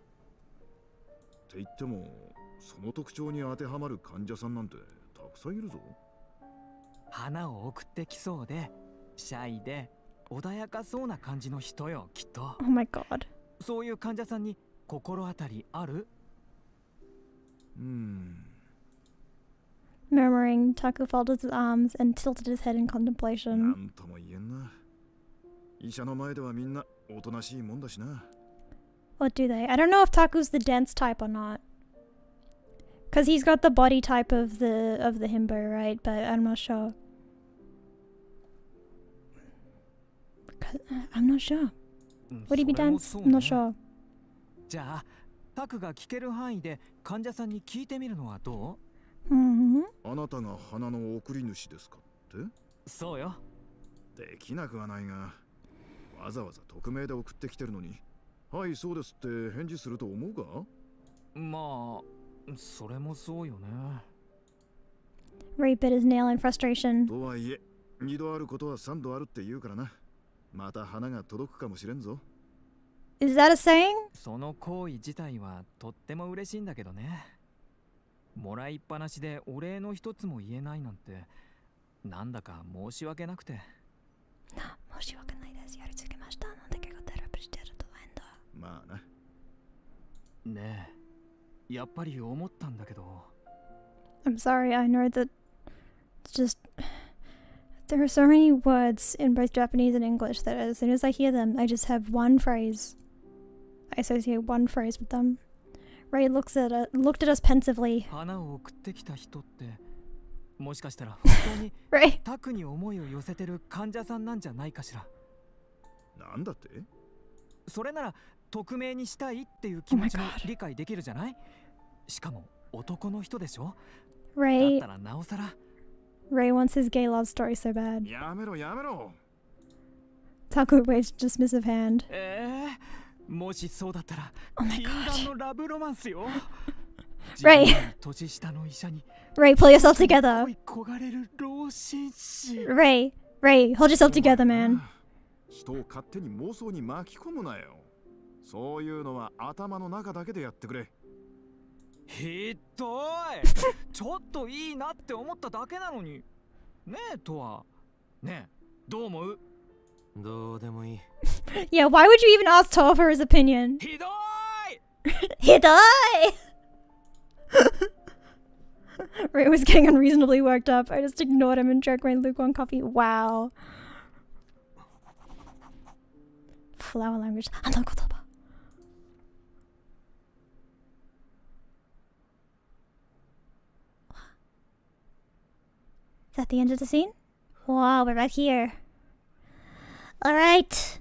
て言っても、その特徴に当てはまる患者さんなんてたくさんいるぞ。花を送ってきそうで、シャイで、穏やかそうな感じの人よ、きっと。 Oh my god. そういう患者さんに心当たりある？ Murmuring, Taku folded his arms and tilted his head in な contemplation. んとも言えんな。医者の前ではみんなおとなしいもんだしな。 What do they? I don't know if Taku's the dense type or not. Because he's got the body type of the himbo, right? But I'm not sure. I'm not sure. Would he be dense? I'm not sure. じゃあ、タクが聞ける範囲で患者さんに聞いてみるのはどう？ Mm-hmm. あなたが花の送り主ですかって？そうよ。できなくはないが、わざわざ匿名で送ってきてるのに、はいそうですって返事すると思うか？まあ、それもそうよね。 Ray bit his nail in frustration. とはいえ、2度あることは3度あるって言うからな。また花が届くかもしれんぞ。 Is that a saying? その行為自体はとっても嬉しいんだけどね。もらいっぱなしでお礼の一つも言えないなんて、なんだか申し訳なくて。まあな。ねえ、やっぱり思ったんだけど。 I'm sorry, I know that it's just there are so many words in both Japanese and English that as soon as I hear them, I just have one phrase. I associate one phrase with them. Ray looked at us pensively. 花を送ってきた人って、もしかしたら本当に Ray. タクに思いを寄せてる患者さんなんじゃないかしら。なんだって？それなら匿名にしたいっていう気持ちも理解できるじゃない？しかも男の人でしょ？ Ray. だったらなおさら。 Ray wants his gay love story so bad. やめろやめろ。 Taku waved a dismissive hand. もしそうだったら、 Oh my 禁 god. 断のラブロマンスよ。 Ray. 年下の医者に Ray, pull yourself together. 恋焦がれる老紳士。 Ray, hold yourself together, man. 人を勝手に妄想に巻き込むなよ。そういうのは頭の中だけでやってくれ。ひどいちょっといいなって思っただけなのに。ねえとは。ねえ、どう思う？どうでもいい。Yeah, why would you even ask Toa for his opinion? ひどい Hidoi! Ray was getting unreasonably worked up. I just ignored him and drank my lukewarm coffee. Wow. Flower language. Hanakotoba. Is that the end of the scene? Wow, we're back here. Alright.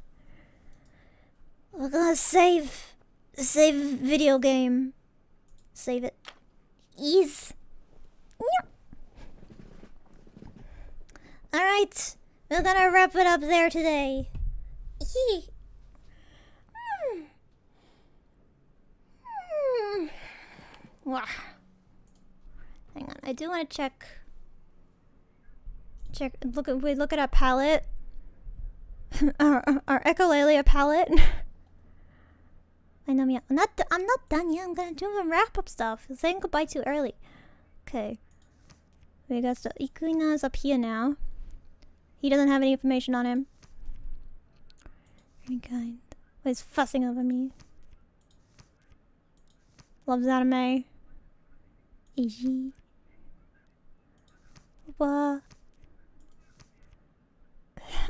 We're gonna save video game. Save it. Ease. Alright. We're gonna wrap it up there today. Wah. Hang on, I do want to check. Look at our palette. our echolalia palette. I know me. I'm not done yet. I'm gonna do the wrap up stuff. I'm saying goodbye too early. Okay. We got the Ikuina's up here now. He doesn't have any information on him. Very kind. Oh, he's fussing over me. Loves anime. Iji. What?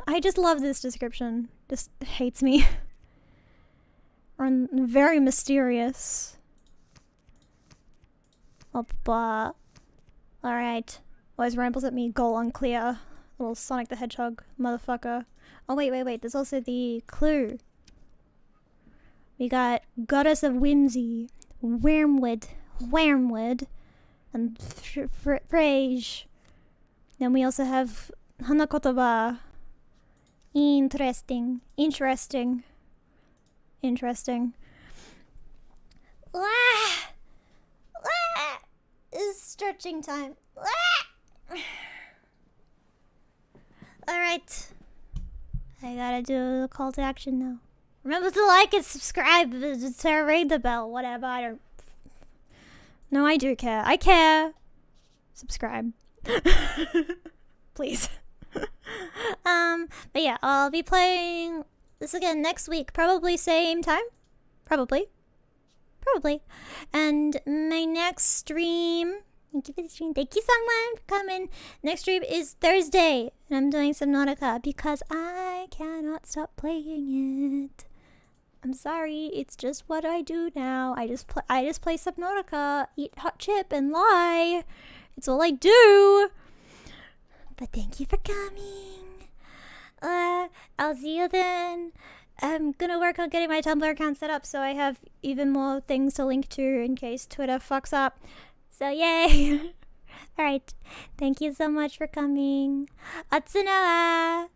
I just love this description. Just hates me. Very mysterious. Alright. Always rambles at me. Goal unclear. Little Sonic the Hedgehog motherfucker. Oh wait. There's also the clue. We got Goddess of Whimsy, Wormwood, and Frage. Then we also have Hanakotoba. Interesting. It's stretching time. Alright. I gotta do the call to action now. Remember to like and subscribe, to ring the bell, whatever. I don't... No, I do care. I care. Subscribe. Please. But yeah, I'll be playing this again next week. Probably same time. Probably. And my next stream... Thank you for the stream. Thank you someone for coming. Next stream is Thursday. And I'm doing Subnautica because I cannot stop playing it. I'm sorry. It's just what I do now. I just play Subnautica, eat hot chip, and lie. It's all I do. But thank you for coming. I'll see you then. I'm gonna work on getting my Tumblr account set up so I have even more things to link to in case Twitter fucks up. So yay! Alright, thank you so much for coming. Atsunawa!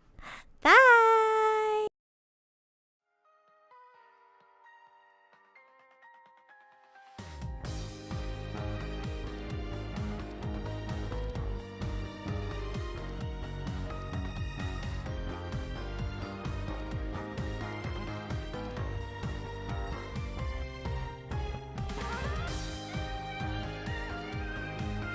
Bye!